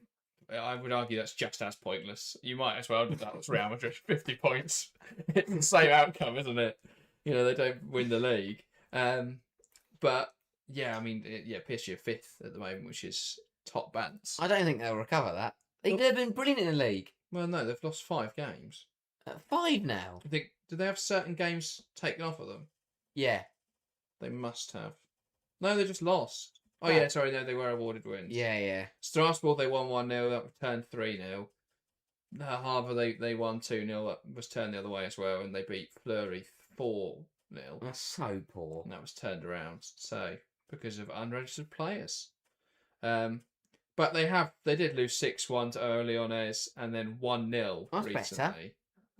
I would argue that's just as pointless. You might as well do that with Real Madrid 50 points. It's the same outcome, isn't it? You know, they don't win the league. But yeah, I mean, PSG are 5th at the moment, which is top bands. I don't think they'll recover that. They've been brilliant in the league. Well, no, they've lost 5 games. 5 now. I think. Do they have certain games taken off of them? Yeah. They must have. No, they just lost. Oh, No. yeah, sorry, no, they were awarded wins. Yeah. Strasbourg, they won 1-0, that turned 3-0. Harbour, they won 2-0, that was turned the other way as well, and they beat Fleury 4-0. That's so poor. And that was turned around, so, because of unregistered players. But they did lose 6-1 to Lionesses and then 1-0 recently. Better.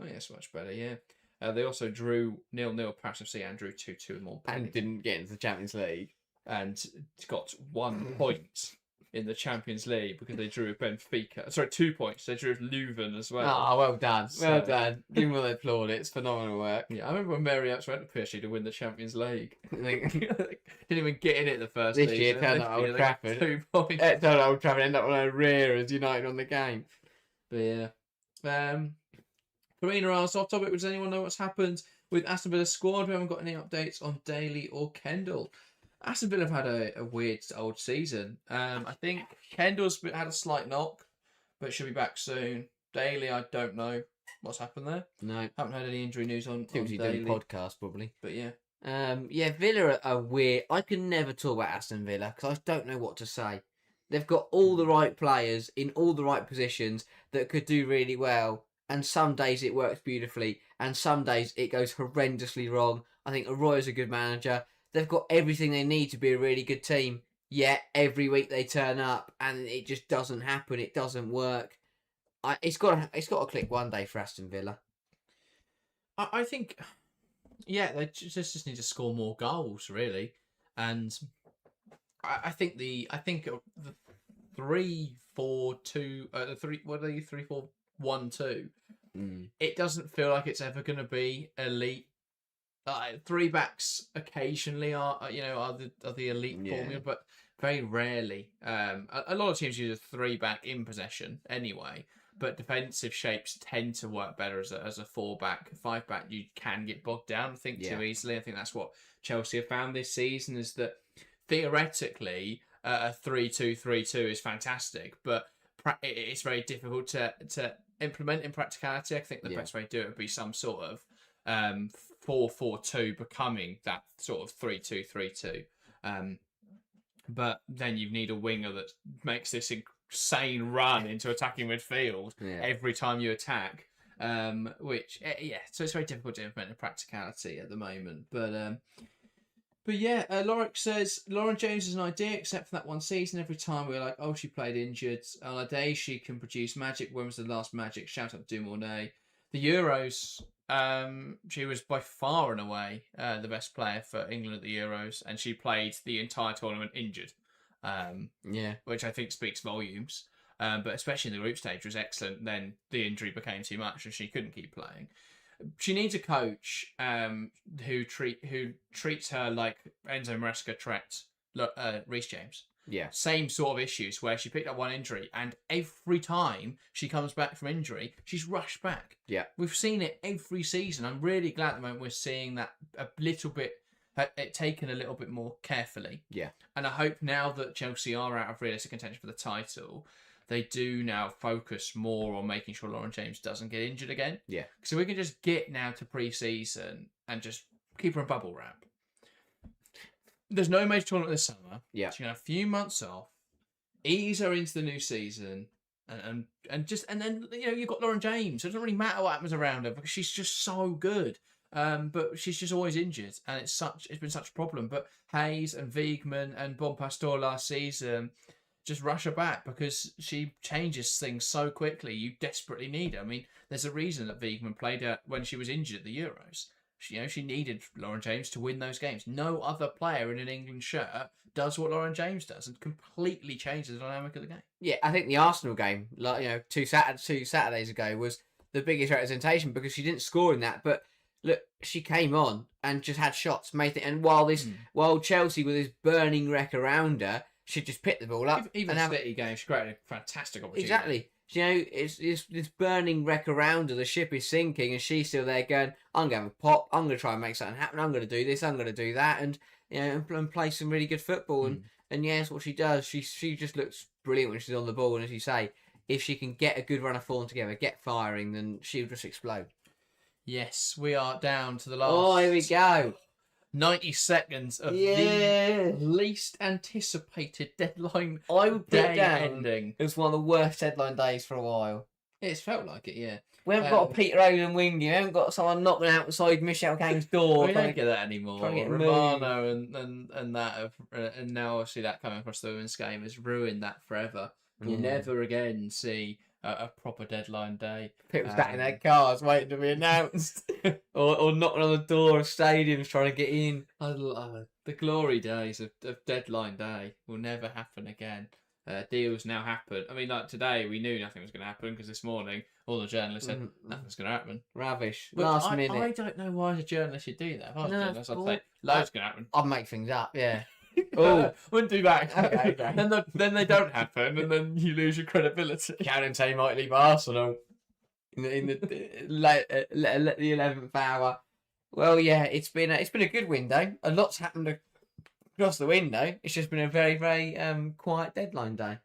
Oh, yeah, it's much better, yeah. They also drew 0-0 Paris FC and drew 2-2 in Montpellier. And didn't get into the Champions League. And got 1 point in the Champions League because they drew Benfica. Sorry, 2 points. They drew Leuven as well. Oh, well done. Well done. Give them all the applaud. It's phenomenal work. Yeah, I remember when Mary Ups went to PSG to win the Champions League. Didn't even get in it the first this season. year, turned up Old Trafford. 2 points. Turned up Old Trafford, ended up on a rear as United on the game. But yeah. Karina asks, off topic, does anyone know what's happened with Aston Villa's squad? We haven't got any updates on Daly or Kendall. Aston Villa have had a weird old season. I think Kendall's had a slight knock, but should be back soon. Daly, I don't know what's happened there. No. Haven't heard any injury news on Daly. Doing podcast, probably. But yeah. Villa are weird. I can never talk about Aston Villa because I don't know what to say. They've got all the right players in all the right positions that could do really well. And some days it works beautifully, and some days it goes horrendously wrong. I think Arroyo's a good manager. They've got everything they need to be a really good team. Yet every week they turn up, and it just doesn't happen. It doesn't work. It's got to click one day for Aston Villa. I think, they just need to score more goals, really. And I think the 3-4-2, 3-4-1-2. It doesn't feel like it's ever going to be elite. 3 backs occasionally are the elite formula, but very rarely. A lot of teams use a 3-back in possession anyway, but defensive shapes tend to work better as a 4-back. 5-back, you can get bogged down, too easily. I think that's what Chelsea have found this season, is that theoretically a 3-2-3-2 is fantastic, but it's very difficult to implement in practicality. I think the best way to do it would be some sort of 4-4-2 becoming that sort of 3-2-3-2. But then you need a winger that makes this insane run into attacking midfield every time you attack. So it's very difficult to implement in practicality at the moment. But Lorick says, Lauren James is an idea, except for that one season. Every time we're like, oh, she played injured. On a day, she can produce magic. When was the last magic? Shout out to Dumoulin. The Euros, she was by far and away the best player for England at the Euros, and she played the entire tournament injured. Which I think speaks volumes. But especially in the group stage was excellent. Then the injury became too much, and she couldn't keep playing. She needs a coach who treats her like Enzo Maresca treats Reece James. Yeah. Same sort of issues where she picked up one injury, and every time she comes back from injury, she's rushed back. Yeah. We've seen it every season. I'm really glad at the moment we're seeing that a little bit, it taken a little bit more carefully. Yeah. And I hope now that Chelsea are out of realistic contention for the title, they do now focus more on making sure Lauren James doesn't get injured again. Yeah. So we can just get now to pre-season and just keep her in bubble wrap. There's no major tournament this summer. Yeah. She's going to have a few months off, ease her into the new season, and then you've got Lauren James. It doesn't really matter what happens around her because she's just so good. But she's just always injured, and it's been such a problem. But Hayes and Wiegman and Bonpastor last season just rush her back because she changes things so quickly. You desperately need her. I mean, there's a reason that Wiegman played her when she was injured at the Euros. She needed Lauren James to win those games. No other player in an England shirt does what Lauren James does and completely changes the dynamic of the game. Yeah, I think the Arsenal game, like two Saturdays ago, was the biggest representation because she didn't score in that, but look, she came on and just had shots, made it, and while Chelsea with this burning wreck around her, she just picked the ball up. Even the City game, she created a fantastic opportunity. Exactly. It's this burning wreck around her. The ship is sinking, and she's still there going, "I'm going to have a pop. I'm going to try and make something happen. I'm going to do this. I'm going to do that," and and play some really good football. And yes, what she does, she just looks brilliant when she's on the ball. And as you say, if she can get a good run of form together, get firing, then she'll just explode. Yes, we are down to the last. Oh, here we go. 90 seconds of the least anticipated deadline I would put it down ending. It was one of the worst deadline days for a while. It's felt like it, yeah. We haven't got a Peter Owen wing. You haven't got someone knocking outside Michelle Kang's door. We don't get that anymore. Romano and that and now obviously that coming across the women's game has ruined that forever. And you'll never again see a proper deadline day. People sat in their cars waiting to be announced, or knocking on the door of stadiums trying to get in. The glory days of deadline day will never happen again. Deals now happen. I mean, like today, we knew nothing was going to happen because this morning all the journalists said nothing's going to happen. Ravish. But Last minute. I don't know why a journalist should do that. If I was a journalist, I'd say loads going to happen. I'd make things up, yeah. Wouldn't do that. Okay. Then they don't happen, and then you lose your credibility. Cannon say might leave Arsenal in the 11th hour. Well, yeah, it's been a good window. A lot's happened across the window. It's just been a very, very quiet deadline day.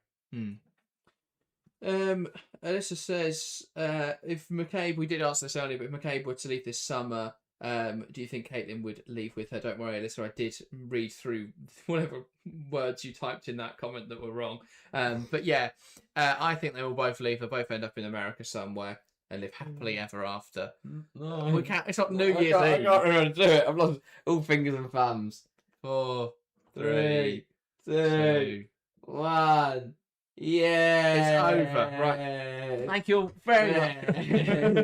Alyssa says, if McCabe, we did ask this earlier, but if McCabe were to leave this summer, do you think Caitlin would leave with her? Don't worry, Alyssa, I did read through whatever words you typed in that comment that were wrong. But yeah, I think they will both leave. They'll both end up in America somewhere and live happily ever after. No. We can't. It's not New Year's Eve. I can't remember to do it. I've lost all fingers and thumbs. 4, 3, 2, 1. Yeah, it's over. Right. Thank you very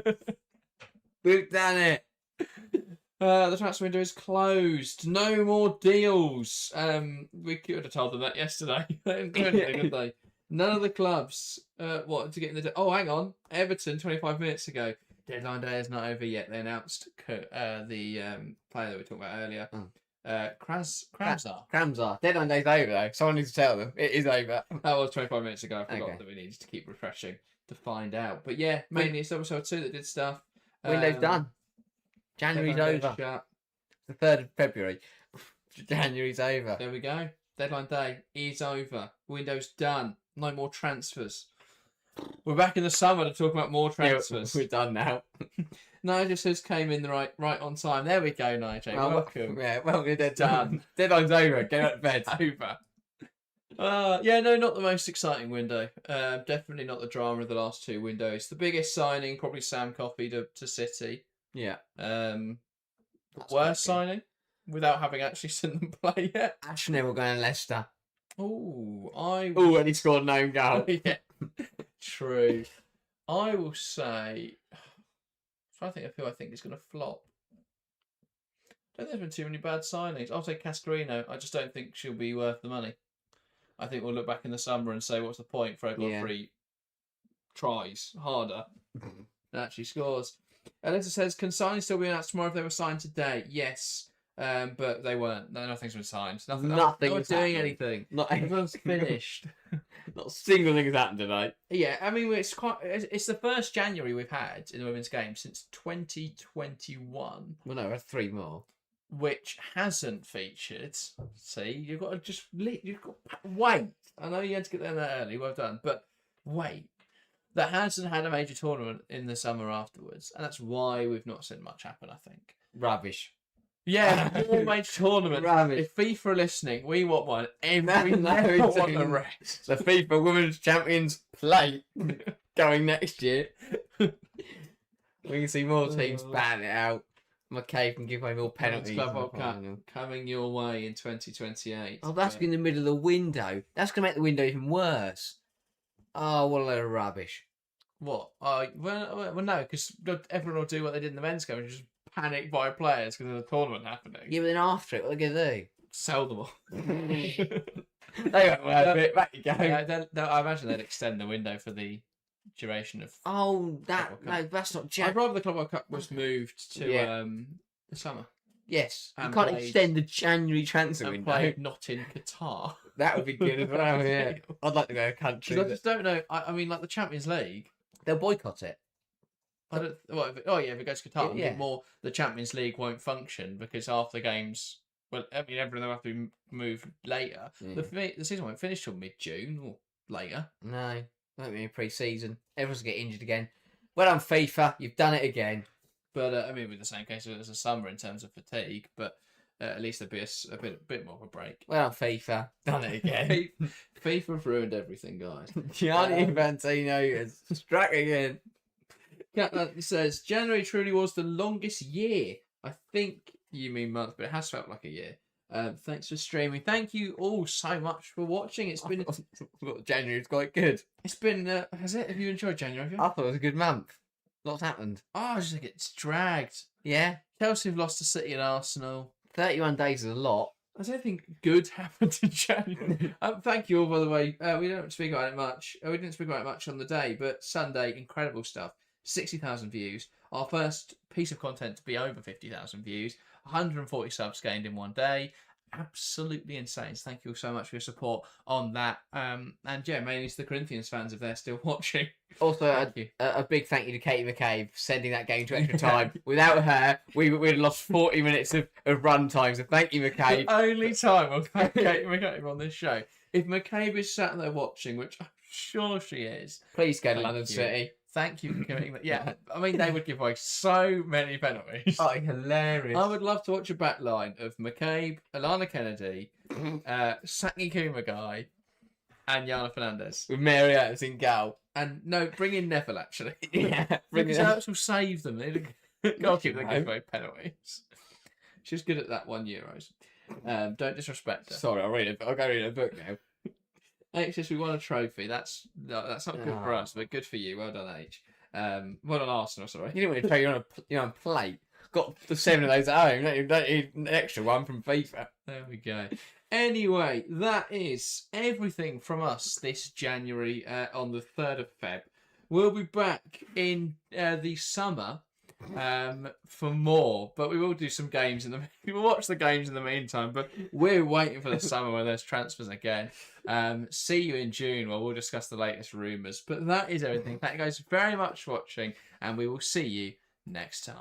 much. We've done it. The transfer window is closed. No more deals. We could have told them that yesterday. They didn't do anything, did they? None of the clubs. To get in the? Oh, hang on. Everton 25 minutes ago. Deadline day is not over yet. They announced the player that we talked about earlier. Kramzar. Kramzar. Deadline day's over though. Someone needs to tell them. It is over. That was 25 minutes ago. I forgot that we needed to keep refreshing to find out. But yeah, mainly it's WSL 2 that did stuff. Window's done. January's over. Shut. The 3rd of February. January's over. There we go. Deadline day is over. Window's done. No more transfers. We're back in the summer to talk about more transfers. Yeah, we're done now. Nigel says came in right on time. There we go, Nigel. Welcome. Yeah, welcome. They're done. Deadline's over. Get out of bed. Over. Not the most exciting window. Definitely not the drama of the last 2 windows. The biggest signing, probably Sam Coffey to City. Yeah. Worst signing, without having actually seen them play yet. Ashton will go in Leicester. And he scored an own goal. Yeah. True. I will say. I think it's going to flop. I don't think there's been too many bad signings. I'll say Cascarino. I just don't think she'll be worth the money. I think we'll look back in the summer and say, what's the point? Fred Godfrey tries harder and actually scores. Alyssa says, can signings still be announced tomorrow if they were signed today? Yes, but they weren't. No, nothing's been signed. Nothing's doing anything. Everyone's finished. Not a single thing has happened tonight. Yeah, I mean, it's the first January we've had in the women's game since 2021. Well, no, we had 3 more. Which hasn't featured. See, you've got to just wait. I know you had to get there that early. Well done, but wait. That hasn't had a major tournament in the summer afterwards, and that's why we've not seen much happen. I think rubbish. Yeah, all major tournaments. Rubbish. If FIFA are listening, we want one. We never want the rest. The FIFA Women's Champions plate going next year. We can see more teams ban it out. McCabe can give away more penalties. Club World Cup coming your way in 2028. Oh, that's in the middle of the window. That's going to make the window even worse. Oh, what a load of rubbish. What? Well, no, because everyone will do what they did in the men's game and just panic buy players because there's a tournament happening. Yeah, but then after it, what are they going to do? Sell them all. They won't worth it. Back you go. I imagine they'd extend the window for the duration of. Oh, that's not I'd rather the Club World Cup was moved to the summer. Yes, you And can't played- extend the January transfer And window. played not in Qatar. That would be good as well. Yeah, I'd like to go to a country. 'Cause I just don't know. I mean, like the Champions League. They'll boycott it. I don't. Well, if it goes to Qatar, Yeah. more the Champions League won't function because half the games. Well, I mean, everything will have to be moved later. Yeah. The season won't finish till mid-June or later. No, won't be in pre-season. Everyone's going to get injured again. Well done, FIFA. You've done it again. But I mean, with the same case as a summer in terms of fatigue, but at least there'd be a bit more of a break. Well done, FIFA. Done it again. FIFA ruined everything, guys. Gianni Infantino has struck again. It says January truly was the longest year. I think you mean month, but it has felt like a year. Thanks for streaming. Thank you all so much for watching. It's been January's quite good. It's been has it? Have you enjoyed January? Have you? I thought it was a good month. Lots happened. Oh, I just think it's dragged. Yeah, Chelsea have lost to City and Arsenal. 31 days is a lot. I don't think good happened in January. Thank you all, by the way. We don't speak about it much. We didn't speak about it much on the day, but Sunday, incredible stuff. 60,000 views. Our first piece of content to be over 50,000 views. 140 subs gained in one day. Absolutely insane. So thank you all so much for your support on that. And yeah, mainly to the Corinthians fans if they're still watching. Also, Thank you. a big thank you to Katie McCabe for sending that game to extra time. Without her, we'd have lost 40 minutes of run time. So thank you, McCabe. The only time we'll thank Kate McCabe on this show. If McCabe is sat there watching, which I'm sure she is, Please go to Thank London you. City. thank you for committing that. Yeah, I mean, they would give away so many penalties. Oh, hilarious. I would love to watch a back line of McCabe, Alana Kennedy, Saki Kumagai, and Yana Fernandez. With Mary Earps in goal. And no, bring in Neville, actually. Yeah, Because Earps will save them. Goalkeeper that give away penalties. She's good at that €1. Don't disrespect her. Sorry, I'll go read a book now. H says we won a trophy. That's not good for us, but good for you. Well done, H. Well done, Arsenal. Sorry. You didn't want to tell you're on a plate. Got the 7 of those at home. You don't need an extra one from FIFA. There we go. Anyway, that is everything from us this January on the 3rd of Feb. We'll be back in the summer for more, but we will do some games we'll watch the games in the meantime, but we're waiting for the summer when there's transfers again. See you in June where we'll discuss the latest rumours. But that is everything. Thank you guys very much for watching, and we will see you next time.